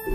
तो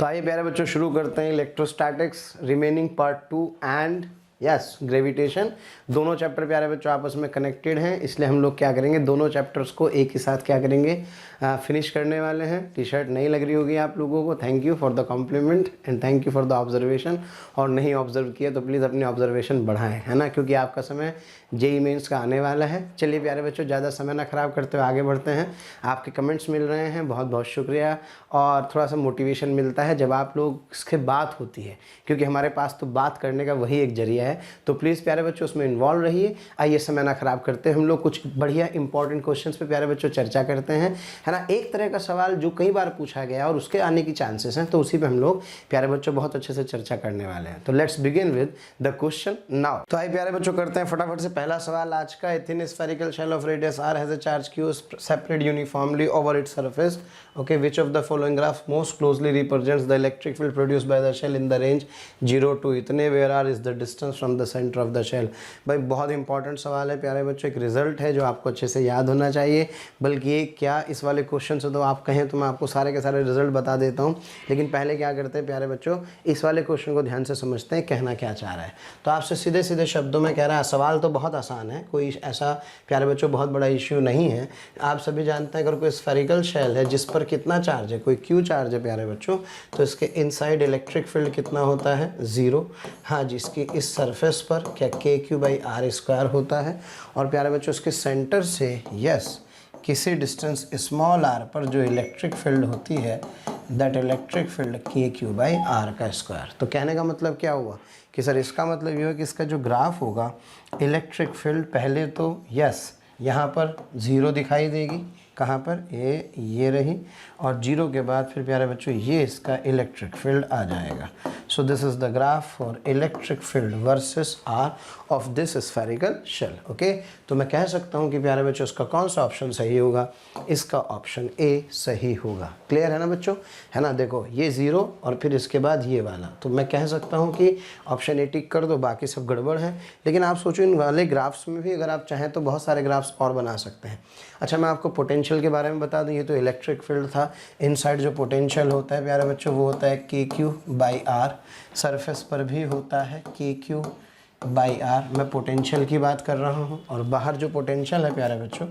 आइए प्यारे बच्चों शुरू करते हैं electrostatics remaining part 2 and yes gravitation. दोनों चैप्टर प्यारे बच्चों आपस में कनेक्टेड हैं, इसलिए हम लोग क्या करेंगे, दोनों चैप्टर्स को एक ही साथ क्या करेंगे, फिनिश करने वाले हैं। टी शर्ट नहीं लग रही होगी आप लोगों को, thank you for the compliment and thank you for the observation. और नहीं ऑब्जर्व किया तो प्लीज़ अपनी ऑब्जर्वेशन बढ़ाएं, है ना, क्योंकि आपका समय जेई मेंस का आने वाला है। चलिए प्यारे बच्चों ज़्यादा समय ना ख़राब करते हुए आगे बढ़ते हैं। आपके कमेंट्स मिल रहे हैं, बहुत बहुत शुक्रिया। और थोड़ा सा मोटिवेशन मिलता है जब आप लोग इसके बात होती है, क्योंकि हमारे पास तो बात करने का वही एक जरिया है। तो प्लीज़ प्यारे बच्चों उसमें इन्वॉल्व रहिए। आइए समय ना ख़राब करते हम लोग कुछ बढ़िया इंपॉर्टेंट क्वेश्चंस पे प्यारे बच्चों चर्चा करते हैं, है ना। एक तरह का सवाल जो कई बार पूछा गया और उसके आने की चांसेस हैं, तो उसी पे हम लोग प्यारे बच्चों बहुत अच्छे से चर्चा करने वाले हैं। तो let's begin with the question now. तो आइए प्यारे बच्चों करते हैं फटाफट से पहला सवाल आज का। A thin spherical shell of radius r has a charge q separated uniformly over its surface. Okay, which of the following graph most closely represents the electric field produced by the shell in the range 0 to इतने, where r is the distance from the center of the shell। भाई बहुत important सवाल है प्यारे बच्चों, एक result है जो आपको अच्छे से याद होना चाहिए। बल्कि ये क्या, इस वाले क्वेश्चन से तो आप कहें तो मैं आपको सारे के सारे रिजल्ट बता देता हूँ, लेकिन पहले क्या करते हैं प्यारे बच्चों, इस वाले क्वेश्चन को ध्यान से समझते हैं कहना क्या चाह रहा है। तो आपसे सीधे सीधे शब्दों में कह रहा है, सवाल तो बहुत आसान है, कोई ऐसा प्यारे बच्चों बहुत बड़ा इश्यू नहीं है। आप सभी जानते हैं अगर कोई स्फेरिकल शेल है जिस पर कितना चार्ज है, कोई क्यू चार्ज है प्यारे बच्चों, तो इसके इनसाइड इलेक्ट्रिक फील्ड कितना होता है, 0। हाँ जी, इसकी इस सरफेस पर क्या KQ/r² होता है। और प्यारे बच्चों इसके सेंटर से यस किसी डिस्टेंस स्मॉल r पर जो इलेक्ट्रिक फील्ड होती है, दैट इलेक्ट्रिक फील्ड KQ/r²। तो कहने का मतलब क्या हुआ कि सर इसका मतलब ये है कि इसका जो ग्राफ होगा, इलेक्ट्रिक फील्ड पहले तो यस यहाँ पर 0 दिखाई देगी, कहाँ पर, ये रही, और 0 के बाद फिर प्यारे बच्चों ये इसका इलेक्ट्रिक फील्ड आ जाएगा। So this is the graph for electric field versus r of this spherical shell. Okay, तो मैं कह सकता हूँ कि प्यारे बच्चों इसका कौन सा ऑप्शन सही होगा, इसका ऑप्शन ए सही होगा। क्लियर है ना बच्चों, है ना। देखो ये 0 और फिर इसके बाद ये वाला, तो मैं कह सकता हूँ कि ऑप्शन ए टिक कर दो, बाकी सब गड़बड़ है। लेकिन आप सोचो इन वाले ग्राफ्स में भी अगर आप चाहें तो बहुत सारे ग्राफ्स और बना सकते हैं। अच्छा, मैं आपको पोटेंशियल के बारे में बता दूं, ये तो इलेक्ट्रिक फील्ड था। इनसाइड जो पोटेंशियल होता है प्यारे बच्चों वो होता है KQ/r, सरफेस पर भी होता है KQ/r। मैं पोटेंशियल की बात कर रहा हूँ, और बाहर जो पोटेंशियल है प्यारे बच्चों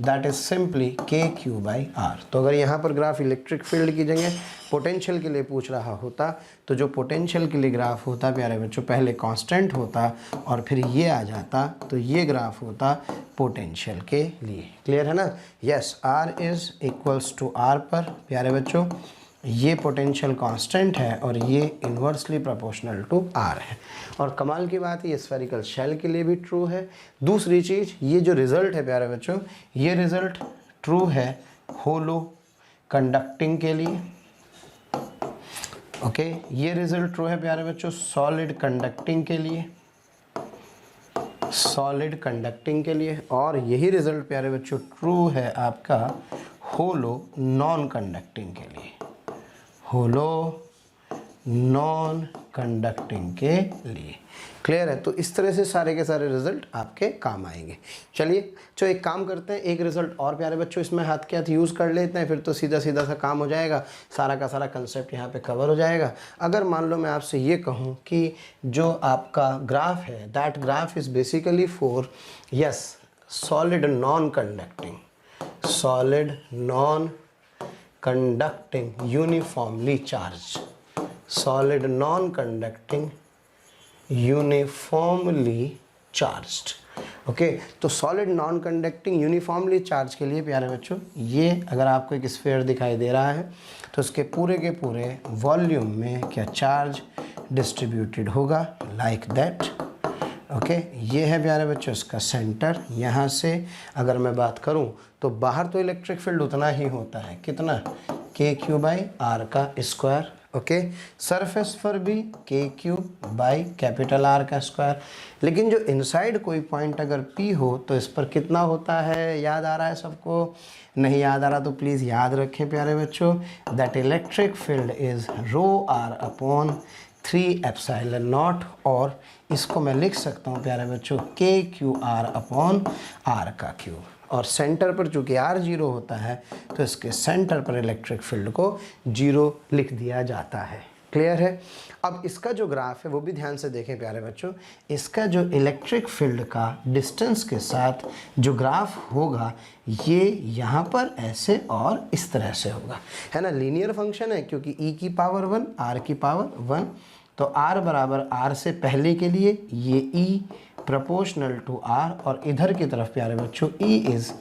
दैट इज सिंपली KQ/r। तो अगर यहाँ पर ग्राफ इलेक्ट्रिक फील्ड की जगह पोटेंशियल के लिए पूछ रहा होता, तो जो पोटेंशियल के लिए ग्राफ होता प्यारे बच्चों पहले कांस्टेंट होता और फिर ये आ जाता, तो ये ग्राफ होता पोटेंशियल के लिए। क्लियर है ना। Yes, r is equals to r पर प्यारे बच्चों ये पोटेंशियल कांस्टेंट है और ये इन्वर्सली प्रोपोर्शनल टू r है। और कमाल की बात है ये स्फेरिकल शेल के लिए भी ट्रू है। दूसरी चीज़, ये जो रिज़ल्ट है प्यारे बच्चों, ये रिज़ल्ट ट्रू है होलो कंडक्टिंग के लिए। ओके, ये रिज़ल्ट ट्रू है प्यारे बच्चों सॉलिड कंडक्टिंग के लिए, सॉलिड कंडक्टिंग के लिए। और यही रिज़ल्ट प्यारे बच्चों ट्रू है आपका होलो नॉन कंडक्टिंग के लिए, होलो नॉन कंडक्टिंग के लिए। क्लियर है। तो इस तरह से सारे के सारे रिजल्ट आपके काम आएंगे। चलिए तो एक काम करते हैं, एक रिजल्ट और प्यारे बच्चों इसमें हाथ के हाथ यूज़ कर लेते हैं, फिर तो सीधा सीधा सा काम हो जाएगा, सारा का सारा कंसेप्ट यहाँ पे कवर हो जाएगा। अगर मान लो मैं आपसे ये कहूँ कि जो आपका ग्राफ है that graph is basically for yes solid non conducting, solid non conducting uniformly charged, solid non-conducting uniformly charged। Okay, तो solid non conducting uniformly charge के लिए प्यारे बच्चों ये अगर आपको एक स्फीयर दिखाई दे रहा है तो उसके पूरे के पूरे वॉल्यूम में क्या चार्ज डिस्ट्रीब्यूटेड होगा लाइक दैट। ओके, ये है प्यारे बच्चों इसका सेंटर। यहाँ से अगर मैं बात करूँ तो बाहर तो इलेक्ट्रिक फील्ड उतना ही होता है, कितना, KQ/r का स्क्वायर। ओके, सरफेस पर भी KQ/R का स्क्वायर। लेकिन जो इनसाइड कोई पॉइंट अगर P हो तो इस पर कितना होता है, याद आ रहा है सबको? नहीं याद आ रहा तो प्लीज़ याद रखें प्यारे बच्चों, that electric field is ρr upon 3 epsilon naught, और इसको मैं लिख सकता हूँ प्यारे बच्चों KQR अपॉन R का क्यूब। और सेंटर पर चूंकि R 0 होता है तो इसके सेंटर पर इलेक्ट्रिक फील्ड को 0 लिख दिया जाता है। क्लियर है? अब इसका जो ग्राफ है वो भी ध्यान से देखें प्यारे बच्चों। इसका जो इलेक्ट्रिक फील्ड का डिस्टेंस के साथ जो ग्राफ होगा ये यहाँ पर ऐसे और इस तरह से होगा, है ना। लीनियर फंक्शन है क्योंकि e की पावर 1 r की पावर 1, तो r बराबर r से पहले के लिए ये e प्रोपोर्शनल टू r, और इधर की तरफ प्यारे बच्चों e is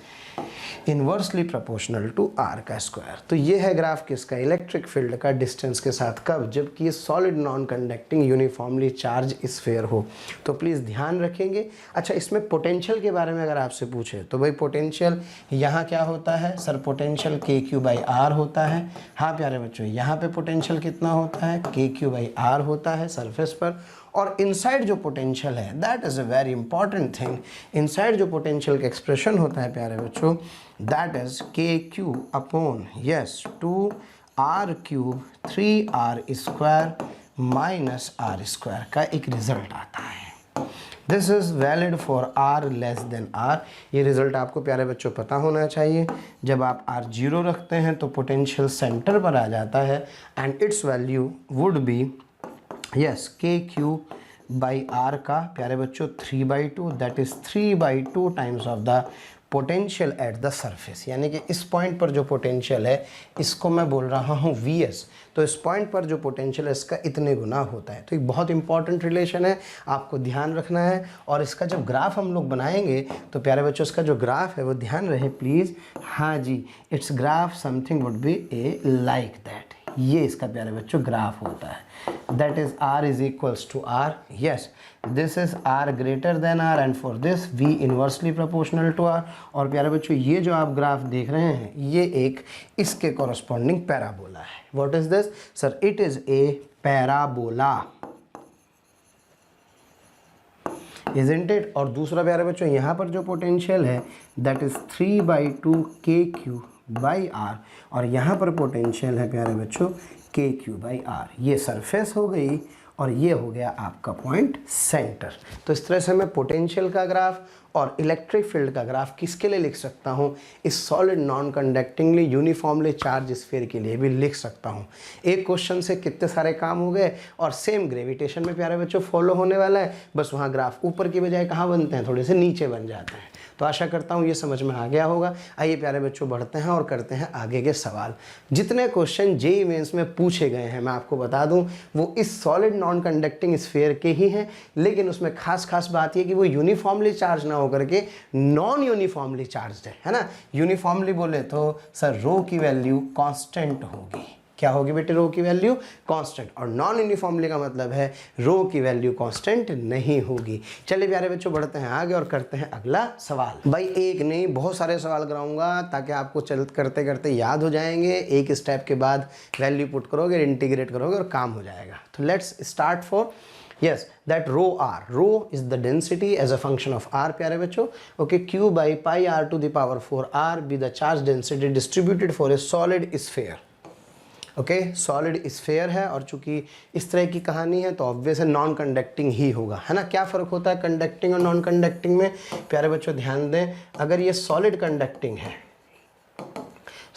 inversely proportional to r का स्क्वायर। तो ये है ग्राफ किसका, इलेक्ट्रिक फील्ड का डिस्टेंस के साथ। कब? जबकि ये solid non conducting uniformly charge sphere हो। तो प्लीज़ ध्यान रखेंगे। अच्छा, इसमें पोटेंशियल के बारे में अगर आपसे पूछे तो भाई पोटेंशियल यहाँ क्या होता है सर, पोटेंशियल KQ/R होता है। हाँ प्यारे बच्चों, यहाँ पे पोटेंशियल कितना होता है, KQ/R होता है सरफेस पर। और इनसाइड जो पोटेंशियल है that is a very important thing. Inside जो पोटेंशियल का एक्सप्रेशन होता है प्यारे बच्चों that is KQ upon 2R³ 3R² minus R² का एक रिजल्ट आता है। This is valid for R less than R। ये रिजल्ट आपको प्यारे बच्चों पता होना चाहिए। जब आप R 0 रखते हैं तो पोटेंशियल सेंटर पर आ जाता है and it's value would be KQ/R का प्यारे बच्चों 3/2, that is 3/2 times of the potential at the surface. यानी कि इस पॉइंट पर जो पोटेंशियल है इसको मैं बोल रहा हूँ VS, तो इस पॉइंट पर जो पोटेंशियल है इसका इतने गुना होता है। तो एक बहुत इंपॉर्टेंट रिलेशन है, आपको ध्यान रखना है। और इसका जब ग्राफ हम लोग बनाएंगे तो प्यारे बच्चों इसका जो ग्राफ है वो ध्यान रहे प्लीज़। हाँ जी, it's graph something would be a like that. ये इसका प्यारे बच्चों ग्राफ होता है, that is R is equals to R। Yes, this is R greater than R and for this V inversely proportional to R। और प्यारे बच्चों ये जो आप ग्राफ देख रहे हैं ये एक इसके कॉरस्पॉन्डिंग पैराबोला है। What is this sir? It is a parabola, isn't it? और दूसरा प्यारे बच्चों यहाँ पर जो पोटेंशियल है दैट इज 3/2 KQ/R, और यहाँ पर पोटेंशियल है प्यारे बच्चों KQ/R। ये सरफेस हो गई और ये हो गया आपका पॉइंट सेंटर। तो इस तरह से मैं पोटेंशियल का ग्राफ और इलेक्ट्रिक फील्ड का ग्राफ किसके लिए लिख सकता हूँ, इस solid non conductingly uniformly charge sphere के लिए भी लिख सकता हूँ। एक क्वेश्चन से कितने सारे काम हो गए। और सेम ग्रेविटेशन में प्यारे बच्चों फॉलो होने वाला है, बस वहाँ ग्राफ ऊपर की बजाय कहाँ बनते हैं, थोड़े से नीचे बन जाते हैं। तो आशा करता हूँ ये समझ में आ गया होगा। आइए प्यारे बच्चों बढ़ते हैं और करते हैं आगे के सवाल। जितने क्वेश्चन जेईई मेंस में पूछे गए हैं मैं आपको बता दूं वो इस सॉलिड नॉन कंडक्टिंग स्फीयर के ही हैं, लेकिन उसमें खास बात ये कि वो यूनिफॉर्मली चार्ज ना होकर के नॉन यूनिफॉर्मली चार्ज है ना। यूनिफॉर्मली बोले तो सर रो की वैल्यू कांस्टेंट होगी। क्या होगी बेटे? रो की वैल्यू कांस्टेंट। और नॉन यूनिफॉर्मली का मतलब है रो की वैल्यू कांस्टेंट नहीं होगी। चलिए प्यारे बच्चों बढ़ते हैं आगे और करते हैं अगला सवाल। भाई एक नहीं बहुत सारे सवाल कराऊंगा ताकि आपको करते करते याद हो जाएंगे। एक स्टेप के बाद वैल्यू पुट करोगे, इंटीग्रेट करोगे और काम हो जाएगा। तो let's start for that rho r. Rho is the density as a function of r प्यारे बच्चों। Okay, Q/πr to the power 4r be the charge density distributed for a solid sphere. Okay, solid sphere है और चूंकि इस तरह की कहानी है तो ऑब्वियस है नॉन कंडक्टिंग ही होगा, है ना। क्या फ़र्क होता है कंडक्टिंग और नॉन कंडक्टिंग में? प्यारे बच्चों ध्यान दें, अगर ये सॉलिड कंडक्टिंग है,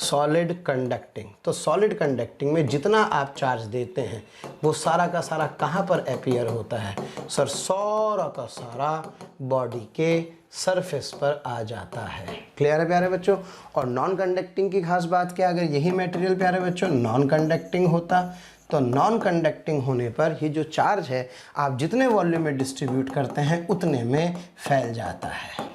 सॉलिड कंडक्टिंग, तो सॉलिड कंडक्टिंग में जितना आप चार्ज देते हैं वो सारा का सारा कहाँ पर अपीयर होता है सर? सारा का सारा बॉडी के सरफेस पर आ जाता है। क्लियर है प्यारे बच्चों? और नॉन कंडक्टिंग की खास बात क्या, अगर यही मटेरियल प्यारे बच्चों नॉन कंडक्टिंग होता तो नॉन कंडक्टिंग होने पर ये जो चार्ज है आप जितने वॉल्यूम में डिस्ट्रीब्यूट करते हैं उतने में फैल जाता है।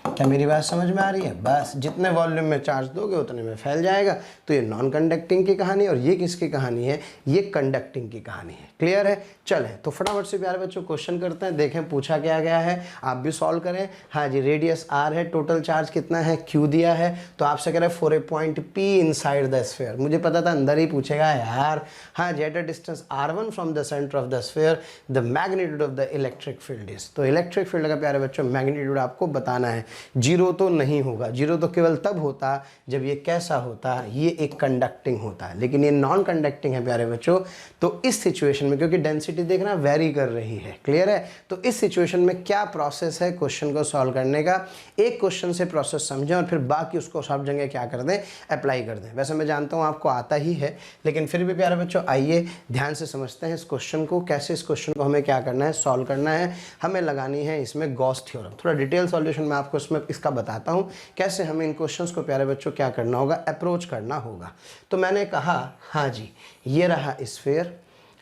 क्या मेरी बात समझ में आ रही है? बस जितने वॉल्यूम में चार्ज दोगे उतने में फैल जाएगा। तो ये नॉन कंडक्टिंग की कहानी और ये किसकी कहानी है? ये कंडक्टिंग की कहानी है। क्लियर है? चलें तो फटाफट से प्यारे बच्चों क्वेश्चन करते हैं, देखें पूछा क्या गया है, आप भी सॉल्व करें। हाँ जी, रेडियस r है, टोटल चार्ज कितना है q दिया है, तो आपसे कह रहे हैं for a point p inside the sphere. मुझे पता था अंदर ही पूछेगा यार। हाँ जी, at a distance r1 from the centre of the sphere the magnitude of the electric field is. तो इलेक्ट्रिक फील्ड का प्यारे बच्चों मैग्नीट्यूड आपको बताना है। जीरो तो नहीं होगा, जीरो तो केवल तब होता जब ये कैसा होता, ये एक कंडक्टिंग होता है, लेकिन ये नॉन कंडक्टिंग है प्यारे बच्चों। तो इस सिचुएशन में क्योंकि डेंसिटी देखना वेरी कर रही है, क्लियर है, तो इस सिचुएशन में क्या प्रोसेस है क्वेश्चन को सॉल्व करने का, एक क्वेश्चन से प्रोसेस समझें और फिर बाकी उसको सब जगह क्या कर दें, अप्लाई कर दें। वैसे मैं जानता हूँ आपको आता ही है, लेकिन फिर भी प्यारे बच्चों आइए ध्यान से समझते हैं इस क्वेश्चन को, कैसे इस क्वेश्चन को हमें क्या करना है, सॉल्व करना है। हमें लगानी है इसमें गॉस थ्योरम। थोड़ा डिटेल सॉल्यूशन मैं आपको इसमें इसका बताता हूँ कैसे हमें इन क्वेश्चंस को प्यारे बच्चों क्या करना होगा, अप्रोच करना होगा। तो मैंने कहा हाँ जी ये रहा स्फीयर,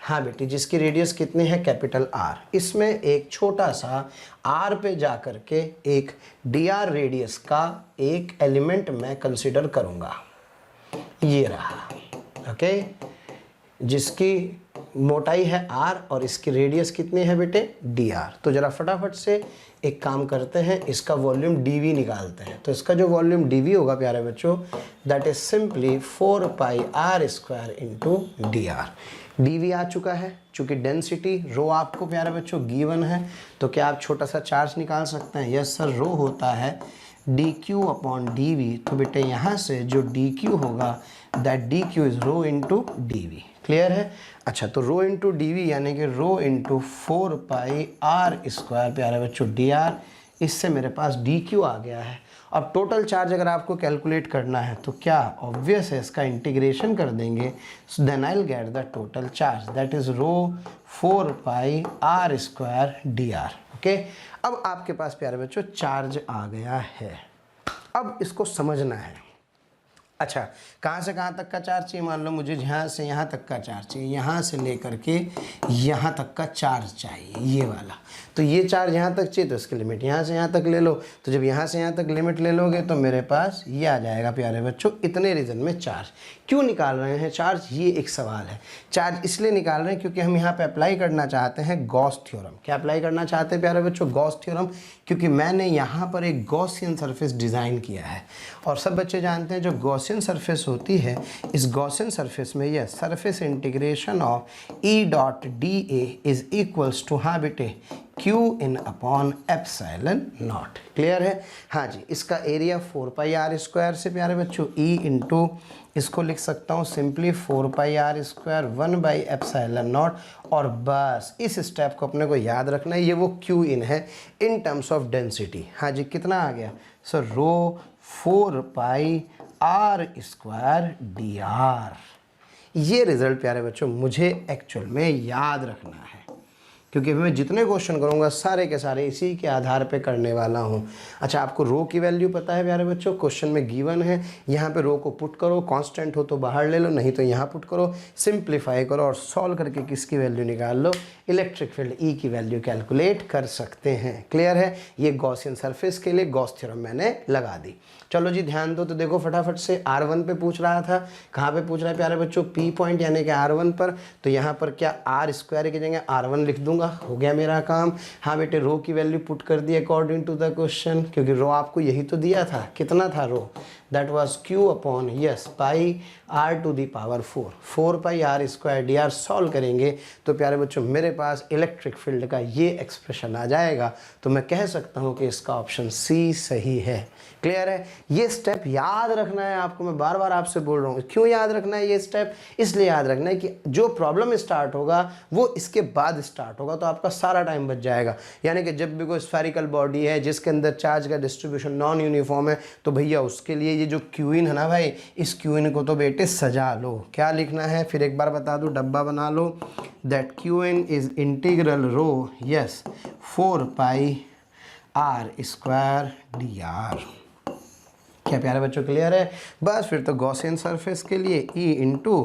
हाँ बेटी जिसकी रेडियस कितनी है, कैपिटल आर, इसमें एक छोटा सा आर पे जा कर के एक डी आर रेडियस का एक एलिमेंट मैं कंसिडर करूँगा, ये रहा, ओके, जिसकी मोटाई है आर और इसकी रेडियस कितनी है बेटे, डी आर। तो ज़रा फटाफट से एक काम करते हैं, इसका वॉल्यूम dv निकालते हैं। तो इसका जो वॉल्यूम dv होगा प्यारे बच्चों, that is simply 4 pi are square into d r. dv आ चुका है, चूँकि डेंसिटी रो आपको प्यारे बच्चों गिवन है, तो क्या आप छोटा सा चार्ज निकाल सकते हैं, यस सर, रो होता है dq अपॉन dv। तो बेटे यहाँ से जो dq होगा that dq is rho into dv, clear है। अच्छा तो रो इंटू डी वी यानी कि rho into 4 pi are square प्यारे बच्चों डी आर, इससे मेरे पास डी क्यू आ गया है। अब टोटल चार्ज अगर आपको कैलकुलेट करना है तो क्या ऑब्वियस है, इसका इंटीग्रेशन कर देंगे, so then I will get the total charge that is rho 4 pi are square D r, okay. अब आपके पास प्यारे बच्चों चार्ज आ गया है, अब इसको समझना है। अच्छा कहाँ से कहाँ तक का चार्ज चाहिए, मान लो मुझे यहाँ से यहाँ तक का चार्ज चाहिए, यहाँ से लेकर के यहाँ तक का चार्ज चाहिए, ये वाला। तो ये चार्ज यहाँ तक चाहिए तो इसकी लिमिट यहाँ से यहाँ तक ले लो। तो जब यहाँ से यहाँ तक लिमिट ले लोगे तो मेरे पास ये आ जाएगा प्यारे बच्चों, इतने रीजन में चार्ज। क्यों निकाल रहे हैं चार्ज, ये एक सवाल है। चार्ज इसलिए निकाल रहे हैं क्योंकि हम यहाँ पे अप्लाई करना चाहते हैं गॉस थ्योरम। क्या अप्लाई करना चाहते हैं प्यारे बच्चों, गॉस थ्योरम, क्योंकि मैंने यहाँ पर एक गॉसियन सरफेस डिज़ाइन किया है। और सब बच्चे जानते हैं जो गॉसियन सरफेस होती है, इस गॉसियन सरफेस में यह surface integration of E dot d A is equals to, हाँ बेटे, q in upon epsilon naught, clear है। हाँ जी, इसका एरिया 4 पाई आर स्क्वायर से प्यारे बच्चों ई इंटू, इसको लिख सकता हूँ simply 4 pi are square 1 by epsilon naught. और बस इस स्टेप को अपने को याद रखना है, ये वो क्यू इन है इन टर्म्स ऑफ डेंसिटी। हाँ जी कितना आ गया sir, rho 4 pi are square D r. ये रिजल्ट प्यारे बच्चों मुझे एक्चुअल में याद रखना है, क्योंकि मैं जितने क्वेश्चन करूंगा सारे के सारे इसी के आधार पे करने वाला हूं। अच्छा आपको रो की वैल्यू पता है प्यारे बच्चों, क्वेश्चन में गिवन है, यहाँ पे रो को पुट करो, कांस्टेंट हो तो बाहर ले लो, नहीं तो यहाँ पुट करो, सिंप्लीफाई करो और सॉल्व करके किसकी वैल्यू निकाल लो, इलेक्ट्रिक फील्ड ई की वैल्यू कैलकुलेट कर सकते हैं, क्लियर है। ये गॉसियन सरफेस के लिए गॉस थ्योरम मैंने लगा दी। चलो जी ध्यान दो, तो देखो फटाफट से R1 पे पूछ रहा था, कहाँ पे पूछ रहा है प्यारे बच्चों, P पॉइंट यानी कि R1 पर। तो यहाँ पर क्या आर स्क्वायर की जगह R1 लिख दूंगा, हो गया मेरा काम। हाँ बेटे रो की वैल्यू पुट कर दी अकॉर्डिंग टू द क्वेश्चन, क्योंकि रो आपको यही तो दिया था, कितना था rho, that was Q upon yes pi R to the power 4 pi are square D R. Solve करेंगे तो प्यारे बच्चों मेरे पास इलेक्ट्रिक फील्ड का ये एक्सप्रेशन आ जाएगा। तो मैं कह सकता हूँ कि इसका ऑप्शन सी सही है, क्लियर है। ये स्टेप याद रखना है आपको, मैं बार बार आपसे बोल रहा हूँ। क्यों याद रखना है ये स्टेप, इसलिए याद रखना है कि जो प्रॉब्लम स्टार्ट होगा वो इसके बाद स्टार्ट होगा, तो आपका सारा टाइम बच जाएगा। यानी कि जब भी कोई स्फेरिकल बॉडी है जिसके अंदर चार्ज का डिस्ट्रीब्यूशन नॉन यूनिफॉर्म है, तो भैया उसके लिए ये जो क्यूइन है ना भाई, इस क्यूइन को तो बेटे सजा लो। क्या लिखना है फिर एक बार बता दूं, डब्बा बना लो, that Q in is integral rho yes 4 pi are square D R. क्या प्यारे बच्चों क्लियर है। बस फिर तो गॉसियन सरफेस के लिए E into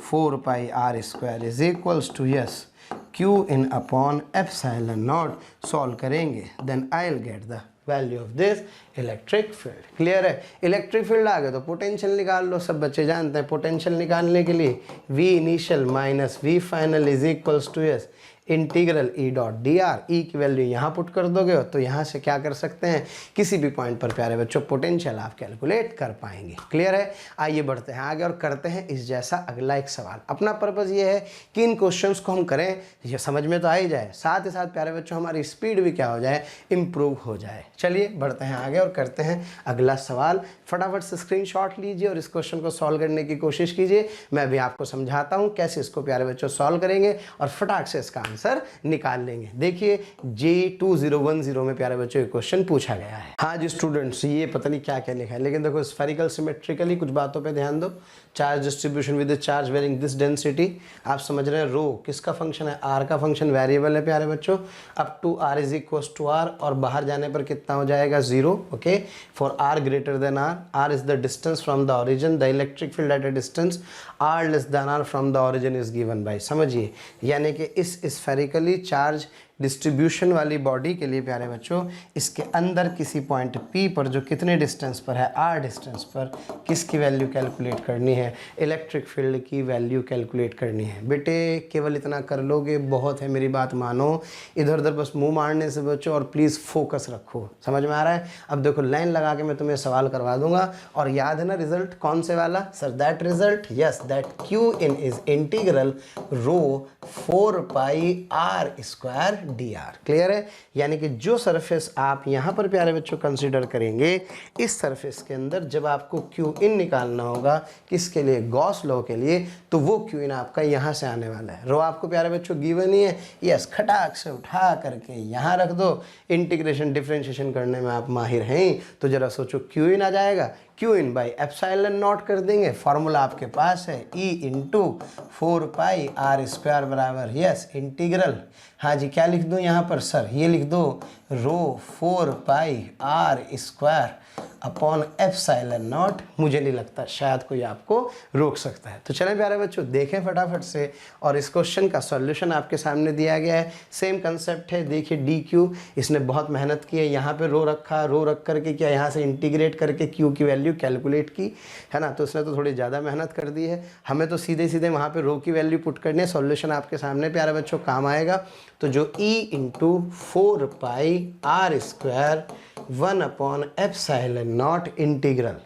4 pi are square is equals to yes Q in upon epsilon naught. Solve करेंगे then I will get the value of this electric field, clear है। इलेक्ट्रिक फील्ड आ गया तो पोटेंशियल निकाल लो। सब बच्चे जानते हैं पोटेंशियल निकालने के लिए V initial minus V final is equals to yes integral E dot D R, E की वैल्यू यहाँ पुट कर दोगे तो यहाँ से क्या कर सकते हैं, किसी भी पॉइंट पर प्यारे बच्चों पोटेंशियल आप कैलकुलेट कर पाएंगे। क्लियर है। आइए बढ़ते हैं आगे और करते हैं इस जैसा अगला एक सवाल। अपना पर्पज़ ये है कि इन क्वेश्चंस को हम करें, ये समझ में तो आ ही जाए, साथ ही साथ प्यारे बच्चों हमारी स्पीड भी क्या हो जाए, इम्प्रूव हो जाए। चलिए बढ़ते हैं आगे और करते हैं अगला सवाल। फटाफट से स्क्रीनशॉट लीजिए और इस क्वेश्चन को सॉल्व करने की कोशिश कीजिए। मैं भी आपको समझाता हूँ कैसे इसको प्यारे बच्चों सॉल्व करेंगे और फटाक से इसका आंसर निकाल लेंगे। देखिए J2010 में प्यारे बच्चों ये क्वेश्चन पूछा गया है। हाँ जी स्टूडेंट्स, ये पता नहीं क्या क्या लिखा है, लेकिन देखो स्फेरिकल सिमेट्रिकली, कुछ बातों पे ध्यान दो। Charge distribution with charge varying this density, आप समझ रहे हैं रो किसका फंक्शन है, आर का फंक्शन वेरिएबल है प्यारे बच्चों, up to r is equal to r, और बाहर जाने पर कितना हो जाएगा 0। Okay, for r greater than r is the distance from the origin, the electric field at a distance r less than r from the origin is given by. समझिए, यानी कि इस स्फेरिकली चार्ज डिस्ट्रीब्यूशन वाली body के लिए प्यारे बच्चों इसके अंदर किसी पॉइंट P पर जो कितने डिस्टेंस पर है, R डिस्टेंस पर, किसकी वैल्यू कैलकुलेट करनी है, इलेक्ट्रिक फील्ड की वैल्यू कैलकुलेट करनी है। बेटे केवल इतना कर लोगे बहुत है, मेरी बात मानो, इधर उधर बस मुंह मारने से बच्चों, और प्लीज़ फोकस रखो। समझ में आ रहा है। अब देखो लाइन लगा के मैं तुम्हें सवाल करवा दूंगा, और याद है ना रिजल्ट कौन से वाला sir, that result, yes, that q in is integral rho 4 pi are square D R. Clear है। यानी कि जो सरफेस आप यहाँ पर प्यारे बच्चों कंसीडर करेंगे, इस सरफेस के अंदर जब आपको क्यू इन निकालना होगा, किसके लिए, गॉस लॉ के लिए, तो वो क्यू इन आपका यहाँ से आने वाला है। रो आपको प्यारे बच्चों गिवन ही है, यस, खटाक से उठा करके यहाँ रख दो। इंटीग्रेशन डिफरेंशिएशन करने में आप माहिर हैं, तो जरा सोचो क्यू इन आ जाएगा, q in by epsilon naught कर देंगे, फॉर्मूला आपके पास है E into 4 pi are square बराबर, यस, इंटीग्रल, हाँ जी, क्या लिख दूँ यहाँ पर सर, ये लिख दो rho 4 pi are square upon epsilon naught. मुझे नहीं लगता शायद कोई आपको रोक सकता है। तो चलें प्यारे बच्चों देखें फटाफट से, और इस क्वेश्चन का सॉल्यूशन आपके सामने दिया गया है। सेम कंसेप्ट है, देखिए डी क्यू, इसने बहुत मेहनत की है, यहाँ पे रो रखा, रो रख करके क्या यहाँ से इंटीग्रेट करके क्यू की वैल्यू कैलकुलेट की है ना, तो इसने तो थोड़ी ज़्यादा मेहनत कर दी है। हमें तो सीधे सीधे वहाँ पर रो की वैल्यू पुट करनी है, सॉल्यूशन आपके सामने प्यारे बच्चों काम आएगा। तो जो E into 4 pi are square 1 upon epsilon naught integral,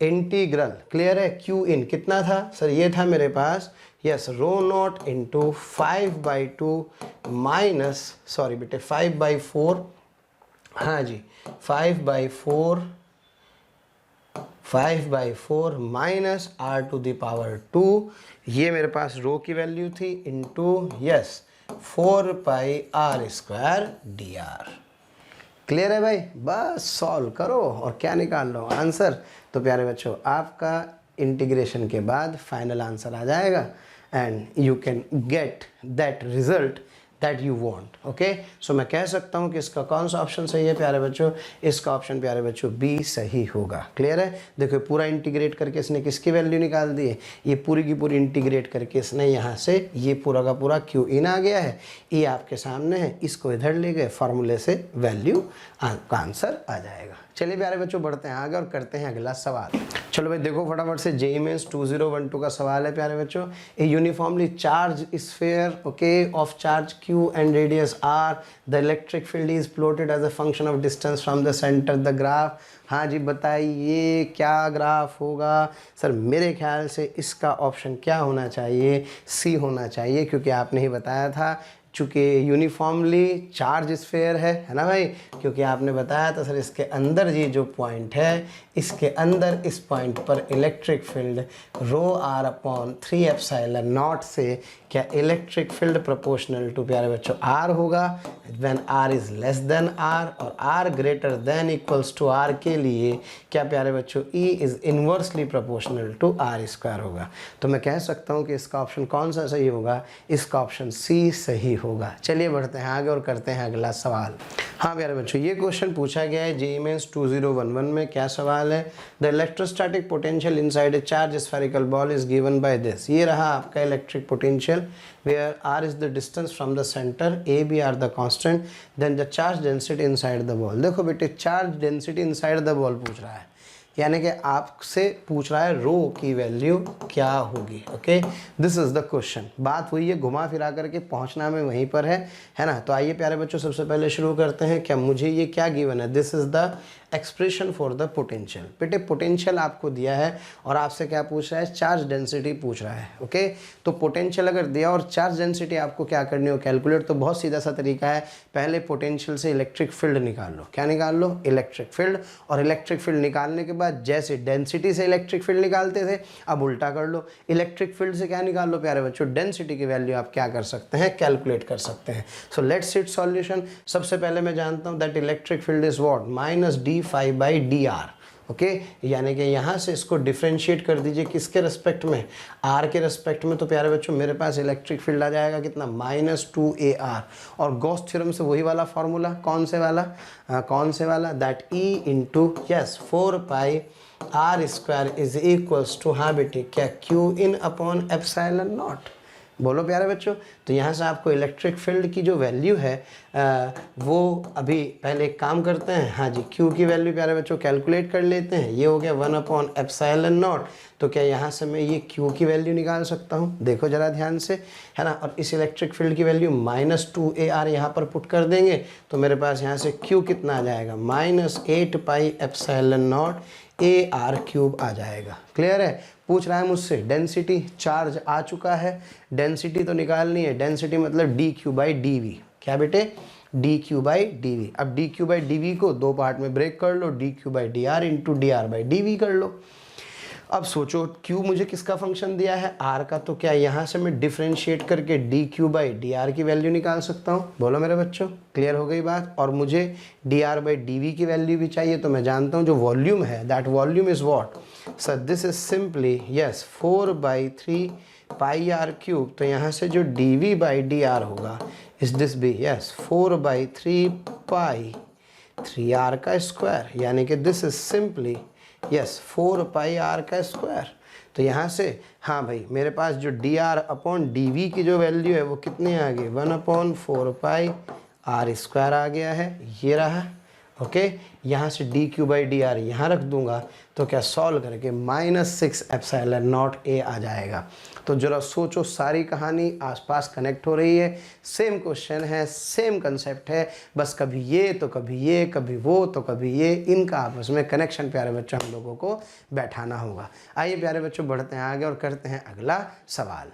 integral clear है, क्यू इन कितना था सर, ये था मेरे पास, yes, rho naught into 5/2 minus, sorry बेटे 5/4, हाँ जी 5/4 minus r to the power 2, ये मेरे पास रो की वैल्यू थी, into yes 4 pi are square D R. Clear है भाई, बस सॉल्व करो और क्या निकाल लो आंसर। तो प्यारे बच्चों आपका इंटीग्रेशन के बाद फाइनल आंसर आ जाएगा, and you can get that result that you want. Okay, so मैं कह सकता हूँ कि इसका कौन सा ऑप्शन सही है प्यारे बच्चों, इसका ऑप्शन प्यारे बच्चों बी सही होगा। क्लियर है। देखो पूरा इंटीग्रेट करके इसने किसकी वैल्यू निकाल दी है, ये पूरी की पूरी इंटीग्रेट करके इसने यहाँ से ये पूरा का पूरा क्यू इन आ गया है, ये आपके सामने है, इसको इधर ले गए, फार्मूले से वैल्यू का आंसर आ जाएगा। चलिए प्यारे बच्चों बढ़ते हैं आगे और करते हैं अगला सवाल। चलो भाई देखो फटाफट से, JEE मेंस 2012 का सवाल है प्यारे बच्चों। ए uniformly charge sphere, okay, of charge Q and radius R, the electric field is plotted as a function of distance from the center, the graph। हाँ जी बताइए क्या ग्राफ होगा सर, मेरे ख्याल से इसका ऑप्शन क्या होना चाहिए, सी होना चाहिए, क्योंकि आपने ही बताया था चूँकि यूनिफॉर्मली चार्ज स्फीयर है ना भाई, क्योंकि आपने बताया था सर इसके अंदर ये जो पॉइंट है, इसके अंदर इस पॉइंट पर electric field rho R upon 3 epsilon naught से क्या इलेक्ट्रिक फील्ड प्रोपोर्शनल टू प्यारे बच्चों R होगा, when R is less than R, और R greater than equals to R के लिए क्या प्यारे बच्चों E is inversely proportional to R square होगा। तो मैं कह सकता हूँ कि इसका ऑप्शन कौन सा सही होगा, इसका ऑप्शन सी सही होगा। चलिए बढ़ते हैं आगे और करते हैं अगला सवाल। हाँ प्यारे बच्चों ये क्वेश्चन पूछा गया है JEE मेंस 2011 में। क्या सवाल है, the electrostatic potential inside a charge spherical ball is given by this. ये रहा आपका electric potential, where R is the distance from the center, A, B are the constant, then the charge density inside the ball। देखो बेटे charge density inside the ball पूछ रहा है, यानी कि आपसे पूछ रहा है रो की वैल्यू क्या होगी। Okay, this is the question. बात हुई है घुमा फिरा करके पहुंचना में वहीं पर है ना। तो आइए प्यारे बच्चों सबसे पहले शुरू करते हैं। क्या मुझे ये क्या गिवन है, this is the expression for the potential. बेटे पोटेंशियल आपको दिया है और आपसे क्या पूछ रहा है, चार्ज डेंसिटी पूछ रहा है। ओके, तो पोटेंशियल अगर दिया और चार्ज डेंसिटी आपको क्या करनी हो कैलकुलेट, तो बहुत सीधा सा तरीका है, पहले पोटेंशियल से इलेक्ट्रिक फील्ड निकाल लो। क्या निकाल लो, इलेक्ट्रिक फील्ड। और इलेक्ट्रिक फील्ड निकालने के बाद जैसे डेंसिटी से इलेक्ट्रिक फील्ड निकालते थे, अब उल्टा कर लो, इलेक्ट्रिक फील्ड से क्या निकाल लो प्यारे बच्चों, डेंसिटी की वैल्यू आप क्या कर सकते हैं, कैलकुलेट कर सकते हैं। So let's it solution. सबसे पहले मैं जानता हूं that electric field is what, minus d∅/dr। Okay, यानी कि यहाँ से इसको डिफ्रेंशिएट कर दीजिए किसके रिस्पेक्ट में, आर के रिस्पेक्ट में। तो प्यारे बच्चों मेरे पास इलेक्ट्रिक फील्ड आ जाएगा कितना, -2ar। और गॉस थ्योरम से वही वाला फॉर्मूला, कौन से वाला, that E into yes 4πr² is equals to, हाँ बेटे क्या, Q∞/ε0। बोलो प्यारे बच्चों। तो यहाँ से आपको इलेक्ट्रिक फील्ड की जो वैल्यू है वो अभी पहले एक काम करते हैं, हाँ जी, Q की वैल्यू प्यारे बच्चों कैलकुलेट कर लेते हैं। ये हो गया 1/ε0। तो क्या यहाँ से मैं ये Q की वैल्यू निकाल सकता हूँ, देखो ज़रा ध्यान से, है ना। और इस इलेक्ट्रिक फील्ड की वैल्यू -2ar यहाँ पर पुट कर देंगे तो मेरे पास यहाँ से Q कितना आ जाएगा, -8πε0ar³ आ जाएगा। क्लियर है। पूछ रहा है मुझसे डेंसिटी, चार्ज आ चुका है, डेंसिटी तो निकालनी है, डेंसिटी मतलब dq/dv। क्या बेटे, dq/dv। अब dq/dv को दो पार्ट में ब्रेक कर लो, dq/dr इंटू dr/dv कर लो। अब सोचो q मुझे किसका फंक्शन दिया है, r का, तो क्या यहाँ से मैं डिफ्रेंशिएट करके dq/dr की वैल्यू निकाल सकता हूँ। बोलो मेरे बच्चों, क्लियर हो गई बात। और मुझे dr/dv की वैल्यू भी चाहिए, तो मैं जानता हूँ जो वॉल्यूम है, that volume is what sir, this is simply yes 4/3πr³। तो यहाँ से जो dv/dr होगा इज दिस भी यस 4/3π3r², यानी कि this is simply yes 4πr²। तो यहाँ से हाँ भाई मेरे पास जो dr/dv की जो वैल्यू है वो कितनी आ गई, 1/4πr² आ गया है, ये रहा। ओके, यहाँ से dq/dr यहाँ रख दूंगा तो क्या सॉल्व करके -6ε0a आ जाएगा। तो जरा सोचो, सारी कहानी आसपास कनेक्ट हो रही है, सेम क्वेश्चन है, सेम कंसेप्ट है, बस कभी ये तो कभी ये, कभी वो तो कभी ये, इनका आपस में कनेक्शन प्यारे बच्चों हम लोगों को बैठाना होगा। आइए प्यारे बच्चों बढ़ते हैं आगे और करते हैं अगला सवाल।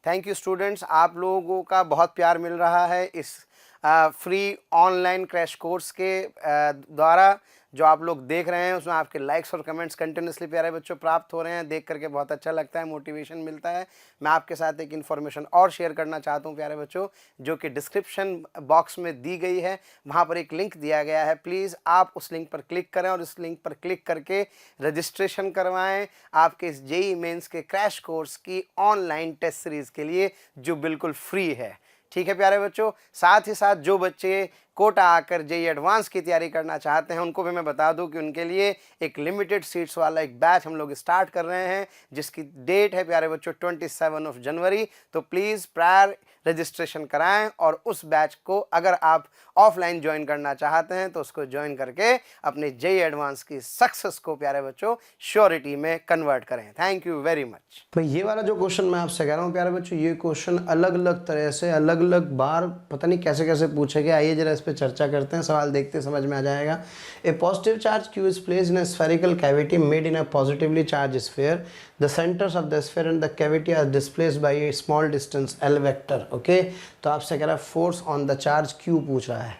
थैंक यू स्टूडेंट्स, आप लोगों का बहुत प्यार मिल रहा है इस फ्री ऑनलाइन क्रैश कोर्स के द्वारा। जो आप लोग देख रहे हैं उसमें आपके लाइक्स और कमेंट्स कंटिन्यूसली प्यारे बच्चों प्राप्त हो रहे हैं, देख करके बहुत अच्छा लगता है, मोटिवेशन मिलता है। मैं आपके साथ एक इन्फॉर्मेशन और शेयर करना चाहता हूं प्यारे बच्चों, जो कि डिस्क्रिप्शन बॉक्स में दी गई है, वहां पर एक लिंक दिया गया है। प्लीज़ आप उस लिंक पर क्लिक करें और इस लिंक पर क्लिक करके रजिस्ट्रेशन करवाएं आपके इस जेईई मेंस के क्रैश कोर्स की ऑनलाइन टेस्ट सीरीज़ के लिए, जो बिल्कुल फ्री है। ठीक है प्यारे बच्चों, साथ ही साथ जो बच्चे कोटा आकर जेईई एडवांस की तैयारी करना चाहते हैं उनको भी मैं बता दूं कि उनके लिए एक लिमिटेड सीट्स वाला एक बैच हम लोग स्टार्ट कर रहे हैं, जिसकी डेट है प्यारे बच्चों 27 जनवरी। तो प्लीज़ प्रायर रजिस्ट्रेशन कराएं और उस बैच को अगर आप ऑफलाइन ज्वाइन करना चाहते हैं तो उसको ज्वाइन करके अपने जेईई एडवांस की सक्सेस को प्यारे बच्चों श्योरिटी में कन्वर्ट करें। Thank you very much. भाई ये वाला जो क्वेश्चन मैं आपसे कह रहा हूँ प्यारे बच्चों, ये क्वेश्चन अलग अलग तरह से अलग अलग बार पता नहीं कैसे कैसे पूछे गए। आइए जरा इस पे चर्चा करते हैं, सवाल देखते समझ में आ जाएगा। A positive charge Q is placed in a spherical cavity made in a positively charged sphere. The centers of the sphere and the cavity are displaced by a small distance L vector. Okay, तो आपसे कह रहा है force on the charge Q पूछ रहा है,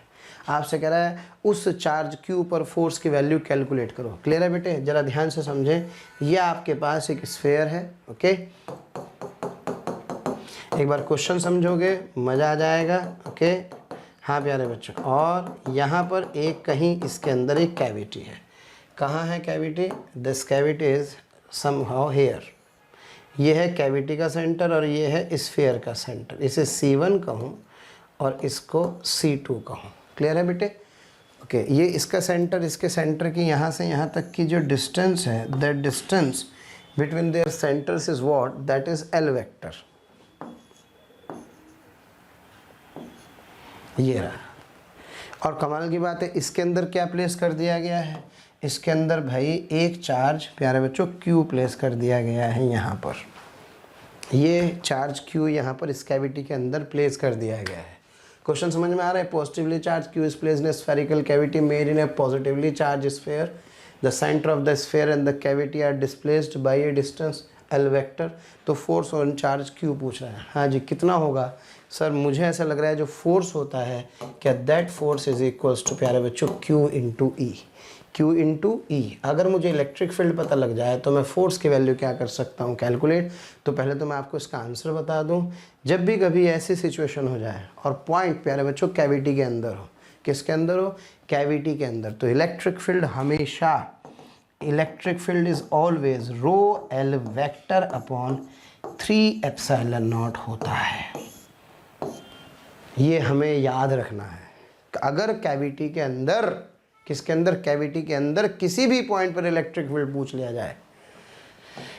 आपसे कह रहा है उस चार्ज Q पर फोर्स की वैल्यू कैलकुलेट करो। क्लियर है बेटे, जरा ध्यान से समझें। ये आपके पास एक स्फेयर है। ओके, एक बार क्वेश्चन समझोगे मज़ा आ जाएगा। ओके हाँ प्यारे बच्चों, और यहाँ पर एक कहीं इसके अंदर एक कैविटी है। कहाँ है cavity, this cavity is somehow here. ये है कैविटी का सेंटर और ये है स्फीयर का सेंटर। इसे C1 कहूँ और इसको C2 कहूँ। क्लियर है बेटे। ओके, ये इसका सेंटर, इसके सेंटर की यहाँ से यहाँ तक की जो डिस्टेंस है, that distance between their centres is what, that is L vector. ये रहा। और कमाल की बात है, इसके अंदर क्या प्लेस कर दिया गया है, इसके अंदर भाई एक चार्ज प्यारे बच्चों Q प्लेस कर दिया गया है यहाँ पर, ये चार्ज Q यहाँ पर इस कैविटी के अंदर प्लेस कर दिया गया है। क्वेश्चन समझ में आ रहा है? Positively charge Q is placed in spherical cavity made in a positively charge sphere, the centre of the sphere and the cavity are displaced by a distance L vector. तो फोर्स ऑन चार्ज Q पूछ रहा है। हाँ जी, कितना होगा sir? मुझे ऐसा लग रहा है जो फोर्स होता है क्या, that force is equals to प्यारे बच्चों Q into E. Q into E. अगर मुझे इलेक्ट्रिक फील्ड पता लग जाए तो मैं फोर्स की वैल्यू क्या कर सकता हूँ, कैलकुलेट। तो पहले तो मैं आपको इसका आंसर बता दूँ, जब भी कभी ऐसी सिचुएशन हो जाए और पॉइंट प्यारे बच्चों कैविटी के अंदर हो, किसके अंदर हो, कैविटी के अंदर, तो इलेक्ट्रिक फील्ड हमेशा, electric field is always row L vector upon 3 epsilon not होता है। ये हमें याद रखना है। अगर कैविटी के अंदर, किसके अंदर, कैविटी के अंदर किसी भी पॉइंट पर इलेक्ट्रिक फील्ड पूछ लिया जाए,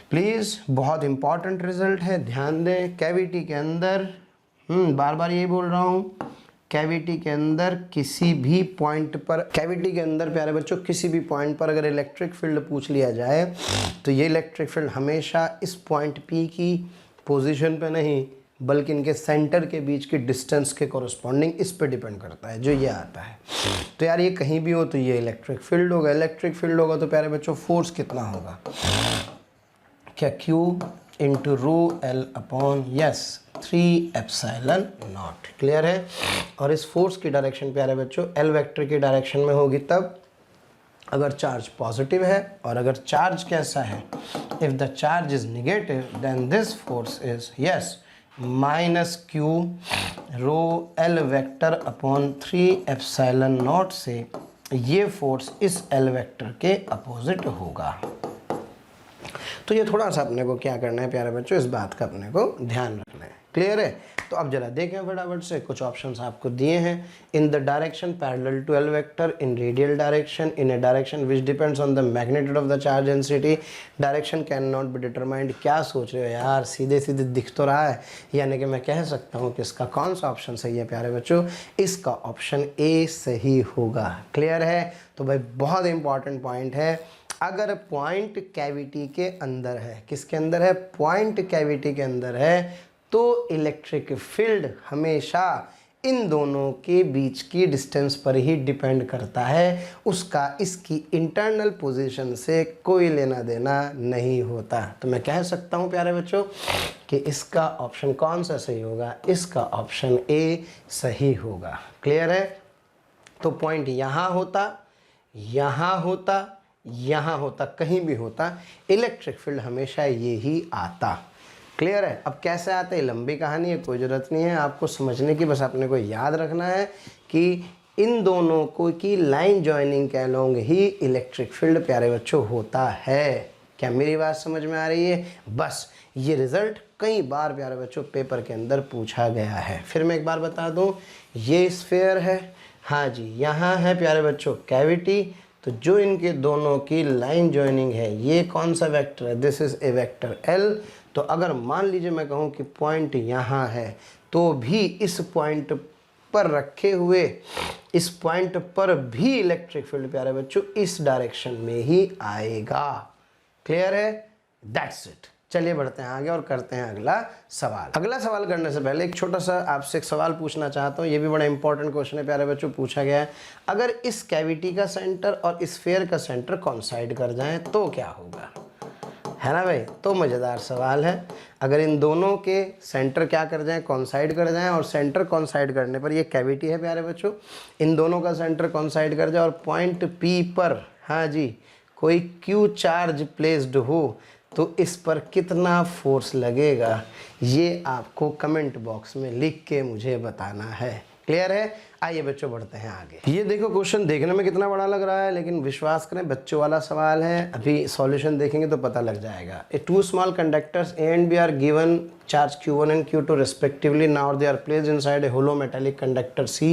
प्लीज़ बहुत इंपॉर्टेंट रिजल्ट है, ध्यान दें। कैविटी के अंदर, बार बार यही बोल रहा हूँ, कैविटी के अंदर किसी भी पॉइंट पर, कैविटी के अंदर प्यारे बच्चों किसी भी पॉइंट पर अगर इलेक्ट्रिक फील्ड पूछ लिया जाए तो ये इलेक्ट्रिक फील्ड हमेशा इस पॉइंट P की पोजीशन पे नहीं बल्कि इनके सेंटर के बीच की डिस्टेंस के कॉरस्पॉन्डिंग इस पे डिपेंड करता है, जो ये आता है। तो यार ये कहीं भी हो तो ये इलेक्ट्रिक फील्ड होगा। इलेक्ट्रिक फील्ड होगा तो प्यारे बच्चों फोर्स कितना होगा, क्या Q into rho L upon 3 epsilon naught. Clear है? और इस फोर्स की डायरेक्शन प्यारे बच्चों एल वेक्टर की डायरेक्शन में होगी तब अगर चार्ज पॉजिटिव है, और अगर चार्ज कैसा है, if the charge is negative then this force is minus Q rho L vector upon 3 epsilon naught से ये फोर्स इस एल वेक्टर के अपोजिट होगा। तो ये थोड़ा सा अपने को क्या करना है प्यारे बच्चों, इस बात का अपने को ध्यान रखना है। क्लियर है? तो अब जरा देखें फटाफट से, कुछ ऑप्शंस आपको दिए हैं। In the direction parallel to L vector, in radial direction, in a direction which depends on the magnitude of the charge density, direction can not be determined. क्या सोच रहे हो यार, सीधे सीधे दिख तो रहा है, यानी कि मैं कह सकता हूँ कि इसका कौन सा ऑप्शन सही है प्यारे बच्चों, इसका ऑप्शन ए सही होगा। क्लियर है? तो भाई बहुत इंपॉर्टेंट पॉइंट है, अगर पॉइंट कैविटी के अंदर है, किसके अंदर है, पॉइंट कैविटी के अंदर है, तो इलेक्ट्रिक फील्ड हमेशा इन दोनों के बीच की डिस्टेंस पर ही डिपेंड करता है, उसका इसकी इंटरनल पोजीशन से कोई लेना देना नहीं होता। तो मैं कह सकता हूँ प्यारे बच्चों कि इसका ऑप्शन कौन सा सही होगा, इसका ऑप्शन ए सही होगा। क्लियर है? तो पॉइंट यहाँ होता, यहाँ होता, यहाँ होता, कहीं भी होता, इलेक्ट्रिक फील्ड हमेशा ये ही आता। क्लियर है? अब कैसे आता है, लंबी कहानी है, कोई ज़रूरत नहीं है आपको समझने की, बस अपने को याद रखना है कि इन दोनों को की लाइन जॉइनिंग के अलोंग ही इलेक्ट्रिक फील्ड प्यारे बच्चों होता है। क्या मेरी बात समझ में आ रही है? बस ये रिज़ल्ट कई बार प्यारे बच्चों पेपर के अंदर पूछा गया है। फिर मैं एक बार बता दूँ, ये स्फीयर है, हाँ जी, यहाँ है प्यारे बच्चों कैविटी, तो जो इनके दोनों की लाइन जॉइनिंग है ये कौन सा वेक्टर है, this is a vector L। तो अगर मान लीजिए मैं कहूँ कि पॉइंट यहाँ है तो भी इस पॉइंट पर रखे हुए, इस पॉइंट पर भी इलेक्ट्रिक फील्ड प्यारे बच्चों इस डायरेक्शन में ही आएगा। क्लियर है? That's it. चलिए बढ़ते हैं आगे और करते हैं अगला सवाल। अगला सवाल करने से पहले एक छोटा सा आपसे एक सवाल पूछना चाहता हूँ, ये भी बड़ा इंपॉर्टेंट क्वेश्चन है प्यारे बच्चों, पूछा गया है। अगर इस कैविटी का सेंटर और इस स्फीयर का सेंटर कॉन्साइड कर जाएं तो क्या होगा, है ना भाई? तो मज़ेदार सवाल है। अगर इन दोनों के सेंटर क्या कर जाएं, कॉन्साइड कर जाएं, और सेंटर कॉन्साइड करने पर ये कैविटी है प्यारे बच्चों, इन दोनों का सेंटर कॉन्साइड कर जाए और पॉइंट P पर, हाँ जी, कोई Q चार्ज प्लेस्ड हो तो इस पर कितना फोर्स लगेगा, ये आपको कमेंट बॉक्स में लिख के मुझे बताना है। क्लियर है? आइए बच्चों बढ़ते हैं आगे। ये देखो क्वेश्चन देखने में कितना बड़ा लग रहा है, लेकिन विश्वास करें बच्चों वाला सवाल है, अभी सॉल्यूशन देखेंगे तो पता लग जाएगा। A two small conductors A and B are given charge Q1 and Q2 respectively. Now they are placed inside a hollow metallic conductor C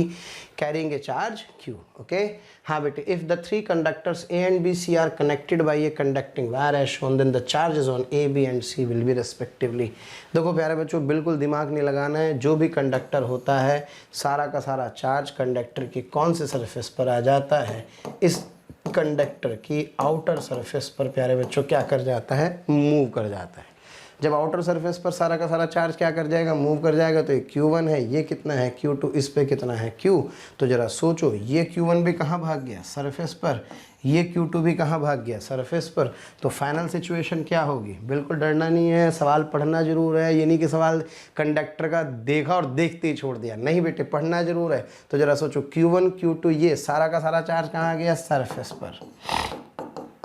carrying a charge Q. Okay? हाँ बेटे, if the three conductors A and B C are connected by a conducting wire as shown, then the charges on A, B and C will be respectively. देखो प्यारे बच्चों, बिल्कुल दिमाग नहीं लगाना है, जो भी कंडक्टर होता है सारा का सारा चार्ज कंडक्टर की कौन से सरफेस पर आ जाता है, इस कंडक्टर की आउटर सरफेस पर प्यारे बच्चों क्या कर जाता है, मूव कर जाता है। जब आउटर सरफेस पर सारा का सारा चार्ज क्या कर जाएगा, मूव कर जाएगा, तो ये Q1 है, ये कितना है Q2, इस पे कितना है Q। तो जरा सोचो, ये Q1 भी कहाँ भाग गया, सरफेस पर, ये Q2 भी कहाँ भाग गया, सरफेस पर। तो फाइनल सिचुएशन क्या होगी, बिल्कुल डरना नहीं है, सवाल पढ़ना जरूर है। ये नहीं कि सवाल कंडक्टर का देखा और देखते ही छोड़ दिया, नहीं बेटे पढ़ना जरूर है। तो जरा सोचो Q1 Q2 ये सारा का सारा चार्ज कहाँ गया, सरफेस पर।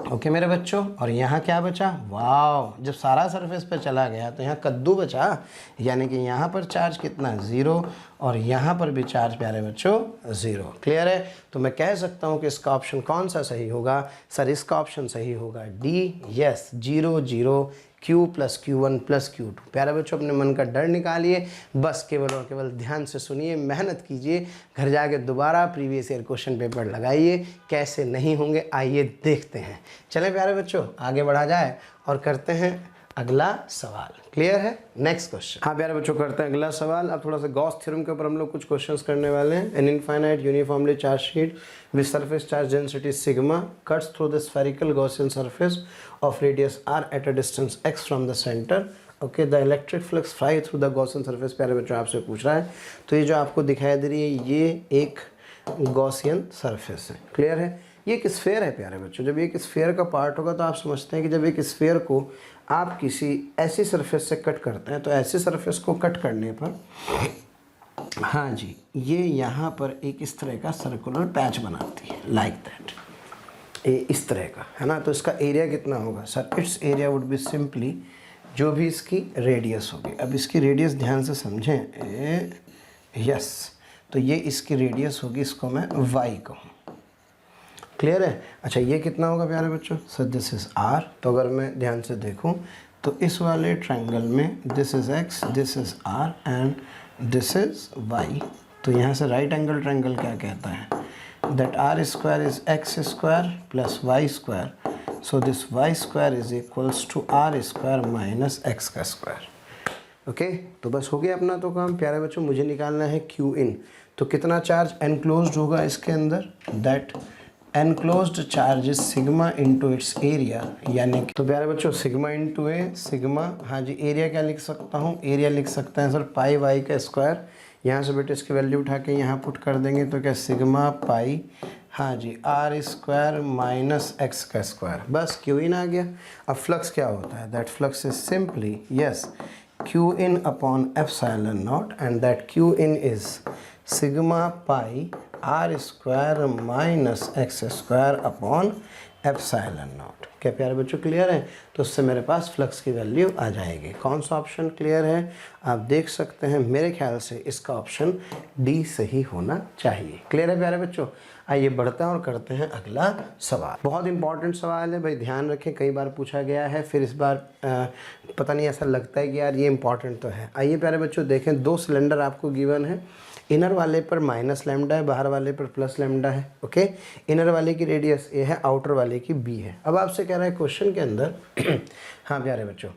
ओके मेरे बच्चों, और यहाँ क्या बचा, वाह, जब सारा सरफेस पे चला गया तो यहाँ कद्दू बचा, यानी कि यहाँ पर चार्ज कितना, 0, और यहाँ पर भी चार्ज प्यारे बच्चों 0। क्लियर है। तो मैं कह सकता हूँ कि इसका ऑप्शन कौन सा सही होगा, सर इसका ऑप्शन सही होगा D, yes, 0 0 Q + Q1 + Q2। प्यारे बच्चों अपने मन का डर निकालिए, बस केवल और केवल ध्यान से सुनिए, मेहनत कीजिए, घर जाके दोबारा प्रीवियस ईयर क्वेश्चन पेपर लगाइए, कैसे नहीं होंगे आइए देखते हैं। चलें प्यारे बच्चों आगे बढ़ा जाए और करते हैं अगला सवाल। क्लियर है, नेक्स्ट क्वेश्चन। हाँ प्यारे बच्चों करते हैं अगला सवाल। अब थोड़ा सा गॉस थ्योरम के ऊपर हम लोग कुछ क्वेश्चंस करने वाले हैं। An infinite uniformly charge sheet with surface charge density sigma cuts through the spherical Gaussian surface of radius r at a distance x from the center। Okay, the electric flux fly through the Gaussian surface. प्यारे बच्चों आपसे पूछ रहा है, तो ये जो आपको दिखाई दे रही है ये एक गॉसियन सरफेस है। क्लियर है, ये एक स्फेयर है प्यारे बच्चों। जब ये एक स्फेयर का पार्ट होगा तो आप समझते हैं कि जब एक स्फेयर को आप किसी ऐसी सरफेस से कट करते हैं, तो ऐसी सरफेस को कट करने पर, हाँ जी, ये यहाँ पर एक इस तरह का सर्कुलर पैच बनाती है, लाइक दैट, ये इस तरह का है ना। तो इसका एरिया कितना होगा sir, it's area would be simply जो भी इसकी रेडियस होगी। अब इसकी रेडियस ध्यान से समझें, यस, तो ये इसकी रेडियस होगी, इसको मैं y कहूँ। क्लियर है। अच्छा ये कितना होगा प्यारे बच्चों, सर दिस इज़ r। तो अगर मैं ध्यान से देखूं तो इस वाले ट्रायंगल में this is x, this is r and this is y। तो यहाँ से राइट एंगल ट्रायंगल क्या कहता है, that r square is x square plus y square. So this y square is equals to r square minus x का square. Okay, तो बस हो गया अपना तो काम प्यारे बच्चों। मुझे निकालना है q इन। तो कितना चार्ज एनक्लोज्ड होगा इसके अंदर, that enclosed charge is sigma into its area, यानी कि, तो प्यारे बच्चों सिग्मा इंटू ए सिग्मा, हाँ जी, एरिया क्या लिख सकता हूँ, एरिया लिख सकते हैं सर पाई वाई का स्क्वायर। यहाँ से बेटे इसकी वैल्यू उठा के यहाँ पुट कर देंगे तो क्या सिग्मा पाई, हाँ जी, आर स्क्वायर माइनस एक्स का स्क्वायर, बस क्यू इन आ गया। अब फ्लक्स क्या होता है, that flux is simply, yes, Q in upon epsilon naught, and that q in is sigma pi are square minus x square upon epsilon naught. क्या प्यारे बच्चों क्लियर है। तो उससे मेरे पास फ्लक्स की वैल्यू आ जाएगी। कौन सा ऑप्शन क्लियर है, आप देख सकते हैं, मेरे ख्याल से इसका ऑप्शन डी सही होना चाहिए। क्लियर है प्यारे बच्चों। आइए बढ़ते हैं और करते हैं अगला सवाल। बहुत इंपॉर्टेंट सवाल है भाई, ध्यान रखें, कई बार पूछा गया है, फिर इस बार पता नहीं ऐसा लगता है कि यार ये इंपॉर्टेंट तो है। आइए प्यारे बच्चों देखें, दो सिलेंडर आपको गिवन है, इनर वाले पर माइनस लैम्डा है, बाहर वाले पर प्लस लैम्डा है। ओके, इनर वाले की रेडियस ए है, आउटर वाले की बी है। अब आपसे कह रहा है क्वेश्चन के अंदर हाँ प्यारे बच्चों,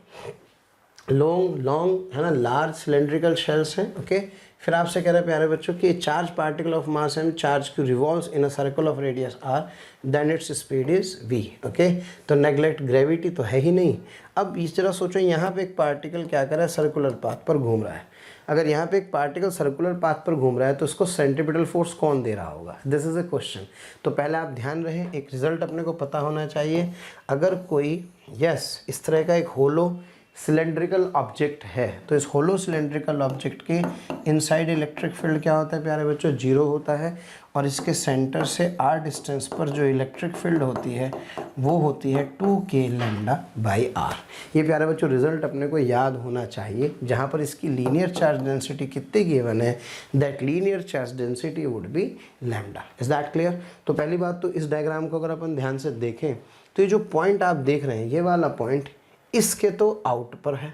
लॉन्ग है ना, लार्ज सिलेंड्रिकल शेल्स हैं। ओके, फिर आपसे कह रहा है प्यारे बच्चों कि charge particle of mass and charge q revolves in a circle of radius r, then its speed is v। Okay, तो नेग्लेक्ट ग्रेविटी तो है ही नहीं। अब इस तरह सोचो, यहाँ पे एक पार्टिकल क्या कर रहा है, सर्कुलर पाथ पर घूम रहा है। अगर यहाँ पे एक पार्टिकल सर्कुलर पाथ पर घूम रहा है तो उसको सेंट्रीपिटल फोर्स कौन दे रहा होगा, दिस इज़ अ क्वेश्चन। तो पहले आप ध्यान रहे, एक रिजल्ट अपने को पता होना चाहिए। अगर कोई इस तरह का एक होलो सिलेंड्रिकल ऑब्जेक्ट है, तो इस होलो सिलेंड्रिकल ऑब्जेक्ट के इनसाइड इलेक्ट्रिक फील्ड क्या होता है प्यारे बच्चों, 0 होता है, और इसके सेंटर से r डिस्टेंस पर जो इलेक्ट्रिक फील्ड होती है वो होती है 2k λ/r। ये प्यारे बच्चों रिजल्ट अपने को याद होना चाहिए, जहाँ पर इसकी लीनियर चार्ज डेंसिटी कितने गिवन है, that linear charge density would be lambda. Is that clear. तो पहली बात तो इस डायग्राम को अगर अपन ध्यान से देखें तो ये जो पॉइंट आप देख रहे हैं, ये वाला पॉइंट इसके तो आउट पर है,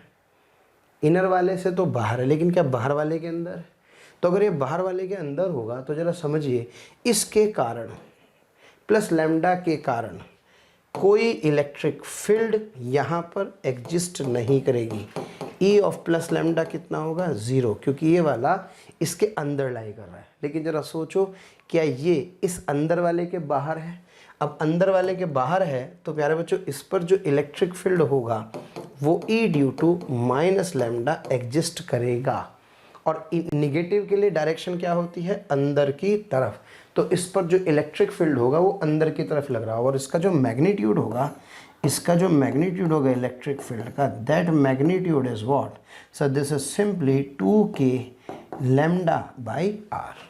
इनर वाले से तो बाहर है, लेकिन क्या बाहर वाले के अंदर है। तो अगर ये बाहर वाले के अंदर होगा तो जरा समझिए, इसके कारण प्लस लैम्डा के कारण कोई इलेक्ट्रिक फील्ड यहाँ पर एग्जिस्ट नहीं करेगी। ई ऑफ प्लस लैम्डा कितना होगा, 0, क्योंकि ये वाला इसके अंदर लाई कर रहा है। लेकिन ज़रा सोचो, क्या ये इस अंदर वाले के बाहर है। अब अंदर वाले के बाहर है तो प्यारे बच्चों इस पर जो इलेक्ट्रिक फील्ड होगा वो E due to minus lambda exist करेगा। और निगेटिव के लिए डायरेक्शन क्या होती है, अंदर की तरफ। तो इस पर जो इलेक्ट्रिक फील्ड होगा वो अंदर की तरफ लग रहा होगा और इसका जो मैग्नीट्यूड होगा, इलेक्ट्रिक फील्ड का, that magnitude is what sir, this is simply 2k lambda by r.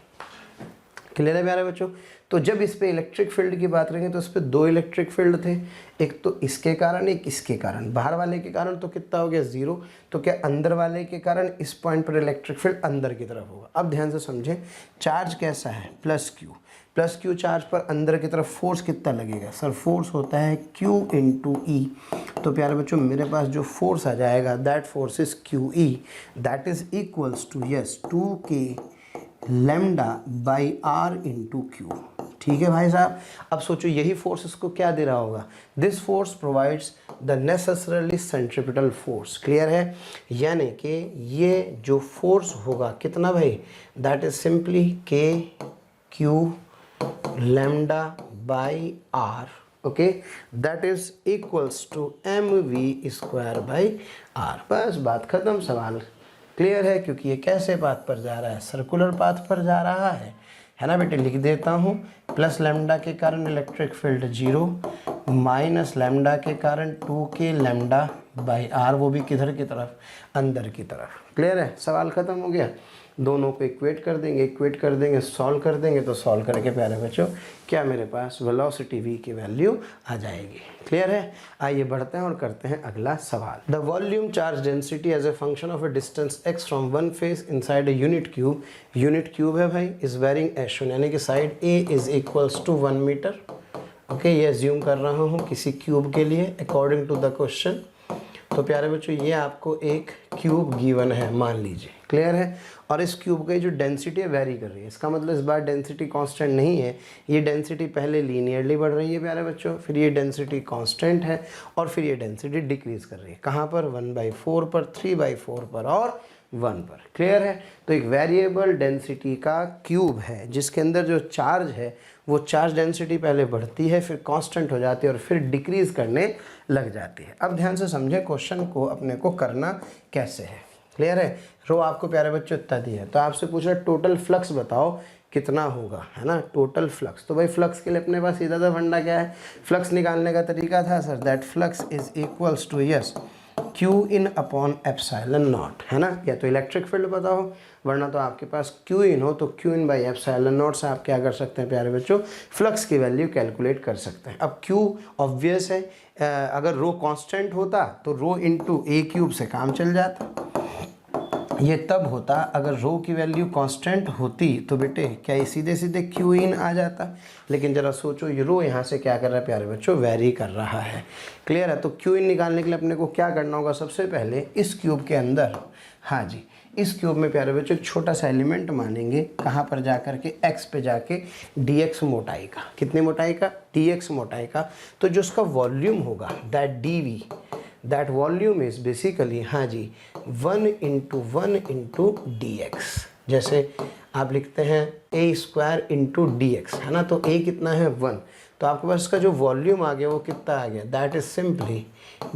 Clear है प्यारे बच्चों। तो जब इस पे इलेक्ट्रिक फील्ड की बात करेंगे तो इस पे दो इलेक्ट्रिक फील्ड थे, एक तो इसके कारण एक इसके कारण। बाहर वाले के कारण तो कितना हो गया 0, तो क्या अंदर वाले के कारण इस पॉइंट पर इलेक्ट्रिक फील्ड अंदर की तरफ होगा। अब ध्यान से समझें, चार्ज कैसा है प्लस क्यू चार्ज पर अंदर की तरफ फोर्स कितना लगेगा सर, फोर्स होता है Q इंटू ई। तो प्यारे बच्चों मेरे पास जो फोर्स आ जाएगा that force is QE, that is equals to 2k lambda by r into q. ठीक है भाई साहब। अब सोचो यही फोर्स इसको क्या दे रहा होगा, this force provides the necessarily centripetal force. Clear है, यानी कि ये जो फोर्स होगा कितना भाई, that is simply k q lambda by r, okay, that is equals to mv square by r. बस बात खत्म, सवाल क्लियर है। क्योंकि ये कैसे पाथ पर जा रहा है, सर्कुलर पाथ पर जा रहा है ना बेटे। लिख देता हूँ, प्लस लैम्डा के कारण इलेक्ट्रिक फील्ड 0 माइनस लैम्डा के कारण 2k लैम्डा बाई आर, वो भी किधर की तरफ, अंदर की तरफ। क्लियर है, सवाल ख़त्म हो गया। दोनों को इक्वेट कर देंगे, सॉल्व कर देंगे तो सॉल्व करके प्यारे बच्चों क्या मेरे पास वेलोसिटी v की वैल्यू आ जाएगी। क्लियर है। आइए बढ़ते हैं और करते हैं अगला सवाल। The volume charge density as a function of a distance x from one face inside a unit cube है भाई, इज वेरिंग एज शोन, यानी कि side A is equals to 1 metre. Okay, ये एज्यूम कर रहा हूँ किसी क्यूब के लिए अकॉर्डिंग टू द क्वेश्चन। तो प्यारे बच्चों ये आपको एक क्यूब गिवन है मान लीजिए। क्लियर है। और इस क्यूब की जो डेंसिटी है वेरी कर रही है, इसका मतलब इस बार डेंसिटी कांस्टेंट नहीं है, ये डेंसिटी पहले लीनियरली बढ़ रही है प्यारे बच्चों, फिर ये डेंसिटी कांस्टेंट है और फिर ये डेंसिटी डिक्रीज कर रही है। कहाँ पर, 1/4 पर, 3/4 पर और 1 पर। क्लियर है। तो एक वेरिएबल डेंसिटी का क्यूब है जिसके अंदर जो चार्ज है वो चार्ज डेंसिटी पहले बढ़ती है, फिर कांस्टेंट हो जाती है और फिर डिक्रीज करने लग जाती है। अब ध्यान से समझे क्वेश्चन को, अपने को करना कैसे है। क्लियर है। रो आपको प्यारे बच्चों इतना दिया है, तो आपसे पूछ रहा टोटल फ्लक्स बताओ कितना होगा, है ना, टोटल फ्लक्स। तो भाई फ्लक्स के लिए अपने पास सीधा सा फंडा क्या है, फ्लक्स निकालने का तरीका था sir, that flux is equals to yes Q in upon epsilon naught, है ना। या तो इलेक्ट्रिक फील्ड बताओ, वरना तो आपके पास Q इन हो तो Q in by epsilon naught से आप क्या कर सकते हैं प्यारे बच्चों, फ्लक्स की वैल्यू कैलकुलेट कर सकते हैं। अब Q ऑब्वियस है, अगर रो कांस्टेंट होता तो रो इंटू ए क्यूब से काम चल जाता। ये तब होता अगर रो की वैल्यू कांस्टेंट होती, तो बेटे क्या ये सीधे सीधे Q इन आ जाता। लेकिन ज़रा सोचो ये रो यहाँ से क्या कर रहा है प्यारे बच्चों, वेरी कर रहा है। क्लियर है। तो Q इन निकालने के लिए अपने को क्या करना होगा, सबसे पहले इस क्यूब के अंदर, हाँ जी, इस क्यूब में प्यारे बच्चों एक छोटा सा एलिमेंट मानेंगे, कहाँ पर जा कर के, x पे जाके dx मोटाई का, कितनी मोटाई का, dx मोटाई का। तो जो उसका वॉल्यूम होगा that dv, that volume is basically, हाँ जी, 1 इंटू dx। जैसे आप लिखते हैं a स्क्वायर इंटू dx, है ना। तो a कितना है 1, तो आपके पास इसका जो वॉल्यूम आ गया वो कितना आ गया, दैट इज सिंपली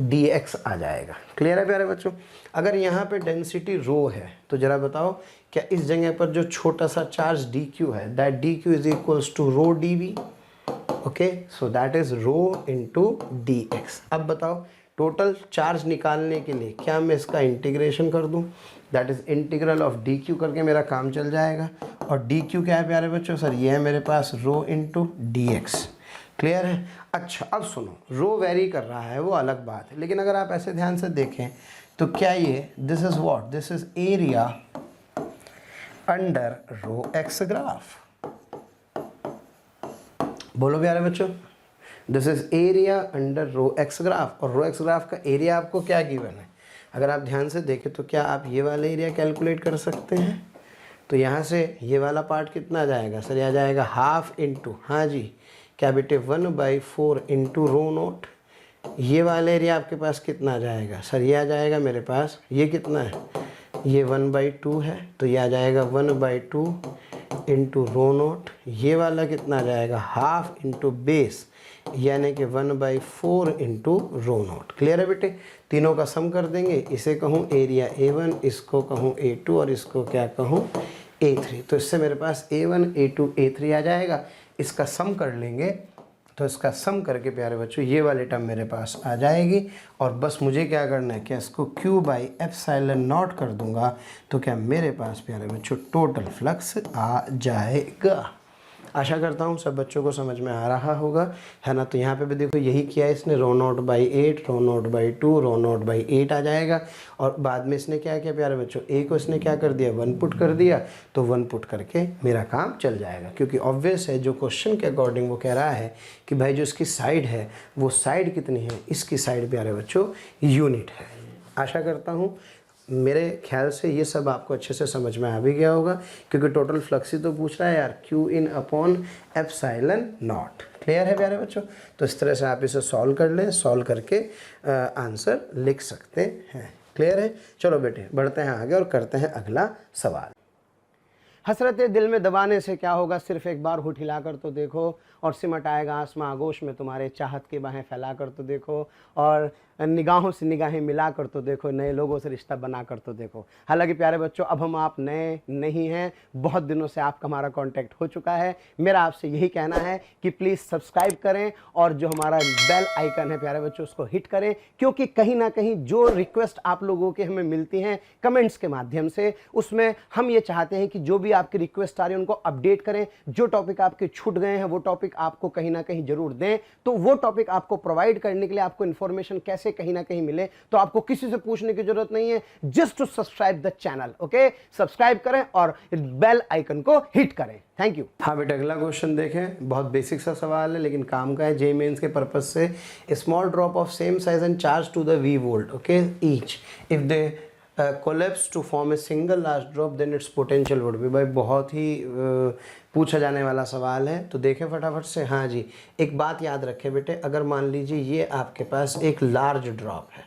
dx आ जाएगा। क्लियर है प्यारे बच्चों। अगर यहाँ पे डेंसिटी रो है तो ज़रा बताओ क्या इस जगह पर जो छोटा सा चार्ज dq है, that dq is equals to rho dv। Okay, so that is rho into dx। अब बताओ टोटल चार्ज निकालने के लिए क्या मैं इसका इंटीग्रेशन कर दूं, that is integral of dq करके मेरा काम चल जाएगा। और dq क्या है प्यारे बच्चों, सर ये है मेरे पास रो इंटू dx। क्लियर है। अच्छा अब सुनो, रो वेरी कर रहा है वो अलग बात है, लेकिन अगर आप ऐसे ध्यान से देखें तो क्या ये, this is what, this is area under rho x graph. बोलो प्यारे बच्चों, this is area under rho x graph. और रो एक्स ग्राफ का एरिया आपको क्या गिवन है, अगर आप ध्यान से देखें तो क्या आप ये वाला एरिया कैलकुलेट कर सकते हैं। तो यहाँ से ये वाला पार्ट कितना आ जाएगा सर, यह आ जाएगा हाफ इंटू, हाँ जी क्या बेटे, 1/4 इंटू रो नोट। ये वाला एरिया आपके पास कितना आ जाएगा सर, ये आ जाएगा मेरे पास, ये कितना है, ये 1/2 है, तो ये आ जाएगा 1/2 इंटू रो नोट, ये वाला कितना आ जाएगा हाफ इंटू बेस यानी कि 1/4 इंटू रो नोट। क्लियर है बेटे, तीनों का सम कर देंगे, इसे कहूँ एरिया A1, इसको कहूँ A2 और इसको क्या कहूँ A3। तो इससे मेरे पास A1 A2 A3 आ जाएगा, इसका सम कर लेंगे तो इसका सम करके प्यारे बच्चों ये वाली टर्म मेरे पास आ जाएगी और बस मुझे क्या करना है, क्या इसको Q/ε0 कर दूंगा तो क्या मेरे पास प्यारे बच्चों टोटल फ्लक्स आ जाएगा। आशा करता हूँ सब बच्चों को समझ में आ रहा होगा, है ना। तो यहाँ पे भी देखो यही किया है इसने, ρ0/8, ρ0/2, ρ0/8 आ जाएगा। और बाद में इसने क्या किया प्यारे बच्चों, ए को इसने क्या कर दिया 1 पुट कर दिया, तो 1 पुट करके मेरा काम चल जाएगा। क्योंकि ऑब्वियस है जो क्वेश्चन के अकॉर्डिंग वो कह रहा है कि भाई जो इसकी साइड है वो साइड कितनी है, इसकी साइड प्यारे बच्चों यूनिट है। आशा करता हूँ मेरे ख्याल से ये सब आपको अच्छे से समझ में आ भी गया होगा, क्योंकि टोटल फ्लक्स ही तो पूछ रहा है यार, Q/ε0। क्लियर है प्यारे बच्चों। तो इस तरह से आप इसे सॉल्व कर लें, सॉल्व करके आंसर लिख सकते हैं। क्लियर है। चलो बेटे बढ़ते हैं आगे और करते हैं अगला सवाल। हसरतें दिल में दबाने से क्या होगा, सिर्फ एक बार होठ हिलाकर तो देखो, और सिमट आएगा आसमां आगोश में तुम्हारे, चाहत की बाहें फैलाकर तो देखो, और निगाहों से निगाहें मिलाकर तो देखो, नए लोगों से रिश्ता बनाकर तो देखो। हालांकि प्यारे बच्चों अब हम आप नए नहीं हैं, बहुत दिनों से आपका हमारा कांटेक्ट हो चुका है। मेरा आपसे यही कहना है कि प्लीज़ सब्सक्राइब करें और जो हमारा बेल आइकन है प्यारे बच्चों उसको हिट करें, क्योंकि कहीं ना कहीं जो रिक्वेस्ट आप लोगों के हमें मिलती हैं कमेंट्स के माध्यम से, उसमें हम ये चाहते हैं कि जो भी आपकी रिक्वेस्ट आ रही है उनको अपडेट करें। जो टॉपिक आपके छूट गए हैं वो टॉपिक आपको कहीं ना कहीं जरूर दें, तो वो टॉपिक आपको प्रोवाइड करने के लिए आपको इन्फॉर्मेशन कैसे कहीं ना कहीं मिले, तो आपको किसी से पूछने की जरूरत नहीं है, just to subscribe the channel. Okay, subscribe करें और बेल आइकन को हिट करें। Thank you. हाँ बेटा अगला क्वेश्चन देखें, बहुत बेसिक सा सवाल है लेकिन काम का है जेईई मेंस के पर्पज से। Small drop of same size and charge to the V volt, okay, each if they collapse to form a single large drop then its potential would be। भाई बहुत ही पूछा जाने वाला सवाल है, तो देखें फटाफट से। हाँ जी, एक बात याद रखें बेटे, अगर मान लीजिए ये आपके पास एक लार्ज ड्रॉप है,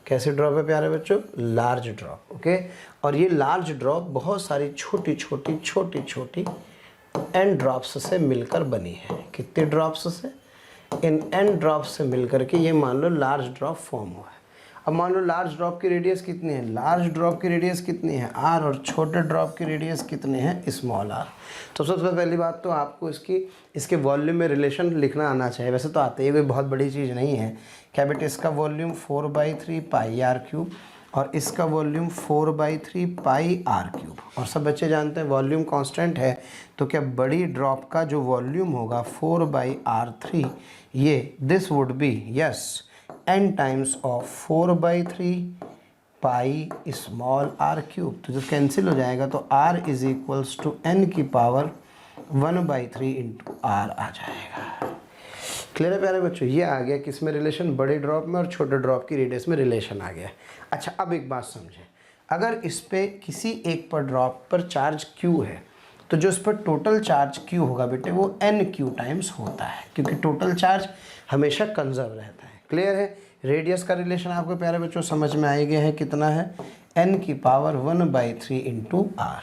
कैसे ड्रॉप है प्यारे बच्चों, लार्ज ड्रॉप, ओके, और ये लार्ज ड्रॉप बहुत सारी छोटी छोटी एंड ड्रॉप्स से मिलकर बनी है। कितने ड्रॉप्स से, इन एंड ड्रॉप्स से मिलकर के ये मान लो लार्ज ड्रॉप फॉर्म हुआ है। अब मान लो लार्ज ड्रॉप की रेडियस कितनी है, लार्ज ड्रॉप की रेडियस कितनी है r, और छोटे ड्रॉप की रेडियस कितने हैं, स्मॉल r। तो सबसे पहली बात तो आपको इसके वॉल्यूम में रिलेशन लिखना आना चाहिए। वैसे तो आते ही कोई बहुत बड़ी चीज़ नहीं है। क्या बेटे, इसका वॉल्यूम 4/3 πr³ और इसका वॉल्यूम 4/3 πr³। और सब बच्चे जानते हैं वॉल्यूम कांस्टेंट है, तो क्या बड़ी ड्रॉप का जो वॉल्यूम होगा 4/r3, ये this would be yes n times of 4/3 pi small r³। तो जब कैंसिल हो जाएगा तो r is equals to n की पावर 1/3 इंटू r आ जाएगा। क्लियर है प्यारे बच्चों, ये आ गया किस में रिलेशन, बड़े ड्रॉप में और छोटे ड्रॉप की रेडियस में रिलेशन आ गया। अच्छा अब एक बात समझें, अगर इस पे किसी एक पर ड्रॉप पर चार्ज q है तो जो इस पर टोटल चार्ज q होगा बेटे वो nq टाइम्स होता है, क्योंकि टोटल चार्ज हमेशा कंजर्व रहता है। क्लियर है। रेडियस का रिलेशन आपको प्यारे बच्चों समझ में आ गया है, कितना है n की पावर 1/3 इंटू r।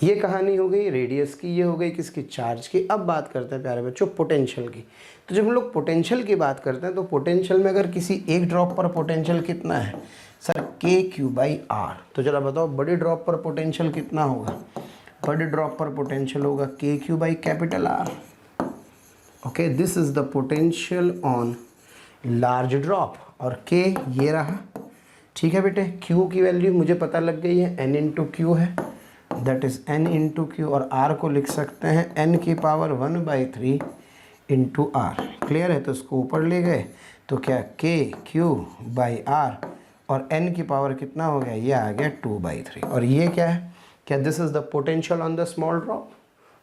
ये कहानी हो गई रेडियस की, ये हो गई किसकी, चार्ज की। अब बात करते हैं प्यारे बच्चों पोटेंशियल की। तो जब हम लोग पोटेंशियल की बात करते हैं तो पोटेंशियल में अगर किसी एक ड्रॉप पर पोटेंशियल कितना है सर, KQ/R। तो चलो बताओ बड़ी ड्रॉप पर पोटेंशियल कितना होगा, बड़ी ड्रॉप पर पोटेंशियल होगा KQ/R। Okay, this is the potential on large drop, और K ये रहा। ठीक है बेटे, Q की वैल्यू मुझे पता लग गई है, N इंटू क्यू है, that is N into Q, और R को लिख सकते हैं N की पावर 1/3 इंटू R। क्लियर है। तो इसको ऊपर ले गए तो क्या KQ/R और N की पावर कितना हो गया, ये आ गया 2/3। और ये क्या है, क्या this is the potential on the small drop,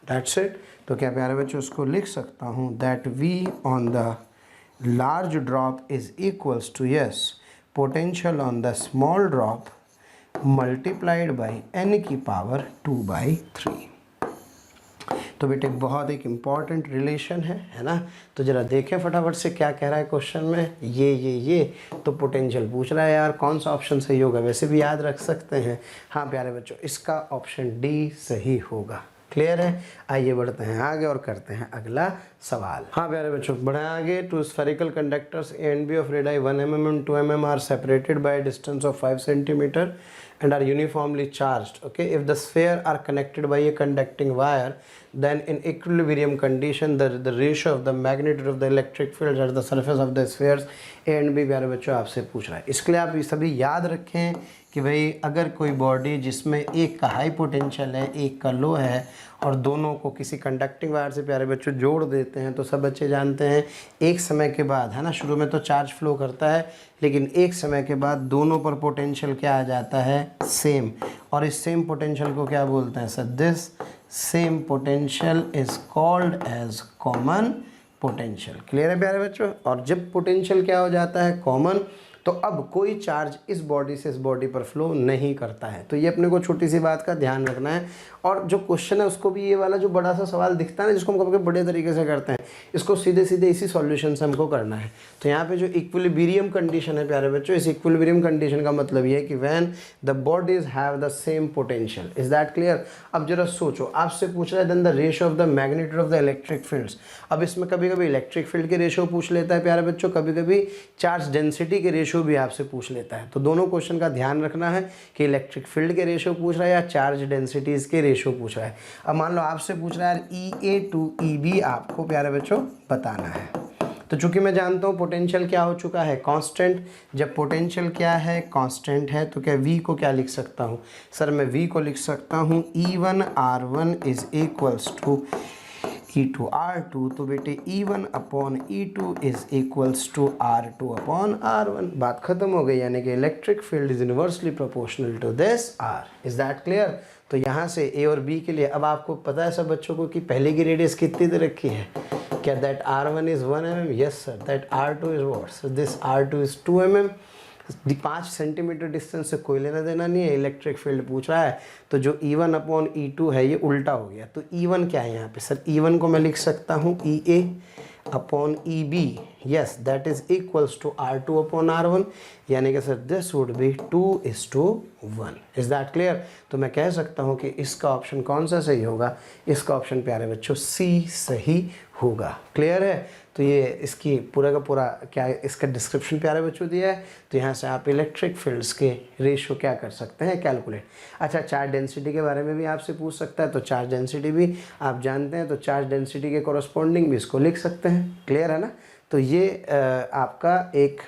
that's it. तो क्या प्यारे बच्चों उसको लिख सकता हूँ that V on the large drop is equals to yes potential on the small drop multiplied by n की पावर 2/3। तो बेटे बहुत एक इम्पॉर्टेंट रिलेशन है ना। तो ज़रा देखें फटाफट से क्या कह रहा है क्वेश्चन में। ये तो पोटेंशियल पूछ रहा है यार, कौन सा ऑप्शन सही होगा, वैसे भी याद रख सकते हैं। हाँ प्यारे बच्चों, इसका ऑप्शन डी सही होगा। क्लियर है। आइए बढ़ते हैं आगे और करते हैं अगला सवाल। हाँ प्यारे बच्चों बढ़ाएं आगे। Two spherical conductors A and B of radii 1 mm and 2 mm are separated by a distance of 5 cm and are uniformly charged. Okay, if the sphere are connected by a conducting wire, then in equilibrium condition the ratio of the magnitude of the electric fields at the surface of the spheres A and B प्यारे बच्चों आपसे पूछ रहा है। इसके लिए आप ये सभी याद रखें कि भाई अगर कोई बॉडी जिसमें एक का हाई पोटेंशियल है एक का लो है और दोनों को किसी कंडक्टिंग वायर से प्यारे बच्चों जोड़ देते हैं, तो सब बच्चे जानते हैं एक समय के बाद है ना, शुरू में तो चार्ज फ्लो करता है लेकिन एक समय के बाद दोनों पर पोटेंशियल क्या आ जाता है, सेम। और इस सेम पोटेंशियल को क्या बोलते हैं sir, this same potential is called as common potential. Clear है प्यारे बच्चों। और जब पोटेंशियल क्या हो जाता है कॉमन, तो अब कोई चार्ज इस बॉडी से इस बॉडी पर फ्लो नहीं करता है। तो ये अपने को छोटी सी बात का ध्यान रखना है। और जो क्वेश्चन है उसको भी ये वाला जो बड़ा सा सवाल दिखता है ना, जिसको हम कभी बड़े तरीके से करते हैं, इसको सीधे सीधे इसी सॉल्यूशन से हमको करना है। तो यहाँ पे जो इक्विलिब्रियम कंडीशन है प्यारे बच्चों, इस इक्विलिब्रियम कंडीशन का मतलब ये है कि when the bodies have the same potential. Is that clear. अब जरा सोचो, आपसे पूछ रहा है then the ratio of the magnitude of the electric fields. अब इसमें कभी कभी इलेक्ट्रिक फील्ड के रेशियो पूछ लेता है प्यारे बच्चों, कभी कभी चार्ज डेंसिटी के रेशियो भी आपसे पूछ लेता है। तो दोनों क्वेश्चन का ध्यान रखना है कि इलेक्ट्रिक फील्ड के रेशियो पूछ रहा है या चार्ज डेंसिटीज के रेशियो पूछ रहा है। अब मान लो आपसे पूछ रहा है EA to EB आपको प्यारे बच्चों बताना है। तो चूंकि मैं जानता हूँ पोटेंशियल क्या हो चुका है, कांस्टेंट। जब पोटेंशियल क्या है, कांस्टेंट है, तो क्या V को क्या लिख सकता हूँ सर, मैं V को लिख सकता हूँ E1 R1 is equals to E2 R2। तो बेटे E1 upon E2 is equals to R2 upon R1। बात खत्म हो गई, यानी कि electric field is inversely proportional to this R। Is that clear. तो यहाँ से A और B के लिए अब आपको पता है सब बच्चों को कि पहले की रेडियस कितनी दे रखी है, क्या that R1 is 1 mm, yes sir, that R2 is what sir, this R2 is 2 mm। 5 centimetre distance से कोई लेना देना नहीं है, इलेक्ट्रिक फील्ड पूछ रहा है। तो जो E1 अपॉन E2 है ये उल्टा हो गया। तो E1 क्या है यहाँ पे सर, E1 को मैं लिख सकता हूँ EA upon EB, yes that is equals to R2 upon R1, यानी कि sir this would be 2:1। Is that clear. तो मैं कह सकता हूँ कि इसका ऑप्शन कौन सा सही होगा, इसका ऑप्शन प्यारे बच्चों C सही होगा। क्लियर है। तो ये इसकी पूरा का पूरा क्या इसका डिस्क्रिप्शन प्यारे बच्चों दिया है। तो यहाँ से आप इलेक्ट्रिक फील्ड्स के रेशियो क्या कर सकते हैं, कैलकुलेट। अच्छा, चार्ज डेंसिटी के बारे में भी आपसे पूछ सकता है, तो चार्ज डेंसिटी भी आप जानते हैं, तो चार्ज डेंसिटी के कॉरस्पॉन्डिंग भी इसको लिख सकते हैं। क्लियर है ना। तो ये आपका एक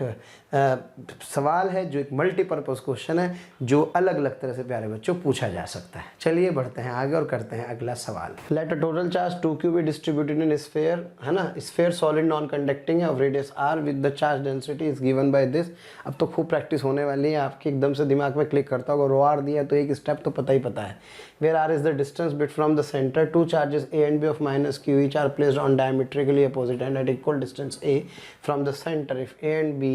सवाल है जो एक मल्टीपर्पज़ क्वेश्चन है, जो अलग अलग तरह से प्यारे बच्चों पूछा जा सकता है। चलिए बढ़ते हैं आगे और करते हैं अगला सवाल। Let a total charge 2q be distributed in sphere, है ना। स्फीयर सॉलिड नॉन कंडक्टिंग है of radius r with the charge density is given by this. अब तो खूब प्रैक्टिस होने वाली है आपके, एकदम से दिमाग में क्लिक करता होगा। रो आर दिया तो एक स्टेप तो पता ही पता है। Where r is the distance bit from the centre, two charges a and b of -q each are placed on diametrically opposite and at equal distance a from the center. If a and b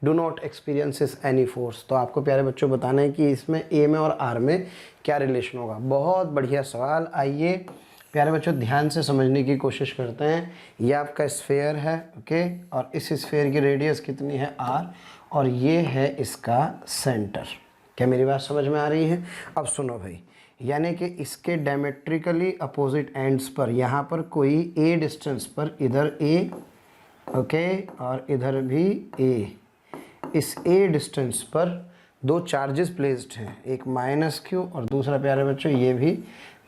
do not experiences any force, तो आपको प्यारे बच्चों बताना है कि इसमें a में और r में क्या रिलेशन होगा। बहुत बढ़िया सवाल। आइए प्यारे बच्चों ध्यान से समझने की कोशिश करते हैं। ये आपका स्फीयर है, ओके, और इस स्फीयर की रेडियस कितनी है r, और ये है इसका सेंटर। क्या मेरी बात समझ में आ रही है। अब सुनो भाई, यानी कि इसके डायमेट्रिकली अपोजिट एंड्स पर यहाँ पर कोई a डिस्टेंस पर इधर a, ओके, और इधर भी a, इस a डिस्टेंस पर दो चार्जेस प्लेस्ड हैं, एक -q और दूसरा प्यारे बच्चों ये भी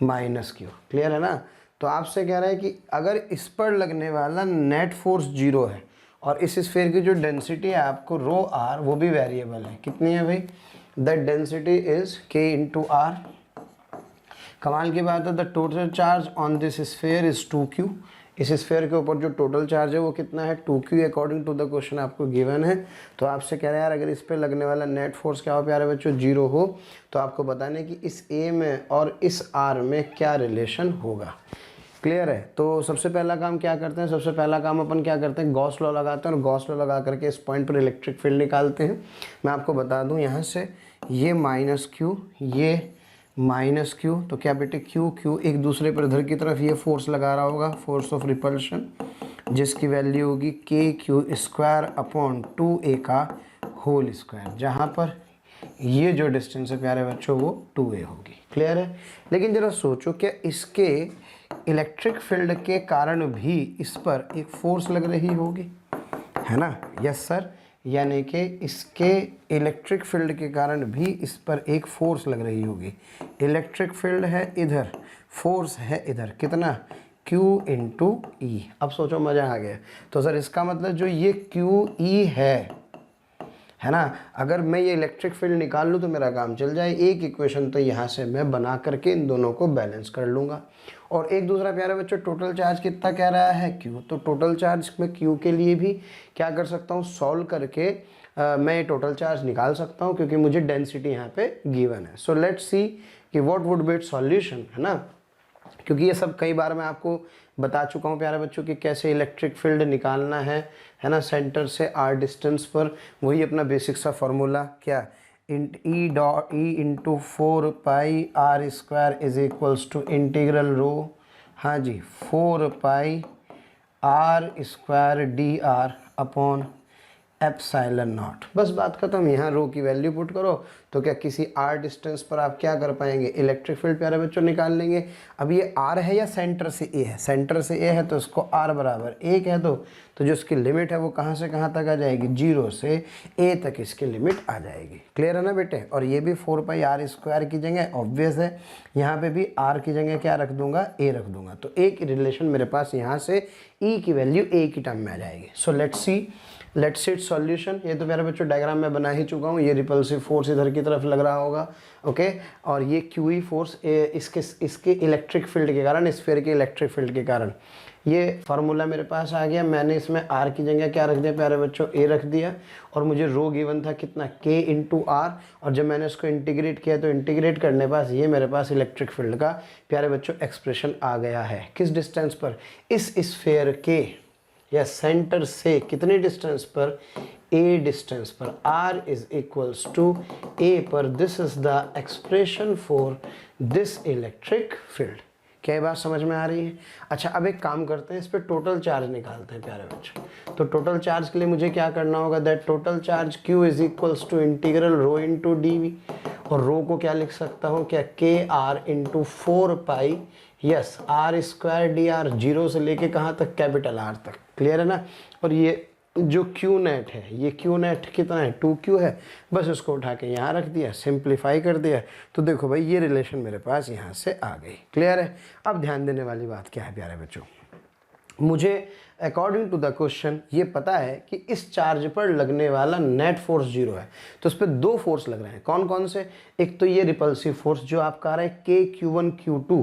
-q। क्लियर है ना। तो आपसे कह रहा है कि अगर इस पर लगने वाला नेट फोर्स 0 है और इस स्फीयर की जो डेंसिटी है आपको रो r वो भी वेरिएबल है। कितनी है भाई, that density is k into r। कमाल की बात है, the total charge on this sphere is 2q। इस स्फीयर के ऊपर जो टोटल चार्ज है वो कितना है, 2q according to the question आपको गिवन है। तो आपसे कह रहे हैं यार अगर इस पे लगने वाला नेट फोर्स क्या हो प्यारे बच्चों, 0 हो, तो आपको बताने कि इस a में और इस r में क्या रिलेशन होगा। क्लियर है। तो सबसे पहला काम क्या करते हैं, सबसे पहला काम अपन क्या करते हैं, गॉस लॉ लगाते हैं और गॉस लॉ लगा करके इस पॉइंट पर इलेक्ट्रिक फील्ड निकालते हैं। मैं आपको बता दूं यहाँ से ये -q, ये माइनस क्यू, तो क्या बेटे क्यू क्यू एक दूसरे पर इधर की तरफ ये फोर्स लगा रहा होगा, फोर्स ऑफ रिपल्शन, जिसकी वैल्यू होगी के क्यू स्क्वायर अपॉन 2a का होल स्क्वायर, जहाँ पर ये जो डिस्टेंस है प्यारे बच्चों वो 2a होगी। क्लियर है? लेकिन जरा सोचो क्या इसके इलेक्ट्रिक फील्ड के कारण भी इस पर एक फोर्स लग रही होगी, है ना? यस सर, यानी कि इसके इलेक्ट्रिक फील्ड के कारण भी इस पर एक फोर्स लग रही होगी। इलेक्ट्रिक फील्ड है इधर, फोर्स है इधर, कितना? Q इंटू ई। अब सोचो मज़ा आ गया। तो सर इसका मतलब जो ये QE है ना, अगर मैं ये इलेक्ट्रिक फील्ड निकाल लूँ तो मेरा काम चल जाए। एक इक्वेशन तो यहाँ से मैं बना करके इन दोनों को बैलेंस कर लूँगा। और एक दूसरा प्यारे बच्चों, टोटल चार्ज कितना कह रहा है? Q। तो टोटल चार्ज में Q के लिए भी क्या कर सकता हूँ, सॉल्व करके मैं टोटल चार्ज निकाल सकता हूँ, क्योंकि मुझे डेंसिटी यहाँ पे गिवन है। सो लेट्स सी कि what would be it's solution, है ना, क्योंकि ये सब कई बार मैं आपको बता चुका हूँ प्यारे बच्चों कि कैसे इलेक्ट्रिक फील्ड निकालना है ना, सेंटर से r डिस्टेंस पर। वही अपना बेसिक सा फॉर्मूला, क्या? E into 4 pi are square is equals to integral rho, हाँ जी, 4 pi are square D R upon epsilon naught. बस बात खत्म। यहाँ रो की वैल्यू पुट करो तो क्या किसी r डिस्टेंस पर आप क्या कर पाएंगे, इलेक्ट्रिक फील्ड प्यारे बच्चों निकाल लेंगे। अब ये r है या सेंटर से a है? सेंटर से a है तो इसको r बराबर 1 है, तो जो इसकी लिमिट है वो कहाँ से कहाँ तक आ जाएगी, 0 से a तक इसकी लिमिट आ जाएगी। क्लियर है ना बेटे? और ये भी 4 पाई आर स्क्वायर की जगह ऑब्वियस है, यहाँ पे भी r की जगह क्या रख दूंगा, a रख दूंगा। तो एक रिलेशन मेरे पास यहाँ से e की वैल्यू a की टर्म में आ जाएगी। So let's see it solution. ये तो मेरे बच्चों डायग्राम में बना ही चुका हूँ। ये रिपल्सिव फोर्स इधर की तरफ लग रहा होगा, ओके, और ये QE फोर्स इसके इलेक्ट्रिक फील्ड के कारण, स्फीयर के इलेक्ट्रिक फील्ड के कारण। ये फार्मूला मेरे पास आ गया। मैंने इसमें r की जगह क्या रख दिया प्यारे बच्चों, a रख दिया, और मुझे रो गिवन था कितना, k इंटू r, और जब मैंने इसको इंटीग्रेट किया तो इंटीग्रेट करने पास ये मेरे पास इलेक्ट्रिक फील्ड का प्यारे बच्चों एक्सप्रेशन आ गया है। किस डिस्टेंस पर, इस स्फीयर के या सेंटर से कितने डिस्टेंस पर, a डिस्टेंस पर, r is equals to a पर। This is the expression for this electric field. क्या ये बात समझ में आ रही है? अच्छा, अब एक काम करते हैं, इस पे टोटल चार्ज निकालते हैं प्यारे बच्चों। तो टोटल चार्ज के लिए मुझे क्या करना होगा, that total charge Q is equals to integral rho into d. और रो को क्या लिख सकता हूँ, क्या, KR into 4 pi, yes, r square D r, 0 से लेके कहाँ तक, कैपिटल R तक। क्लियर है ना? और ये जो Q नेट है, ये Q नेट कितना है, 2Q है। बस उसको उठा के यहाँ रख दिया, सिंप्लीफाई कर दिया, तो देखो भाई ये रिलेशन मेरे पास यहाँ से आ गई। क्लियर है? अब ध्यान देने वाली बात क्या है प्यारे बच्चों, मुझे अकॉर्डिंग टू द क्वेश्चन ये पता है कि इस चार्ज पर लगने वाला नेट फोर्स 0 है। तो इस पर दो फोर्स लग रहे हैं। कौन कौन से? एक तो ये रिपल्सिव फोर्स जो आपका आ रहा है KQ1 Q2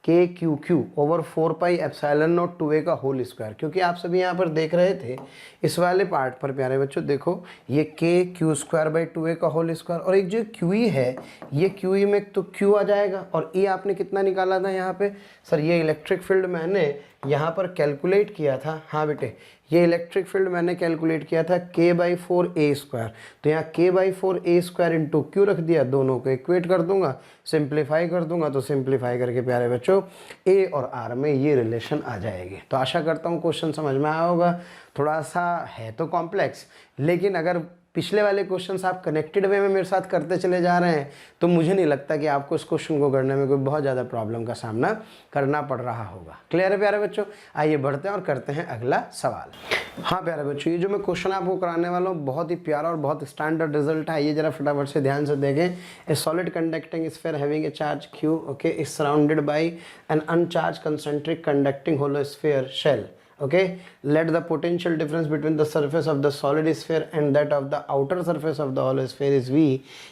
KQQ over 4 pi epsilon not 2a का होल स्क्वायर। क्योंकि आप सभी यहाँ पर देख रहे थे इस वाले पार्ट पर प्यारे बच्चों, देखो ये KQ स्क्वायर बाई 2a का होल स्क्वायर, और एक जो QE है, ये QE में तो Q आ जाएगा, और E आपने कितना निकाला था यहाँ पे, सर ये इलेक्ट्रिक फील्ड मैंने यहाँ पर कैलकुलेट किया था। हाँ बेटे, ये इलेक्ट्रिक फील्ड मैंने कैलकुलेट किया था K/4a स्क्वायर। तो यहाँ K/4a स्क्वायर इंटू Q रख दिया, दोनों को इक्वेट कर दूंगा, सिंप्लीफाई कर दूंगा, तो सिंप्लीफाई करके प्यारे बच्चों A और R में ये रिलेशन आ जाएगी। तो आशा करता हूँ क्वेश्चन समझ में आया होगा। थोड़ा सा है तो कॉम्प्लेक्स, लेकिन अगर पिछले वाले क्वेश्चंस आप कनेक्टेड वे में मेरे साथ करते चले जा रहे हैं तो मुझे नहीं लगता कि आपको इस क्वेश्चन को करने में कोई बहुत ज़्यादा प्रॉब्लम का सामना करना पड़ रहा होगा। क्लियर है प्यारे बच्चों? आइए बढ़ते हैं और करते हैं अगला सवाल। हाँ प्यारे बच्चों, ये जो मैं क्वेश्चन आपको कराने वाला हूँ बहुत ही प्यारा और बहुत स्टैंडर्ड रिजल्ट है। ये जरा फटाफट से ध्यान से देखें। A solid conducting sphere having a charge Q, okay, is surrounded by an uncharged concentric conducting hollow sphere shell. Okay, let the potential difference between the surface of the solid sphere and that of the outer surface of the hollow sphere is V.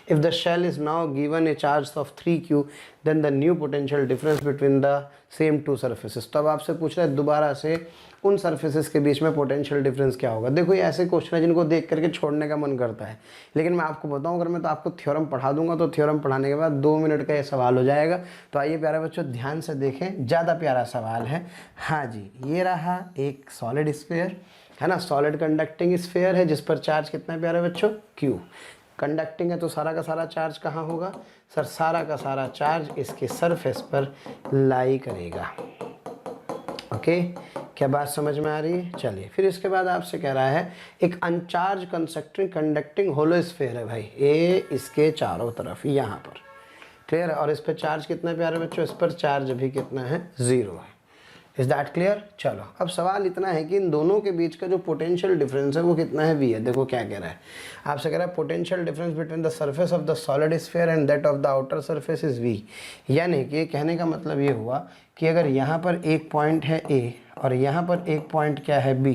If the shell is now given a charge of 3Q, then the new potential difference between the same two surfaces. तो अब आपसे पूछ रहा है दोबारा से उन surfaces के बीच में पोटेंशियल डिफरेंस क्या होगा। देखो ये ऐसे क्वेश्चन है जिनको देख करके छोड़ने का मन करता है, लेकिन मैं आपको बताऊं, अगर मैं तो आपको थ्योरम पढ़ा दूंगा तो थ्योरम पढ़ाने के बाद 2 मिनट का ये सवाल हो जाएगा। तो आइए प्यारे बच्चों ध्यान से देखें, ज़्यादा प्यारा सवाल है। हाँ जी, ये रहा एक सॉलिड स्फीयर है ना, सॉलिड कंडक्टिंग स्फीयर है जिस पर चार्ज कितना है प्यारे बच्चों, Q। कंडक्टिंग है तो सारा का सारा चार्ज कहाँ होगा सर, सारा का सारा चार्ज इसके सरफेस पर लाई करेगा। ओके, क्या बात समझ में आ रही है? चलिए फिर इसके बाद आपसे कह रहा है एक अनचार्ज कंडक्टिंग होलो स्फीयर है भाई, ए इसके चारों तरफ यहाँ पर, क्लियर है? और इस पर चार्ज कितना है प्यारे बच्चों, इस पर चार्ज भी कितना है, 0 है। Is that clear? चलो अब सवाल इतना है कि इन दोनों के बीच का जो पोटेंशियल डिफरेंस है वो कितना है, v है। देखो क्या कह रहा है आपसे, कह रहा है potential difference between the surface of the solid sphere and that of the outer surface is v। यानी कि कहने का मतलब ये हुआ कि अगर यहाँ पर एक पॉइंट है a और यहाँ पर एक पॉइंट क्या है b,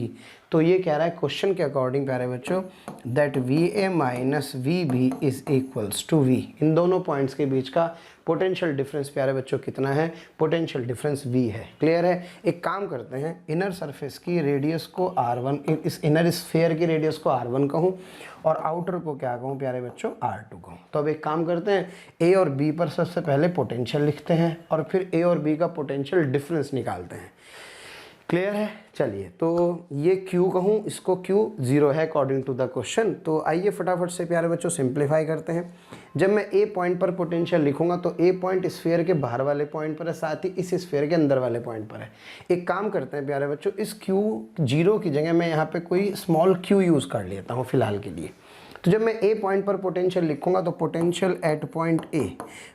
तो ये कह रहा है क्वेश्चन के अकॉर्डिंग प्यारे बच्चों that va minus vb is equals to v। इन दोनों पॉइंट्स के बीच का पोटेंशियल डिफरेंस प्यारे बच्चों कितना है, पोटेंशियल डिफरेंस v है। क्लियर है? एक काम करते हैं, इनर सरफेस की रेडियस को r1, इस इनर स्फीयर की रेडियस को r1 कहूँ और आउटर को क्या कहूँ प्यारे बच्चों, r2 कहूँ। तो अब एक काम करते हैं, a और b पर सबसे पहले पोटेंशियल लिखते हैं और फिर a और b का पोटेंशियल डिफरेंस निकालते हैं। क्लियर है? चलिए तो ये Q कहूँ, इसको Q 0 है अकॉर्डिंग टू द क्वेश्चन। तो आइए फटाफट से प्यारे बच्चों सिंप्लीफाई करते हैं। जब मैं A पॉइंट पर पोटेंशियल लिखूंगा तो A पॉइंट स्फीयर के बाहर वाले पॉइंट पर है, साथ ही इस स्फीयर के अंदर वाले पॉइंट पर है। एक काम करते हैं प्यारे बच्चों, इस Q 0 की जगह मैं यहाँ पे कोई स्मॉल q यूज़ कर लेता हूँ फिलहाल के लिए। तो जब मैं A पॉइंट पर पोटेंशियल लिखूंगा तो potential at point A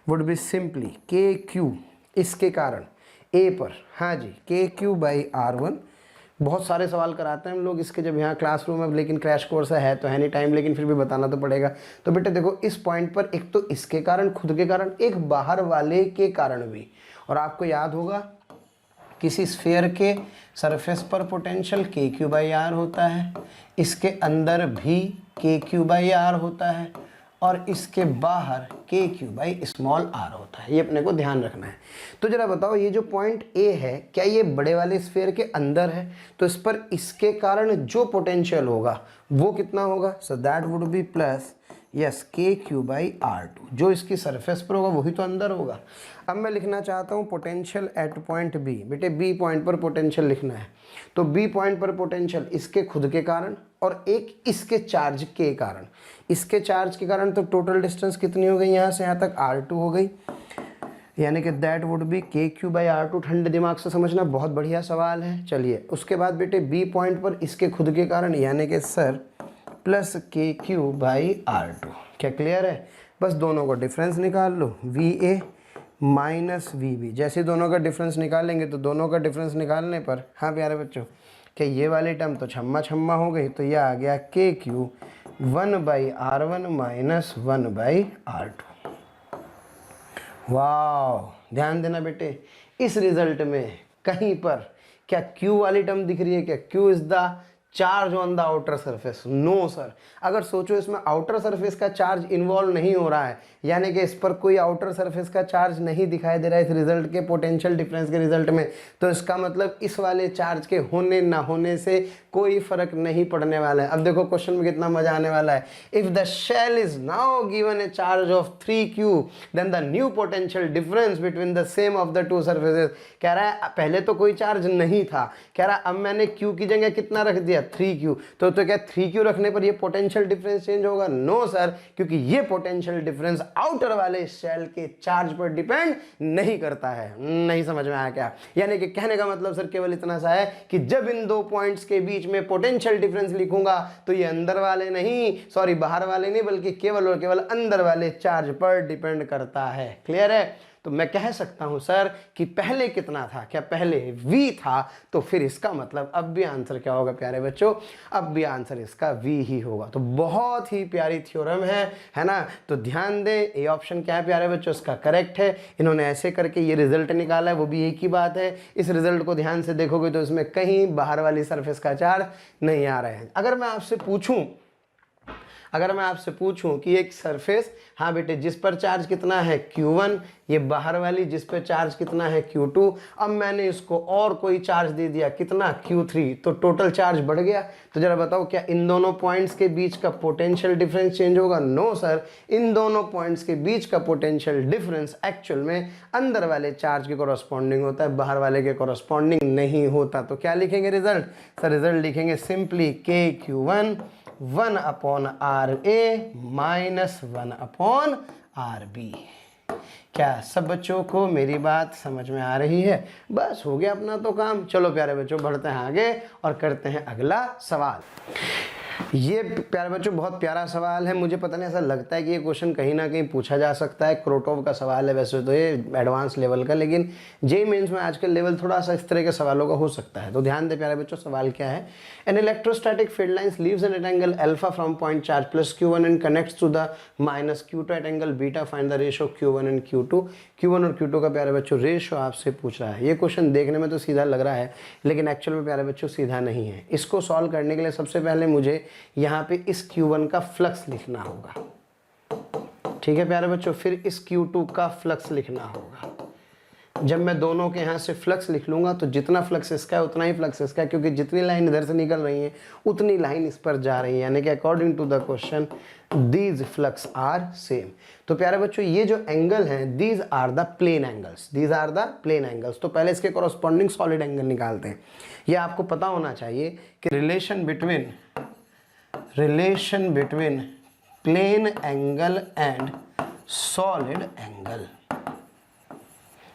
would be simply KQ, इसके कारण A पर, हाँ जी, KQ/R1। बहुत सारे सवाल कराते हैं हम लोग इसके जब यहाँ क्लासरूम में, लेकिन क्रैश कोर्स है तो है नहीं टाइम, लेकिन फिर भी बताना तो पड़ेगा। तो बेटे देखो इस पॉइंट पर एक तो इसके कारण, खुद के कारण, एक बाहर वाले के कारण भी। और आपको याद होगा किसी स्फीयर के सरफेस पर पोटेंशियल KQ/R होता है, इसके अंदर भी KQ/R होता है और इसके बाहर KQ/r होता है। ये अपने को ध्यान रखना है। तो जरा बताओ ये जो पॉइंट A है क्या ये बड़े वाले स्फीयर के अंदर है, तो इस पर इसके कारण जो पोटेंशियल होगा वो कितना होगा, so that would B plus yes KQ/R2। जो इसकी सरफेस पर होगा वही तो अंदर होगा। अब मैं लिखना चाहता हूँ पोटेंशियल एट पॉइंट B। बेटे B पॉइंट पर पोटेंशियल लिखना है, तो B पॉइंट पर पोटेंशियल इसके खुद के कारण और एक इसके चार्ज के कारण। इसके चार्ज के कारण तो टोटल डिस्टेंस कितनी हो गई, यहाँ से यहाँ तक R2 हो गई, यानी कि दैट वुड बी KQ/R2। ठंडे दिमाग से समझना, बहुत बढ़िया सवाल है। चलिए उसके बाद बेटे B पॉइंट पर इसके खुद के कारण यानी कि सर प्लस KQ/R2। क्या क्लियर है? बस दोनों को डिफरेंस निकाल लो, VA माइनस VB। जैसे दोनों का डिफरेंस निकालेंगे तो दोनों का डिफरेंस निकालने पर, हाँ प्यारे बच्चों, कि ये वाली टर्म तो छम्मा छम्मा हो गई, तो ये आ गया KQ 1/R1 माइनस 1/R2। वाह, ध्यान देना बेटे, इस रिजल्ट में कहीं पर क्या Q वाली टर्म दिख रही है क्या? Q is the charge on the outer surface? No sir. अगर सोचो इसमें आउटर सरफेस का चार्ज इन्वॉल्व नहीं हो रहा है, यानी कि इस पर कोई आउटर सरफेस का चार्ज नहीं दिखाई दे रहा है इस रिजल्ट के पोटेंशियल डिफरेंस के रिजल्ट में, तो इसका मतलब इस वाले चार्ज के होने ना होने से कोई फर्क नहीं पड़ने वाला है। अब देखो क्वेश्चन में कितना मजा आने वाला है। If the shell is now given a charge of 3Q then the new potential difference between the same of the two surfaces. कह रहा है पहले तो कोई चार्ज नहीं था, कह रहा है अब मैंने Q की जगह कितना रख दिया, 3Q। तो क्या 3Q रखने पर ये पोटेंशियल डिफरेंस चेंज होगा? नो सर, क्योंकि ये पोटेंशियल डिफरेंस आउटर वाले शेल के चार्ज पर डिपेंड नहीं करता है। नहीं समझ में आया क्या? यानी कि कहने का मतलब सर केवल इतना सा है कि जब इन दो पॉइंट्स के बीच में पोटेंशियल डिफरेंस लिखूंगा तो ये अंदर वाले नहीं, सॉरी बाहर वाले नहीं, बल्कि केवल और केवल अंदर वाले चार्ज पर डिपेंड करता है। क्लियर है? तो मैं कह सकता हूं सर कि पहले कितना था, क्या पहले V था, तो फिर इसका मतलब अब भी आंसर क्या होगा प्यारे बच्चों, अब भी आंसर इसका V ही होगा। तो बहुत ही प्यारी थ्योरम है ना? तो ध्यान दें, ये ऑप्शन क्या है प्यारे बच्चों, इसका करेक्ट है। इन्होंने ऐसे करके ये रिजल्ट निकाला है, वो भी एक ही बात है। इस रिजल्ट को ध्यान से देखोगे तो इसमें कहीं बाहर वाली सरफेस का चार्ज नहीं आ रहा है। अगर मैं आपसे पूछूं कि एक सरफेस, हाँ बेटे, जिस पर चार्ज कितना है Q1, ये बाहर वाली जिस पर चार्ज कितना है Q2, अब मैंने इसको और कोई चार्ज दे दिया कितना, Q3, तो टोटल चार्ज बढ़ गया। तो जरा बताओ क्या इन दोनों पॉइंट्स के बीच का पोटेंशियल डिफरेंस चेंज होगा? नो सर, इन दोनों पॉइंट्स के बीच का पोटेंशियल डिफरेंस एक्चुअल में अंदर वाले चार्ज के कॉरस्पॉन्डिंग होता है, बाहर वाले के कॉरस्पॉन्डिंग नहीं होता। तो क्या लिखेंगे रिजल्ट? सर रिजल्ट लिखेंगे simply KQ1 1 upon r a minus 1 upon r b. क्या सब बच्चों को मेरी बात समझ में आ रही है? बस हो गया अपना तो काम। चलो प्यारे बच्चों बढ़ते हैं आगे और करते हैं अगला सवाल। ये प्यारे बच्चों बहुत प्यारा सवाल है। मुझे पता नहीं, ऐसा लगता है कि ये क्वेश्चन कहीं ना कहीं पूछा जा सकता है। क्रोटोव का सवाल है वैसे तो, ये एडवांस लेवल का, लेकिन जेईई मेंस में आजकल लेवल थोड़ा सा इस तरह के सवालों का हो सकता है। तो ध्यान दे प्यारे बच्चों, सवाल क्या है। An electrostatic field lines leaves an angle alpha from point charge plus Q1 and connects to the minus Q2 at angle beta, find the ratio Q1 and Q2। Q1 और Q2 का प्यारे बच्चों रेशियो आपसे पूछ रहा है। ये question देखने में तो सीधा लग रहा है, लेकिन एक्चुअल में प्यारे बच्चों सीधा नहीं है। इसको सॉल्व करने के लिए सबसे पहले मुझे यहाँ पे इस Q1 का फ्लक्स लिखना होगा, ठीक है प्यारे बच्चों। फिर इस Q2 का फ्लक्स लिखना होगा। जब मैं दोनों के यहाँ से फ्लक्स लिख लूँगा तो जितना फ्लक्स इसका है उतना ही फ्लक्स इसका है, क्योंकि जितनी लाइन इधर से निकल रही है उतनी लाइन इस पर जा रही है, यानी कि according to the question these flux are same. तो प्यारे बच्चों ये जो एंगल हैं these are the plane angles, these are the plane angles. तो पहले इसके कॉरस्पॉन्डिंग सॉलिड एंगल निकालते हैं। ये आपको पता होना चाहिए कि relation between plane angle and solid angle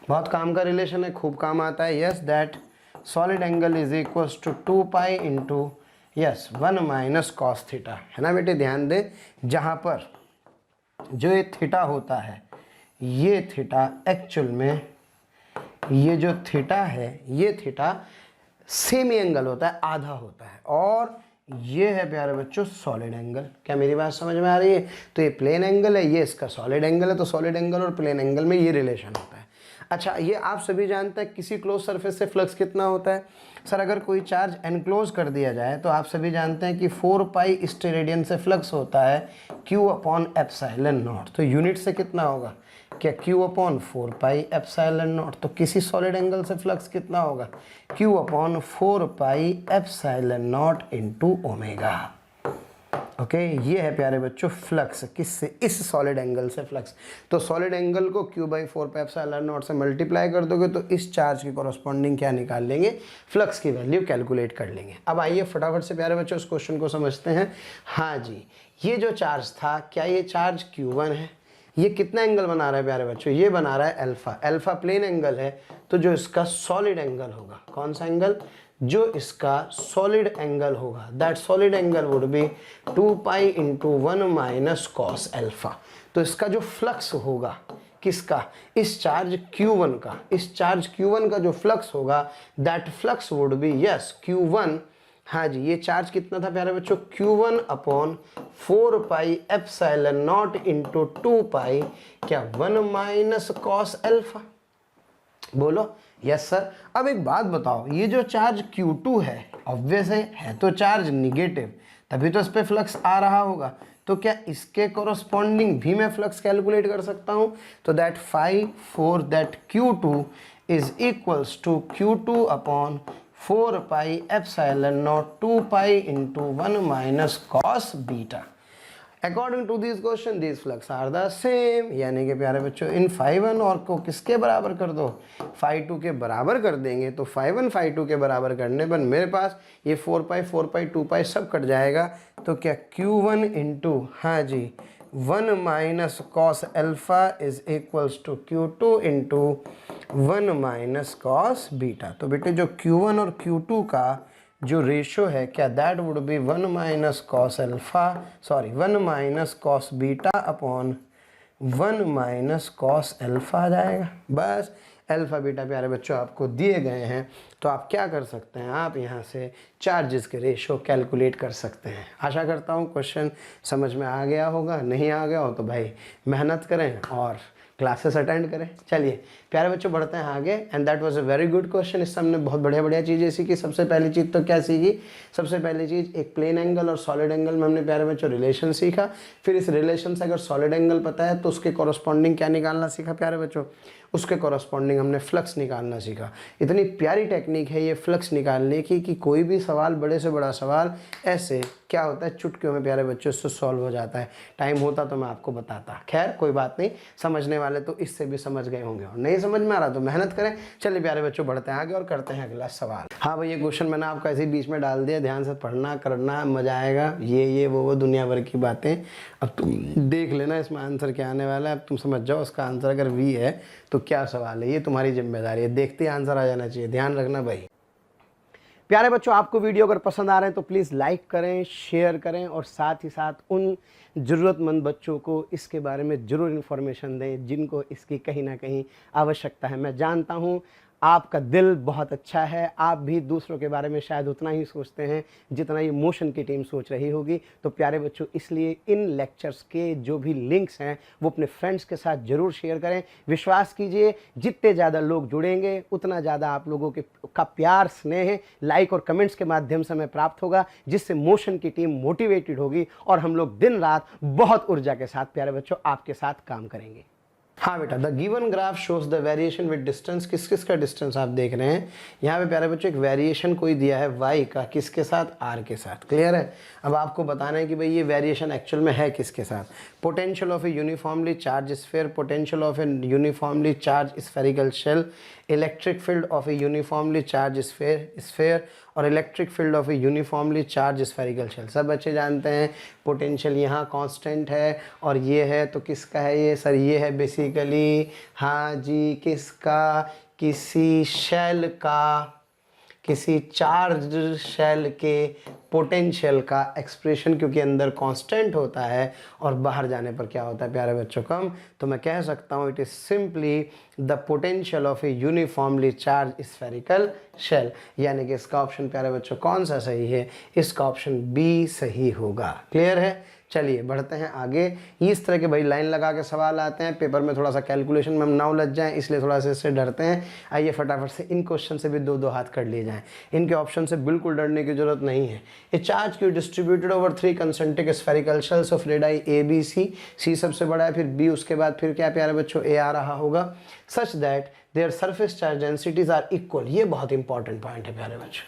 बहुत काम का रिलेशन है, खूब काम आता है। Yes that solid angle is equals to 2 pi into 1 minus cos theta, है ना बेटे। ध्यान दे, जहाँ पर जो ये थीटा होता है, ये थीटा एक्चुअल में ये जो थीटा है, ये थीटा सेमी एंगल होता है, आधा होता है, और ये है प्यारे बच्चों सॉलिड एंगल। क्या मेरी बात समझ में आ रही है? तो ये प्लेन एंगल है, ये इसका सॉलिड एंगल है। तो सॉलिड एंगल और प्लेन एंगल में ये रिलेशन होता है। अच्छा, ये आप सभी जानते हैं किसी क्लोज सरफेस से फ्लक्स कितना होता है। सर अगर कोई चार्ज एनक्लोज कर दिया जाए तो आप सभी जानते हैं कि 4 पाई स्टेरेडियन से फ्लक्स होता है Q अपॉन एप्सिलॉन नॉट। तो यूनिट से कितना होगा? क्या Q upon 4 pi epsilon not. तो किसी सॉलिड एंगल से फ्लक्स कितना होगा? Q upon 4 pi epsilon not into omega. Okay, ये है प्यारे बच्चों फ्लक्स, किससे? इस सॉलिड एंगल से फ्लक्स। तो सॉलिड एंगल को Q/4 पाई एप्सिलॉन नॉट से मल्टीप्लाई कर दोगे तो इस चार्ज की कॉरस्पॉन्डिंग क्या निकाल लेंगे? फ्लक्स की वैल्यू कैलकुलेट कर लेंगे। अब आइए फटाफट से प्यारे बच्चों इस क्वेश्चन को समझते हैं। हाँ जी, ये जो चार्ज था, क्या ये चार्ज Q1 है? ये कितना एंगल बना रहा है प्यारे बच्चों? ये बना रहा है अल्फा। अल्फा प्लेन एंगल है, तो जो इसका सॉलिड एंगल होगा, कौन सा एंगल? जो इसका सॉलिड एंगल होगा, that solid angle would be 2 pi into 1 minus cos alpha. तो इसका जो फ्लक्स होगा, किसका? इस चार्ज Q1 का, इस चार्ज Q1 का जो फ्लक्स होगा, that flux would be yes Q1। हाँ जी, ये चार्ज कितना था प्यारे बच्चों? Q1 upon 4 pi epsilon not into 2 पाई क्या 1 माइनस कॉस अल्फा। बोलो यस सर। अब एक बात बताओ, ये जो चार्ज Q2 है, ऑब्वियस है तो चार्ज निगेटिव, तभी तो इस पे फ्लक्स आ रहा होगा। तो क्या इसके कॉरस्पॉन्डिंग भी मैं फ्लक्स कैलकुलेट कर सकता हूँ? तो that 5 4 that Q2 is equals to Q2 upon 4 pi epsilon naught 2 pi into 1 minus cos beta. According to this question this flux are the same, यानी कि प्यारे बच्चों इन φ1 और को किसके बराबर कर दो? φ2 के बराबर कर देंगे। तो φ1 φ2 के बराबर करने पर मेरे पास ये 4 पाई 2 पाई सब कट जाएगा। तो क्या Q1 इंटू, हाँ जी, 1 minus cos alpha is equals to Q2 into 1 minus cos beta. तो बेटे जो Q1 और Q2 का जो रेशो है, क्या that would be 1 minus cos alpha, sorry 1 minus cos beta upon 1 minus cos alpha आ जाएगा। बस अल्फा बीटा प्यारे बच्चों आपको दिए गए हैं, तो आप क्या कर सकते हैं? आप यहाँ से चार्जेस के रेशो कैलकुलेट कर सकते हैं। आशा करता हूँ क्वेश्चन समझ में आ गया होगा। नहीं आ गया हो तो भाई मेहनत करें और क्लासेस अटेंड करें। चलिए प्यारे बच्चों बढ़ते हैं आगे। And that was a very good question. इससे हमने बहुत बढ़िया चीज़ें सीखी। सबसे पहली चीज़ तो क्या सीखी? सबसे पहली चीज़ एक प्लेन एंगल और सॉलिड एंगल में हमने प्यारे बच्चों रिलेशन सीखा। फिर इस रिलेशन से अगर सॉलिड एंगल पता है तो उसके कॉरस्पॉन्डिंग क्या निकालना सीखा प्यारे बच्चों? उसके कॉरस्पॉन्डिंग हमने फ्लक्स निकालना सीखा। इतनी प्यारी टेक्निक है ये फ्लक्स निकालने की कि कोई भी सवाल, बड़े से बड़ा सवाल ऐसे क्या होता है, चुटकियों में प्यारे बच्चों से सॉल्व हो जाता है। टाइम होता तो मैं आपको बताता, खैर कोई बात नहीं, समझने वाले तो इससे भी समझ गए होंगे, और नहीं समझ में आ रहा तो मेहनत करें। चलिए प्यारे बच्चों बढ़ते हैं आगे और करते हैं अगला सवाल। हाँ भाई, ये क्वेश्चन मैंने आपको ऐसे ही बीच में डाल दिया, ध्यान से पढ़ना, करना, मजा आएगा। ये वो दुनिया भर की बातें अब तुम देख लेना, इसमें आंसर क्या आने वाला है। अब तुम समझ जाओ उसका आंसर अगर वी है तो क्या सवाल है, ये तुम्हारी जिम्मेदारी है। देखते ही आंसर आ जाना चाहिए, ध्यान रखना भाई। प्यारे बच्चों, आपको वीडियो अगर पसंद आ रहे हैं तो प्लीज़ लाइक करें, शेयर करें, और साथ ही साथ उन ज़रूरतमंद बच्चों को इसके बारे में ज़रूर इन्फॉर्मेशन दें जिनको इसकी कहीं ना कहीं आवश्यकता है। मैं जानता हूँ आपका दिल बहुत अच्छा है, आप भी दूसरों के बारे में शायद उतना ही सोचते हैं जितना ये मोशन की टीम सोच रही होगी। तो प्यारे बच्चों, इसलिए इन लेक्चर्स के जो भी लिंक्स हैं वो अपने फ्रेंड्स के साथ ज़रूर शेयर करें। विश्वास कीजिए, जितने ज़्यादा लोग जुड़ेंगे उतना ज़्यादा आप लोगों का प्यार, स्नेह, लाइक और कमेंट्स के माध्यम से हमें प्राप्त होगा, जिससे मोशन की टीम मोटिवेटेड होगी और हम लोग दिन रात बहुत ऊर्जा के साथ प्यारे बच्चों आपके साथ काम करेंगे। हाँ बेटा, the given graph shows the variation with distance. किस किस का डिस्टेंस आप देख रहे हैं यहाँ पे प्यारे बच्चों, एक वेरिएशन कोई दिया है y का, किसके साथ, r के साथ। क्लियर है? अब आपको बताना है कि भाई ये वेरिएशन एक्चुअल में है किसके साथ। Potential of a uniformly charge sphere, potential of a uniformly charge spherical shell, electric field of a uniformly charge sphere और electric field of a uniformly charge spherical shell. सब बच्चे जानते हैं पोटेंशियल यहाँ कांस्टेंट है और ये है, तो किसका है ये सर? ये है बेसिकली, हाँ जी, किसका? किसी शेल का, किसी चार्ज शेल के पोटेंशियल का एक्सप्रेशन, क्योंकि अंदर कांस्टेंट होता है और बाहर जाने पर क्या होता है प्यारे बच्चों, कम। तो मैं कह सकता हूँ it is simply the potential of a uniformly charge spherical shell. यानी कि इसका ऑप्शन प्यारे बच्चों कौन सा सही है? इसका ऑप्शन बी सही होगा। क्लियर है? चलिए बढ़ते हैं आगे। इस तरह के भाई लाइन लगा के सवाल आते हैं पेपर में, थोड़ा सा कैलकुलेशन में हम ना उलझ जाएं इसलिए थोड़ा सा इससे डरते हैं। आइए फटाफट से इन क्वेश्चन से भी दो दो हाथ कर लिए जाएं। इनके ऑप्शन से बिल्कुल डरने की जरूरत नहीं है। A charge Q distributed over 3 concentric spherical shells of radii A B C, C सबसे बड़ा है, फिर बी, उसके बाद फिर क्या प्यारे बच्चों? ए आ रहा होगा। Such that there surface charge densities are equal. ये बहुत इंपॉर्टेंट पॉइंट है प्यारे बच्चों,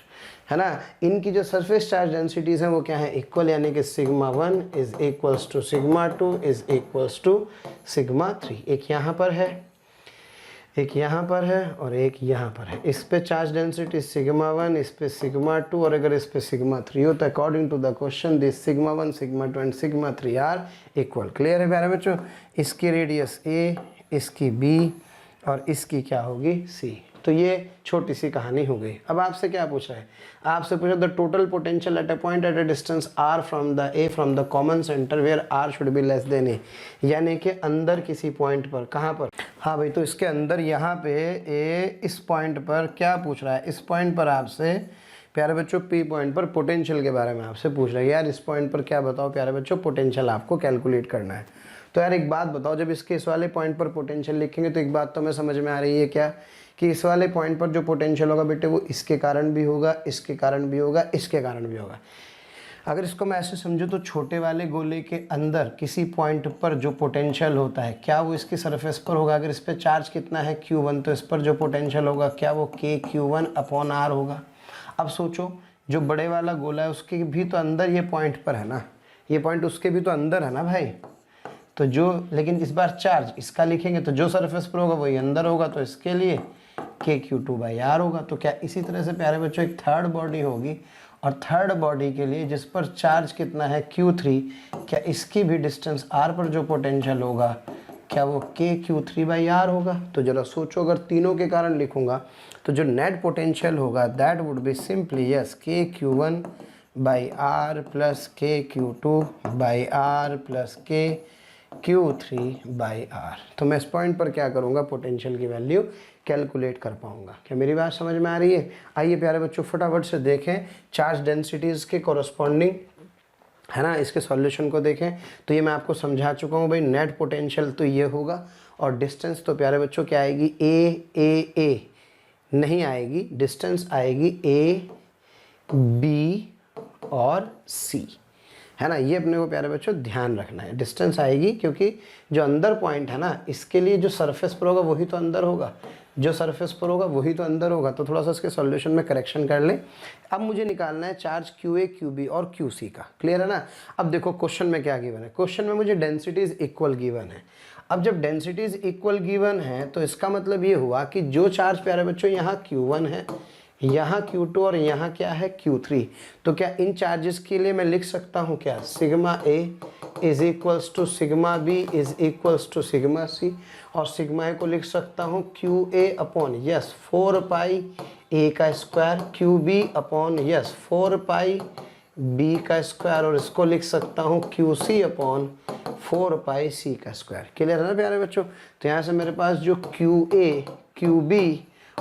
है ना। इनकी जो सरफेस चार्ज डेंसिटीज हैं वो क्या है? इक्वल, यानी कि sigma 1 is equals to sigma 2 is equals to sigma 3। एक यहाँ पर है, एक यहाँ पर है और एक यहाँ पर है। इस पे चार्ज डेंसिटी सिग्मा 1, इस पे सिग्मा 2, और अगर इस पे सिग्मा 3 हो तो according to the question this sigma 1, sigma 2 and sigma 3 are equal. Clear है प्यारे बच्चों? इसकी रेडियस ए, इसकी बी और इसकी क्या होगी? सी। तो ये छोटी सी कहानी हो गई। अब आपसे क्या पूछा है? आपसे पूछा the total potential at a point at a distance R from the A from the common centre where R should be less than A. यानी कि अंदर किसी पॉइंट पर, कहाँ पर? हाँ भाई, तो इसके अंदर यहाँ पे ए, इस पॉइंट पर क्या पूछ रहा है? इस पॉइंट पर आपसे प्यारे बच्चों, पी पॉइंट पर पोटेंशियल के बारे में आपसे पूछ रहा है। यार इस पॉइंट पर क्या बताओ प्यारे बच्चों, पोटेंशियल आपको कैलकुलेट करना है। तो यार एक बात बताओ, जब इसके इस वाले पॉइंट पर पोटेंशियल लिखेंगे तो एक बात तो हमें समझ में आ रही है क्या, कि इस वाले पॉइंट पर जो पोटेंशियल होगा बेटे वो इसके कारण भी होगा, इसके कारण भी होगा, इसके कारण भी होगा। अगर इसको मैं ऐसे समझूं तो छोटे वाले गोले के अंदर किसी पॉइंट पर जो पोटेंशियल होता है क्या वो इसकी सरफेस पर होगा? अगर इस पर चार्ज कितना है Q1, तो इस पर जो पोटेंशियल होगा क्या वो KQ1/R होगा। अब सोचो, जो बड़े वाला गोला है उसके भी तो अंदर ये पॉइंट पर है ना, ये पॉइंट उसके भी तो अंदर है ना भाई। तो जो, लेकिन इस बार चार्ज इसका लिखेंगे तो जो सरफेस पर होगा वही अंदर होगा, तो इसके लिए KQ2/R होगा। तो क्या इसी तरह से प्यारे बच्चों एक थर्ड बॉडी होगी, और थर्ड बॉडी के लिए जिस पर चार्ज कितना है Q3, क्या इसकी भी डिस्टेंस R पर जो पोटेंशियल होगा क्या वो KQ3/R होगा? तो जरा सोचो, अगर तीनों के कारण लिखूंगा तो जो नेट पोटेंशियल होगा that would be simply yes KQ1/R plus KQ2/R plus KQ3/R। तो मैं इस पॉइंट पर क्या करूँगा? पोटेंशियल की वैल्यू कैलकुलेट कर पाऊंगा। क्या मेरी बात समझ में आ रही है? आइए प्यारे बच्चों फटाफट से देखें चार्ज डेंसिटीज़ के कॉरस्पॉन्डिंग, है ना, इसके सॉल्यूशन को देखें। तो ये मैं आपको समझा चुका हूँ भाई, नेट पोटेंशियल तो ये होगा, और डिस्टेंस तो प्यारे बच्चों क्या आएगी? ए नहीं आएगी, डिस्टेंस आएगी A, B और C। है ना। ये अपने को प्यारे बच्चों ध्यान रखना है। डिस्टेंस आएगी क्योंकि जो अंदर पॉइंट है ना, इसके लिए जो सरफेस पर होगा वही तो अंदर होगा, जो सरफेस पर होगा वही तो अंदर होगा। तो थोड़ा सा इसके सॉल्यूशन में करेक्शन कर लें। अब मुझे निकालना है चार्ज QA QB और QC का। क्लियर है ना। अब देखो क्वेश्चन में क्या गिवन है, क्वेश्चन में मुझे डेंसिटीज इक्वल गिवन है। अब जब डेंसिटीज इक्वल गिवन है तो इसका मतलब ये हुआ कि जो चार्ज प्यारे बच्चों यहाँ Q1 है, यहाँ Q2 और यहाँ क्या है Q3, तो क्या इन चार्जेस के लिए मैं लिख सकता हूँ क्या, sigma A is equals to sigma B is equals to sigma C, और सिग्मा A को लिख सकता हूँ QA upon yes 4 pi A का square, QB upon yes 4 pi B का स्क्वायर, और इसको लिख सकता हूँ QC अपॉन 4 पाई C का स्क्वायर। क्लियर है ना प्यारे बच्चों। तो यहाँ से मेरे पास जो QA QB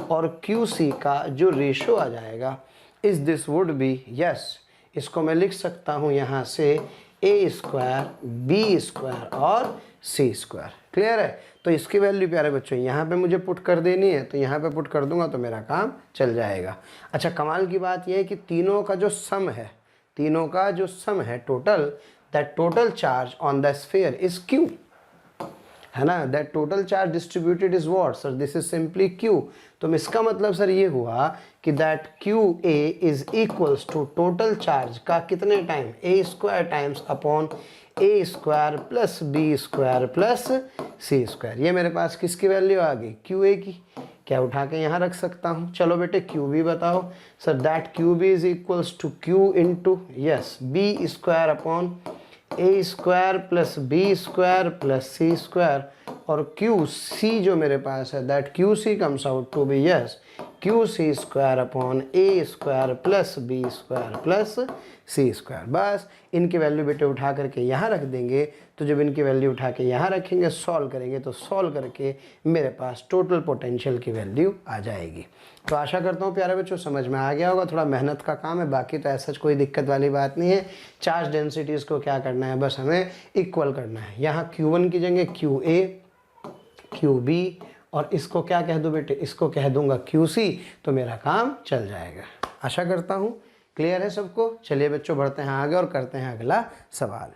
और QC का जो रेशो आ जाएगा इस दिस वुड बी यस, इसको मैं लिख सकता हूँ यहाँ से A स्क्वायर B स्क्वायर और C स्क्वायर। क्लियर है। तो इसकी वैल्यू प्यारे बच्चों यहाँ पे मुझे पुट कर देनी है, तो यहाँ पे पुट कर दूंगा तो मेरा काम चल जाएगा। अच्छा कमाल की बात यह है कि तीनों का जो सम है, तीनों का जो सम है total, that total charge on the sphere is Q, है ना। That total charge distributed is what sir, this is simply Q। तो इसका मतलब सर ये हुआ कि that QA is equals to total charge का कितने time, A square times upon A square plus B square plus C square. ये मेरे पास किसकी वैल्यू आ गई, QA की। क्या उठा के यहाँ रख सकता हूँ। चलो बेटे QB बताओ sir, that QB is equals to Q into yes B square upon A square plus B square plus C square, और QC जो मेरे पास है that QC comes out to be yes QC square upon A square plus B square plus C square. बस इनकी value बेटे उठा करके यहाँ रख देंगे। तो जब इनकी वैल्यू उठा के यहाँ रखेंगे, सॉल्व करेंगे, तो सॉल्व करके मेरे पास टोटल पोटेंशियल की वैल्यू आ जाएगी। तो आशा करता हूँ प्यारे बच्चों समझ में आ गया होगा। थोड़ा मेहनत का काम है, बाकी तो ऐसा कोई दिक्कत वाली बात नहीं है। चार्ज डेंसिटीज़ को क्या करना है, बस हमें इक्वल करना है। यहाँ Q1 की जगह QA QB और इसको क्या कह दूँ बेटे, इसको कह दूंगा QC, तो मेरा काम चल जाएगा। आशा करता हूँ क्लियर है सबको। चलिए बच्चों बढ़ते हैं आगे और करते हैं अगला सवाल।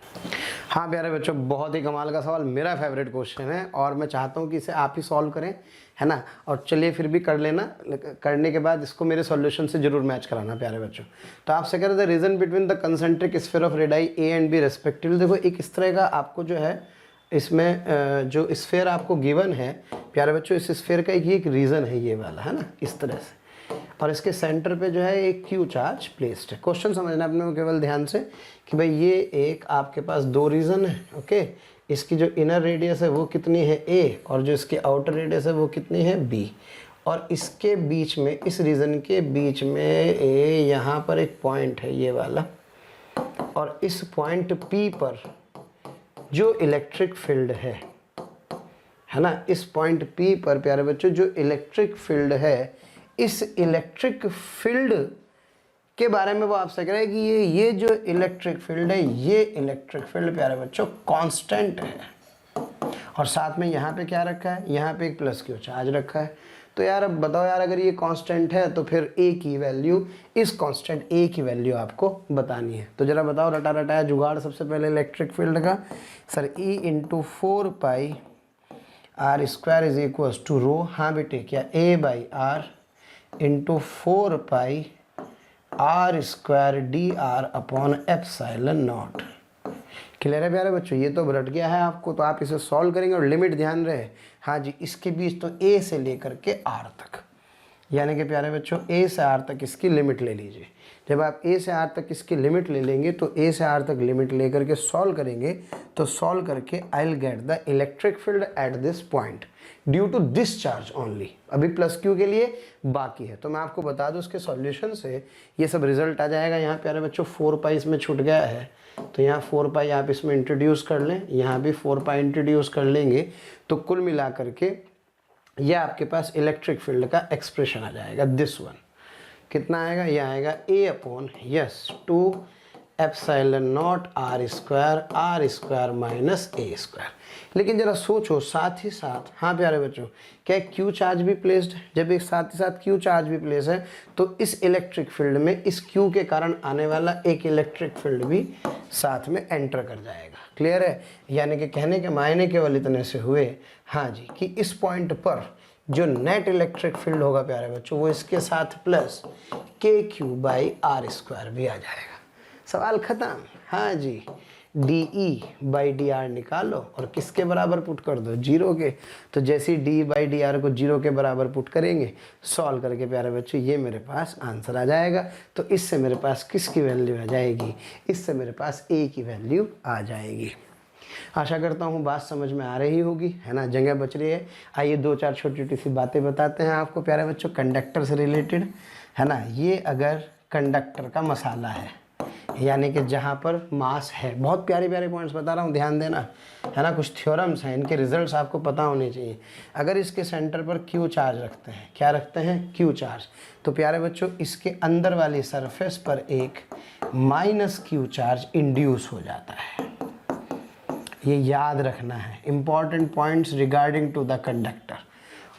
हाँ प्यारे बच्चों, बहुत ही कमाल का सवाल, मेरा फेवरेट क्वेश्चन है और मैं चाहता हूँ कि इसे आप ही सॉल्व करें, है ना। और चलिए फिर भी कर लेना, करने के बाद इसको मेरे सॉल्यूशन से जरूर मैच कराना प्यारे बच्चों। तो आपसे कह रहे थे region between the concentric sphere of radii A and B respectively. देखो एक इस तरह का आपको जो है इसमें जो स्फीयर आपको गिवन है प्यारे बच्चों, इस स्फीयर का एक रीज़न है ये वाला, है ना, इस तरह से, और इसके सेंटर पे जो है एक Q चार्ज प्लेस्ड है। क्वेश्चन समझना अपने को केवल ध्यान से कि भाई ये एक आपके पास दो रीजन है, ओके। इसकी जो इनर रेडियस है वो कितनी है A, और जो इसकी आउटर रेडियस है वो कितनी है B, और इसके बीच में, इस रीजन के बीच में यहाँ पर एक पॉइंट है ये वाला, और इस पॉइंट P पर जो इलेक्ट्रिक फील्ड है ना, इस पॉइंट P पर प्यारे बच्चों जो इलेक्ट्रिक फील्ड है, इस इलेक्ट्रिक फील्ड के बारे में वो आपसे कह रहा है कि ये जो इलेक्ट्रिक फील्ड है, ये इलेक्ट्रिक फील्ड प्यारे बच्चों कांस्टेंट है, और साथ में यहाँ पे क्या रखा है, यहाँ पे एक प्लस Q चार्ज रखा है। तो यार अब बताओ यार, अगर ये कांस्टेंट है तो फिर A की वैल्यू, इस कांस्टेंट A की वैल्यू आपको बतानी है। तो जरा बताओ, रटा रटाया जुगाड़ सबसे पहले इलेक्ट्रिक फील्ड का। Sir E into 4 pi R square is equal to rho, हाँ बेटे क्या A by R into 4 pi R square DR upon epsilon naught. Clear है प्यारे बच्चों, ये तो रट गया है आपको, तो आप इसे सॉल्व करेंगे और लिमिट ध्यान रहे, हाँ जी, इसके बीच तो A से लेकर के R तक, यानी कि प्यारे बच्चों A से R तक इसकी लिमिट ले लीजिए। जब आप A से R तक इसकी लिमिट ले लेंगे तो A से R तक लिमिट लेकर के सॉल्व करेंगे, तो सॉल्व करके I will get the electric field at this point due to this charge only. अभी प्लस Q के लिए बाकी है, तो मैं आपको बता दूं उसके सॉल्यूशन से ये सब रिजल्ट आ जाएगा। यहाँ प्यारे बच्चों 4 पाई इसमें छूट गया है, तो यहाँ 4 पाई आप इसमें इंट्रोड्यूस कर लें, यहाँ भी 4 पाई इंट्रोड्यूस कर लेंगे, तो कुल मिला करके ये आपके पास इलेक्ट्रिक फील्ड का एक्सप्रेशन आ जाएगा। दिस वन कितना आएगा, ये आएगा A upon yes 2 epsilon not R square minus A square. लेकिन जरा सोचो साथ ही साथ, हाँ प्यारे बच्चों, क्या Q चार्ज भी प्लेस्ड है? जब एक साथ ही साथ Q चार्ज भी प्लेस है तो इस इलेक्ट्रिक फील्ड में इस Q के कारण आने वाला एक इलेक्ट्रिक फील्ड भी साथ में एंटर कर जाएगा। क्लियर है? यानी कि कहने के मायने केवल इतने से हुए, हाँ जी, कि इस पॉइंट पर जो नेट इलेक्ट्रिक फील्ड होगा प्यारे बच्चों वो इसके साथ प्लस KQ/R² भी आ जाएगा। सवाल खत्म। हाँ जी, DE/dr निकालो और किसके बराबर पुट कर दो, 0 के। तो जैसे DE/dr को 0 के बराबर पुट करेंगे, सॉल्व करके प्यारे बच्चों ये मेरे पास आंसर आ जाएगा। तो इससे मेरे पास किसकी वैल्यू आ जाएगी, इससे मेरे पास A की वैल्यू आ जाएगी। आशा करता हूँ बात समझ में आ रही होगी, है ना, जगह बच रही है। आइए 2-4 छोटी छोटी सी बातें बताते हैं आपको प्यारे बच्चों कंडक्टर से रिलेटेड, है ना। ये अगर कंडक्टर का मसाला है, यानी कि जहाँ पर मास है, बहुत प्यारे प्यारे पॉइंट्स बता रहा हूँ, ध्यान देना, है ना। कुछ थ्योरम्स हैं, इनके रिजल्ट्स आपको पता होने चाहिए। अगर इसके सेंटर पर Q चार्ज रखते हैं, क्या रखते हैं, Q चार्ज, तो प्यारे बच्चों इसके अंदर वाली सरफेस पर एक -Q चार्ज इंड्यूस हो जाता है। ये याद रखना है, important points regarding to the conductor.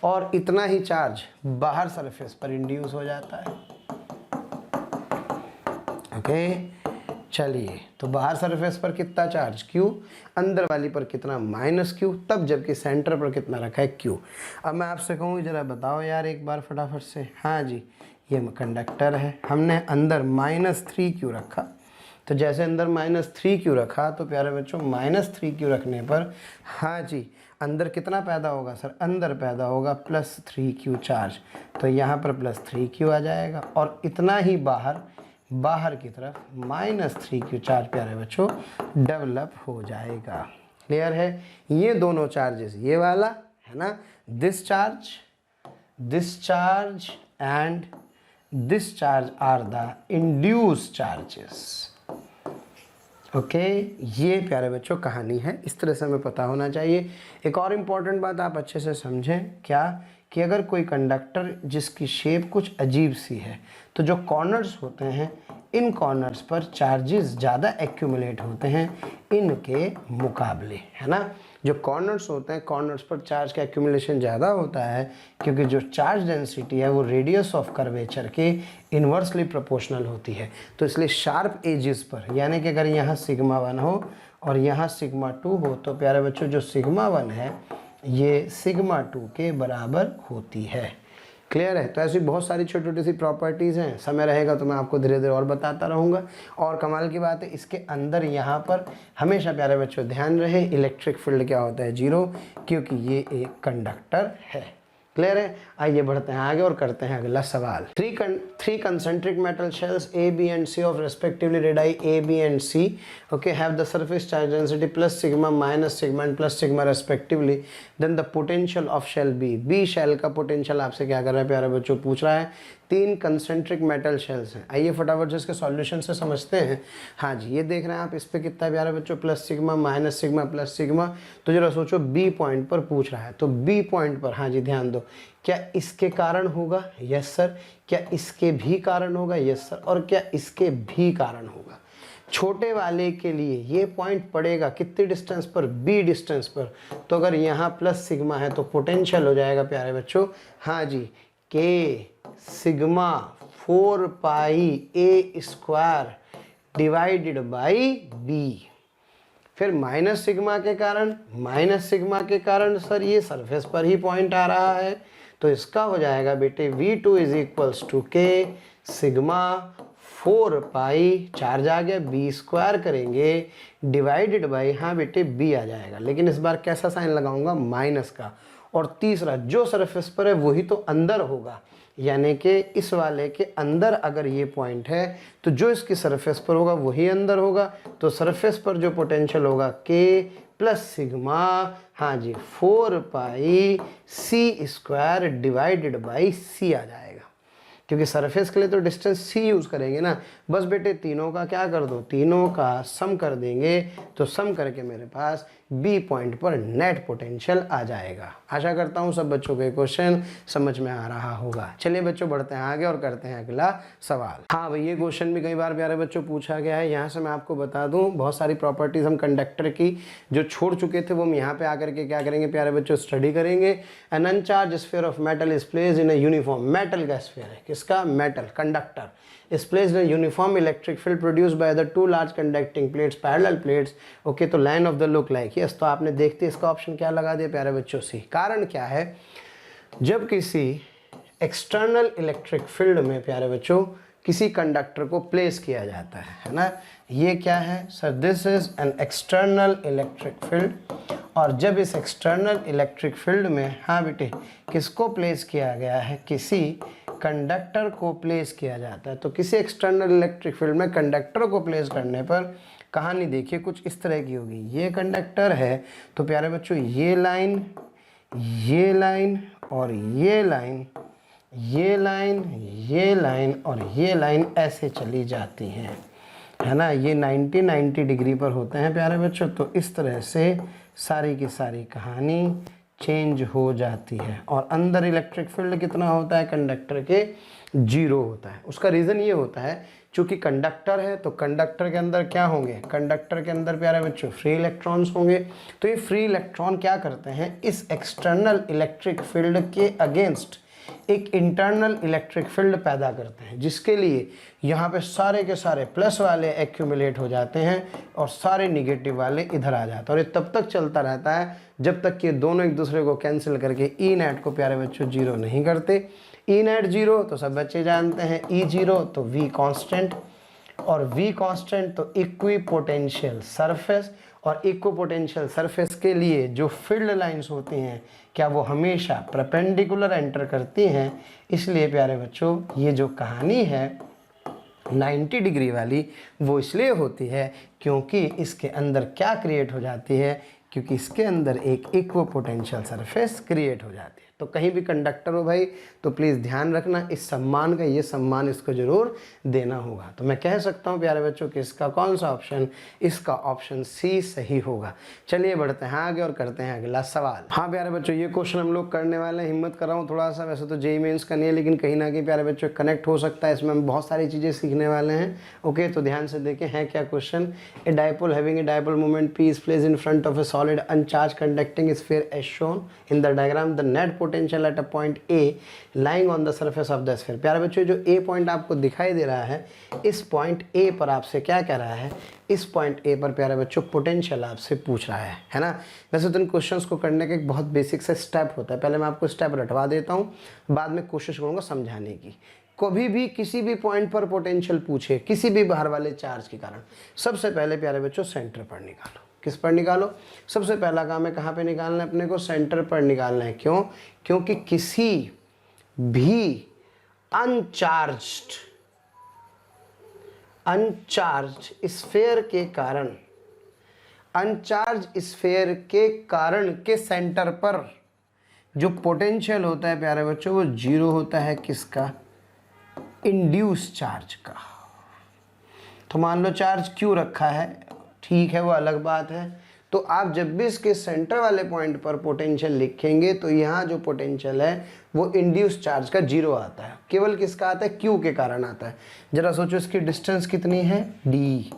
और इतना ही चार्ज बाहर सरफेस पर इंड्यूस हो जाता है। ओके, चलिए, तो बाहर सरफेस पर कितना चार्ज Q, अंदर वाली पर कितना -Q, तब जबकि सेंटर पर कितना रखा है Q। अब मैं आपसे कहूँ जरा बताओ यार एक बार फटाफट से। हाँ जी, ये कंडक्टर है, हमने अंदर -3Q रखा, तो जैसे अंदर -3Q रखा तो प्यारे बच्चों -3Q रखने पर, हाँ जी, अंदर कितना पैदा होगा सर, अंदर पैदा होगा +3Q चार्ज। तो यहाँ पर +3Q आ जाएगा और इतना ही बाहर की तरफ -3Q चार्ज प्यारे बच्चों डेवलप हो जाएगा। क्लियर है? ये दोनों चार्जेस, ये वाला है ना, this charge and this charge are the induced charges. Okay, ये प्यारे बच्चों कहानी है, इस तरह से हमें पता होना चाहिए। एक और इम्पॉर्टेंट बात आप अच्छे से समझें, क्या कि अगर कोई कंडक्टर जिसकी शेप कुछ अजीब सी है, तो जो कॉर्नर्स होते हैं, इन कॉर्नर्स पर चार्जेस ज़्यादा एक्यूमुलेट होते हैं इनके मुकाबले, है ना। जो कॉर्नर्स होते हैं, कॉर्नर्स पर चार्ज का एक्यूमुलेशन ज़्यादा होता है, क्योंकि जो चार्ज डेंसिटी है वो रेडियस ऑफ कर्वेचर के इन्वर्सली प्रोपोर्शनल होती है। तो इसलिए शार्प एजेस पर, यानी कि अगर यहाँ σ1 हो और यहाँ σ2 हो, तो प्यारे बच्चों जो σ1 है ये σ2 के बराबर होती है। क्लियर है? तो ऐसी बहुत सारी छोटी छोटी सी प्रॉपर्टीज़ हैं, समय रहेगा तो मैं आपको धीरे धीरे और बताता रहूँगा। और कमाल की बात है, इसके अंदर यहाँ पर हमेशा प्यारे बच्चों ध्यान रहे, इलेक्ट्रिक फील्ड क्या होता है, 0, क्योंकि ये एक कंडक्टर है। क्लियर है? आइए बढ़ते हैं आगे और करते हैं अगला सवाल। Three concentric metal shells A, B and C of respectively radii A, B and C, okay, have the surface charge density plus sigma, minus sigma and plus sigma respectively. Then the potential of shell B, B shell का potential आपसे क्या कर रहा है प्यारे बच्चों, पूछ रहा है। 3 concentric metal shells हैं। आइए फटाफट से इसके सॉल्यूशन से समझते हैं। हाँ जी, ये देख रहे हैं आप, इस पे कितना है प्यारे बच्चों, plus sigma, minus sigma, plus sigma. तो जरा सोचो, B पॉइंट पर पूछ रहा है, तो B पॉइंट पर, हाँ जी ध्यान दो, क्या इसके कारण होगा, यस सर, क्या इसके भी कारण होगा, यस सर, और क्या इसके भी कारण होगा। छोटे वाले के लिए ये पॉइंट पड़ेगा कितनी डिस्टेंस पर, B डिस्टेंस पर। तो अगर यहाँ प्लस सिग्मा है तो पोटेंशियल हो जाएगा प्यारे बच्चों, हाँ जी, K sigma 4 pi A² divided by B। फिर माइनस सिग्मा के कारण सर ये सरफेस पर ही पॉइंट आ रहा है, तो इसका हो जाएगा बेटे V2 = K सिग्मा 4 पाई, चार्ज आ गया, B² करेंगे डिवाइडेड बाई, हाँ बेटे B आ जाएगा। लेकिन इस बार कैसा साइन लगाऊंगा, माइनस का। और तीसरा, जो सरफेस पर है वही तो अंदर होगा, यानी कि इस वाले के अंदर अगर ये पॉइंट है तो जो इसकी सरफेस पर होगा वही अंदर होगा। तो सरफेस पर जो पोटेंशियल होगा K प्लस सिग्मा, हाँ जी, 4 पाई C² डिवाइडेड बाई C आ जाएगा। क्योंकि सरफेस के लिए तो डिस्टेंस C यूज़ करेंगे ना। बस बेटे तीनों का क्या कर दो, तीनों का सम कर देंगे, तो सम करके मेरे पास B पॉइंट पर नेट पोटेंशियल आ जाएगा। आशा करता हूँ सब बच्चों को क्वेश्चन समझ में आ रहा होगा। चलिए बच्चों बढ़ते हैं आगे और करते हैं अगला सवाल। हाँ भाई, ये क्वेश्चन भी कई बार प्यारे बच्चों पूछा गया है। यहाँ से मैं आपको बता दूँ, बहुत सारी प्रॉपर्टीज़ हम कंडक्टर की जो छोड़ चुके थे वो हम यहाँ पे आकर के क्या करेंगे प्यारे बच्चों, स्टडी करेंगे। An uncharge sphere of metal is placed in a uniform, metal का स्फीयर है, किसका किसका, metal, conductor is placed in uniform electric field produced by the two large conducting plates, parallel plates. Okay, तो line of the look like yes, तो आपने देखते इसका option क्या लगा दिया प्यारे बच्चों, सी। कारण क्या है, जब किसी एक्सटर्नल इलेक्ट्रिक फील्ड में प्यारे बच्चों किसी कंडक्टर को प्लेस किया जाता है ना, ये क्या है sir, this is an external electric field. और जब इस एक्सटर्नल इलेक्ट्रिक फील्ड में, हाँ बेटे, किसको प्लेस किया गया है, किसी कंडक्टर को प्लेस किया जाता है। तो किसी एक्सटर्नल इलेक्ट्रिक फील्ड में कंडक्टर को प्लेस करने पर कहानी देखिए कुछ इस तरह की होगी। ये कंडक्टर है तो प्यारे बच्चों ये लाइन और ये लाइन, ये लाइन, ये लाइन और ये लाइन ऐसे चली जाती हैं, है ना। ये 90 डिग्री पर होते हैं प्यारे बच्चों। तो इस तरह से सारी की सारी कहानी चेंज हो जाती है। और अंदर इलेक्ट्रिक फील्ड कितना होता है कंडक्टर के, 0 होता है। उसका रीज़न ये होता है चूँकि कंडक्टर है तो कंडक्टर के अंदर क्या होंगे, कंडक्टर के अंदर प्यारे बच्चों फ्री इलेक्ट्रॉन्स होंगे। तो ये फ्री इलेक्ट्रॉन क्या करते हैं, इस एक्सटर्नल इलेक्ट्रिक फील्ड के अगेंस्ट एक इंटरनल इलेक्ट्रिक फील्ड पैदा करते हैं, जिसके लिए यहाँ पे सारे के सारे प्लस वाले एक्यूमुलेट हो जाते हैं और सारे निगेटिव वाले इधर आ जाते हैं। और ये तब तक चलता रहता है जब तक कि दोनों एक दूसरे को कैंसिल करके ई नेट को प्यारे बच्चों 0 नहीं करते। ई नेट 0 तो सब बच्चे जानते हैं, ई 0 तो वी कांस्टेंट, और वी कांस्टेंट तो इक्वी पोटेंशियल सरफेस। और इक्वी पोटेंशियल सरफेस के लिए जो फील्ड लाइंस होती हैं क्या वो हमेशा परपेंडिकुलर एंटर करती हैं। इसलिए प्यारे बच्चों ये जो कहानी है 90 डिग्री वाली वो इसलिए होती है क्योंकि इसके अंदर क्या क्रिएट हो जाती है, क्योंकि इसके अंदर एक इक्वी पोटेंशियल सरफेस क्रिएट हो जाती है। तो कहीं भी कंडक्टर हो भाई तो प्लीज़ ध्यान रखना इस सम्मान का, ये सम्मान इसको ज़रूर देना होगा। तो मैं कह सकता हूँ प्यारे बच्चों कि इसका कौन सा ऑप्शन, इसका ऑप्शन सी सही होगा। चलिए बढ़ते हैं आगे और करते हैं अगला सवाल। हाँ प्यारे बच्चों ये क्वेश्चन हम लोग करने वाले हैं, हिम्मत कर रहा हूँ थोड़ा सा, वैसे तो जेईई मेंस का नहीं है लेकिन कहीं ना कहीं प्यारे बच्चों कनेक्ट हो सकता है, इसमें हम बहुत सारी चीज़ें सीखने वाले हैं। ओके, तो ध्यान से देखें है क्या question. A dipole having a dipole moment P is placed in front of a solid uncharged conducting sphere as shown in the diagram. The net potential at a point A lying on the surface of the sphere. प्यारे बच्चों जो A point आपको दिखाई दे रहा है, इस point A पर आपसे क्या कह रहा है, इस पॉइंट A पर प्यारे बच्चों पोटेंशियल आपसे पूछ रहा है ना। वैसे तो इन क्वेश्चंस को करने का एक बहुत बेसिक सा स्टेप होता है, पहले मैं आपको स्टेप रटवा देता हूँ, बाद में कोशिश करूँगा समझाने की। कभी भी किसी भी पॉइंट पर पोटेंशियल पूछे किसी भी बाहर वाले चार्ज के कारण, सबसे पहले प्यारे बच्चों सेंटर पर निकालो। किस पर निकालो, सबसे पहला काम है कहाँ पे निकालना है अपने को, सेंटर पर निकालना है। क्यों, क्योंकि किसी भी अनचार्ज स्फीयर के कारण, अनचार्ज स्फीयर के कारण के सेंटर पर जो पोटेंशियल होता है प्यारे बच्चों वो 0 होता है। किसका, इंड्यूस चार्ज का। तो मान लो चार्ज क्यों रखा है, ठीक है वो अलग बात है। तो आप जब भी इसके सेंटर वाले पॉइंट पर पोटेंशियल लिखेंगे तो यहाँ जो पोटेंशियल है वो इंड्यूस चार्ज का 0 आता है। केवल किसका आता है, क्यू के कारण आता है। जरा सोचो इसकी डिस्टेंस कितनी है, डी।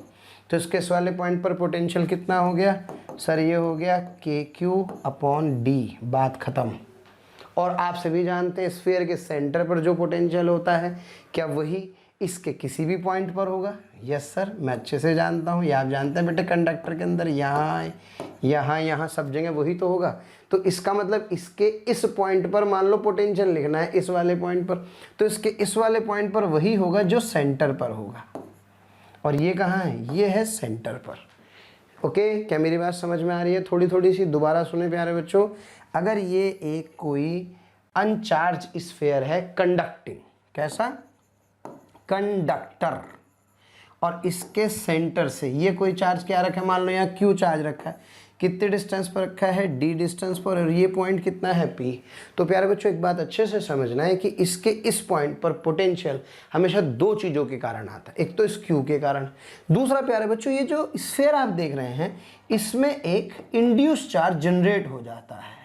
तो इसके इस वाले पॉइंट पर पोटेंशियल कितना हो गया सर, ये हो गया KQ/D, बात खत्म। और आप सभी जानते हैं स्फीयर के सेंटर पर जो पोटेंशियल होता है क्या वही इसके किसी भी पॉइंट पर होगा। यस सर, मैं अच्छे से जानता हूँ, ये आप जानते हैं बेटे कंडक्टर के अंदर यहाँ सब जगह वही तो होगा। तो इसका मतलब इसके इस पॉइंट पर मान लो पोटेंशियल लिखना है इस वाले पॉइंट पर, तो इसके इस वाले पॉइंट पर वही होगा जो सेंटर पर होगा। और ये कहाँ है, ये है सेंटर पर। ओके, क्या मेरी बात समझ में आ रही है, थोड़ी सी दोबारा सुने प्यारे बच्चों। अगर ये एक कोई अनचार्ज स्फीयर है कंडक्टिंग, कैसा, कंडक्टर, और इसके सेंटर से ये कोई चार्ज क्या रखा है, मान लो यहाँ Q चार्ज रखा है, कितने डिस्टेंस पर रखा है, D डिस्टेंस पर, और ये पॉइंट कितना है P। तो प्यारे बच्चों एक बात अच्छे से समझना है कि इसके इस पॉइंट पर पोटेंशियल हमेशा 2 चीज़ों के कारण आता है, एक तो इस Q के कारण, दूसरा प्यारे बच्चों ये जो स्फीयर आप देख रहे हैं इसमें एक इंड्यूस चार्ज जनरेट हो जाता है।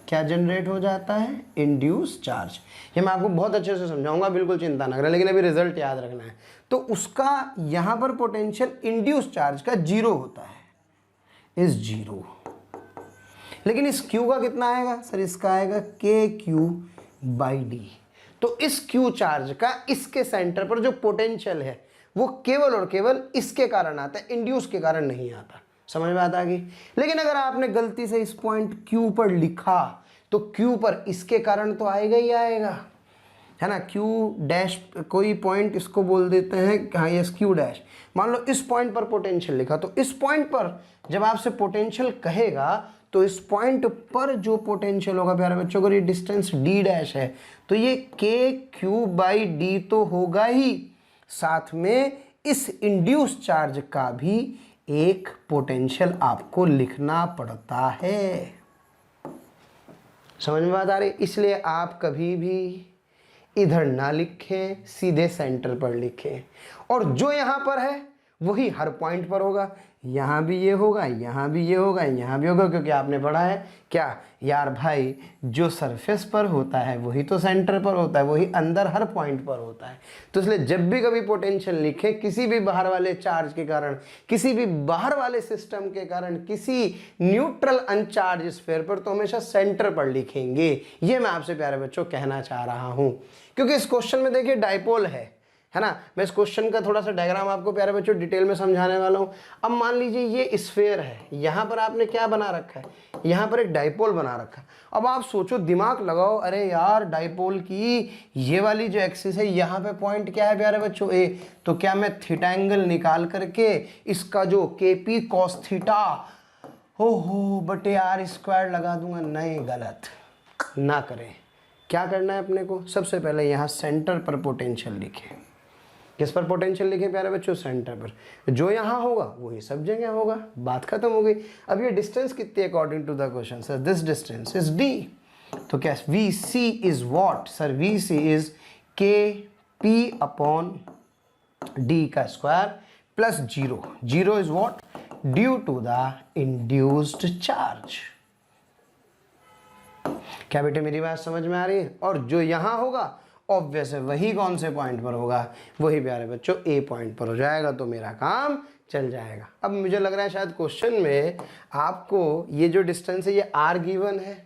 क्या जनरेट हो जाता है, इंड्यूस चार्ज। ये मैं आपको बहुत अच्छे से समझाऊंगा, बिल्कुल चिंता ना करें, लेकिन अभी रिजल्ट याद रखना है। तो उसका यहाँ पर पोटेंशियल इंड्यूस चार्ज का 0 होता है, इस 0। लेकिन इस Q का कितना आएगा सर, इसका आएगा KQ/D। तो इस क्यू चार्ज का इसके सेंटर पर जो पोटेंशियल है वो केवल और केवल इसके कारण आता है, इंड्यूस के कारण नहीं आता। समझ में बात आ गई? लेकिन अगर आपने गलती से इस पॉइंट क्यू पर लिखा तो क्यू पर इसके कारण तो आएगा ही आएगा, है ना। क्यू डैश कोई पॉइंट इसको बोल देते हैं, हाँ यस क्यू डैश। मान लो इस पॉइंट पर पोटेंशियल लिखा, तो इस पॉइंट पर जब आपसे पोटेंशियल कहेगा तो इस पॉइंट पर जो पोटेंशियल होगा प्यारे बच्चों, अगर ये डिस्टेंस डी डैश है तो ये के क्यू बाई डी तो होगा ही, साथ में इस इंड्यूस चार्ज का भी एक पोटेंशियल आपको लिखना पड़ता है। समझ में बात आ रही? इसलिए आप कभी भी इधर ना लिखें, सीधे सेंटर पर लिखें, और जो यहाँ पर है वही हर पॉइंट पर होगा। यहाँ भी ये होगा, यहाँ भी ये होगा, यहाँ भी होगा, क्योंकि आपने पढ़ा है क्या यार भाई, जो सरफेस पर होता है वही तो सेंटर पर होता है, वही अंदर हर पॉइंट पर होता है। तो इसलिए जब भी कभी पोटेंशियल लिखें किसी भी बाहर वाले चार्ज के कारण, किसी भी बाहर वाले सिस्टम के कारण, किसी न्यूट्रल अनचार्ज स्फीयर पर, तो हमेशा सेंटर पर लिखेंगे। ये मैं आपसे प्यारे बच्चों कहना चाह रहा हूँ, क्योंकि इस क्वेश्चन में देखिए डाइपोल है ना। मैं इस क्वेश्चन का थोड़ा सा डायग्राम आपको प्यारे बच्चों डिटेल में समझाने वाला हूँ। अब मान लीजिए ये स्फीयर है, यहाँ पर आपने क्या बना रखा है, यहाँ पर एक डाइपोल बना रखा है। अब आप सोचो, दिमाग लगाओ, अरे यार डाइपोल की ये वाली जो एक्सिस है, यहाँ पे पॉइंट क्या है प्यारे बच्चों, ए, तो क्या मैं थीटा एंगल निकाल करके इसका जो के पी कॉस थीटा हो बटे आर स्क्वायर लगा दूंगा? नहीं, गलत ना करें। क्या करना है अपने को, सबसे पहले यहाँ सेंटर पर पोटेंशियल लिखें। किस पर पोटेंशियल लिखे प्यारे बच्चों? सेंटर पर। जो यहाँ होगा वही सब जगह होगा, बात खत्म हो गई। अब ये डिस्टेंस कितनी है according to the question? Sir this distance is D, तो क्या V C is what? Sir V C is K P upon D का square plus zero. Zero is what? Due to the induced charge. क्या बेटे मेरी बात समझ में आ रही है? और जो यहाँ होगा ऑब्वियस है वही कौन से पॉइंट पर होगा, वही प्यारे बच्चों ए पॉइंट पर हो जाएगा, तो मेरा काम चल जाएगा। अब मुझे लग रहा है शायद क्वेश्चन में आपको ये जो डिस्टेंस है ये आर गिवन है,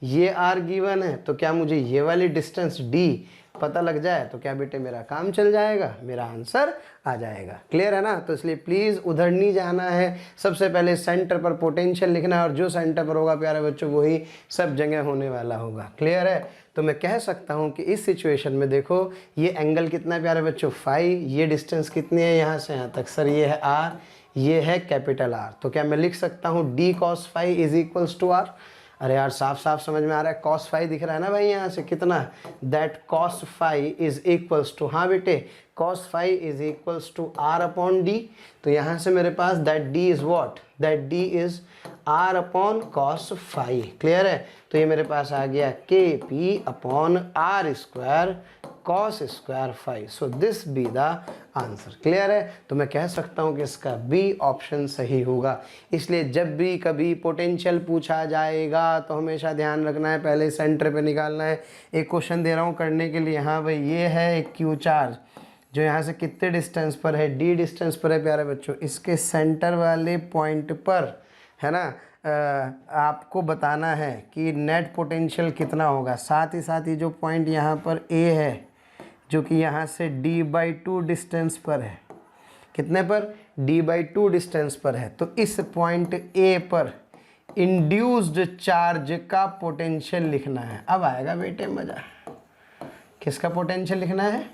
ये आर गिवन है, तो क्या मुझे ये वाली डिस्टेंस डी पता लग जाए तो क्या बेटे मेरा काम चल जाएगा, मेरा आंसर आ जाएगा। क्लियर है ना? तो इसलिए प्लीज़ उधर नहीं जाना है, सबसे पहले सेंटर पर पोटेंशियल लिखना है, और जो सेंटर पर होगा प्यारे बच्चों वही सब जगह होने वाला होगा। क्लियर है? तो मैं कह सकता हूँ कि इस सिचुएशन में देखो ये एंगल कितना है प्यारे बच्चों, फाई, ये डिस्टेंस कितनी है यहाँ से यहाँ तक? सर ये है आर, ये है कैपिटल आर, तो क्या मैं लिख सकता हूँ D cos phi is equals to R? अरे यार साफ साफ समझ में आ रहा है, कॉस फाई दिख रहा है ना भाई यहाँ से, कितना? That cos phi is equals to, हाँ बेटे, cos phi is equals to R upon D. तो यहाँ से मेरे पास that D is what? That D is R upon cos phi. Clear है? तो ये मेरे पास आ गया K P upon R square cos square phi. So this be the answer. Clear है? तो मैं कह सकता हूँ कि इसका बी ऑप्शन सही होगा। इसलिए जब भी कभी पोटेंशियल पूछा जाएगा तो हमेशा ध्यान रखना है, पहले सेंटर पे निकालना है। एक क्वेश्चन दे रहा हूँ करने के लिए, हाँ भाई ये है एक क्यू चार्ज जो यहाँ से कितने डिस्टेंस पर है, डी डिस्टेंस पर है प्यारे बच्चों, इसके सेंटर वाले पॉइंट पर, है ना, आपको बताना है कि नेट पोटेंशियल कितना होगा। साथ ही जो पॉइंट यहाँ पर ए है जो कि यहाँ से d/2 डिस्टेंस पर है, कितने पर? d/2 डिस्टेंस पर है। तो इस पॉइंट ए पर इंड्यूस्ड चार्ज का पोटेंशियल लिखना है। अब आएगा बेटे मज़ा। किसका पोटेंशियल लिखना है?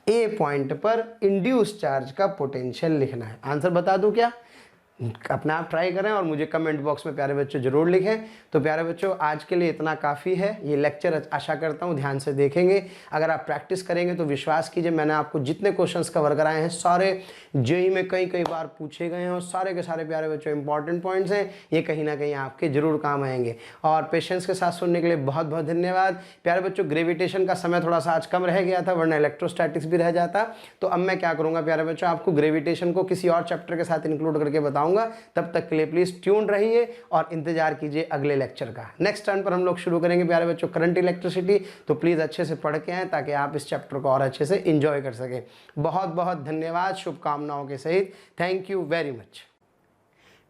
ए पॉइंट पर इंड्यूस्ड चार्ज का पोटेंशियल लिखना है। आंसर बता दूं क्या? अपना आप ट्राई करें और मुझे कमेंट बॉक्स में प्यारे बच्चों ज़रूर लिखें। तो प्यारे बच्चों आज के लिए इतना काफ़ी है। ये लेक्चर आशा करता हूँ ध्यान से देखेंगे। अगर आप प्रैक्टिस करेंगे तो विश्वास कीजिए मैंने आपको जितने क्वेश्चंस कवर कराए हैं सारे जेईई में कई बार पूछे गए हैं और सारे के सारे प्यारे बच्चों इंपॉर्टेंट पॉइंट्स हैं। ये कहीं ना कहीं आपके ज़रूर काम आएंगे। और पेशेंस के साथ सुनने के लिए बहुत बहुत धन्यवाद। प्यारे बच्चों ग्रेविटेशन का समय थोड़ा सा आज कम रह गया था, वरना इलेक्ट्रोस्टैटिक्स भी रह जाता। तो अब मैं क्या करूँगा प्यारे बच्चों, आपको ग्रेविटेशन को किसी और चैप्टर के साथ इंक्लूड करके बताऊँगा। तब तक के लिए प्लीज ट्यून रहिए और इंतजार कीजिए अगले लेक्चर का। नेक्स्ट टर्न पर हम लोग शुरू करेंगे प्यारे बच्चों करंट इलेक्ट्रिसिटी। तो प्लीज अच्छे से पढ़ के आएं ताकि आप इस चैप्टर को और अच्छे से एंजॉय कर सकें। बहुत बहुत धन्यवाद शुभकामनाओं के सहित। Thank you very much.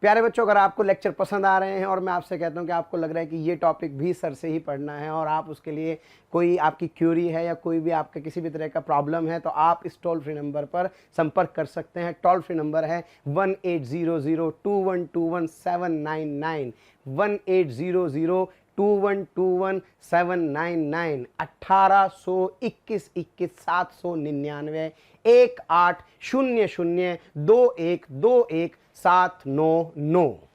प्यारे बच्चों, अगर आपको लेक्चर पसंद आ रहे हैं और मैं आपसे कहता हूं कि आपको लग रहा है कि ये टॉपिक भी सर से ही पढ़ना है और आप उसके लिए कोई आपकी क्यूरी है या कोई भी आपका किसी भी तरह का प्रॉब्लम है, तो आप इस टोल फ्री नंबर पर संपर्क कर सकते हैं। टोल फ्री नंबर है 18002121 799 18002121 1821 799 18002121 799।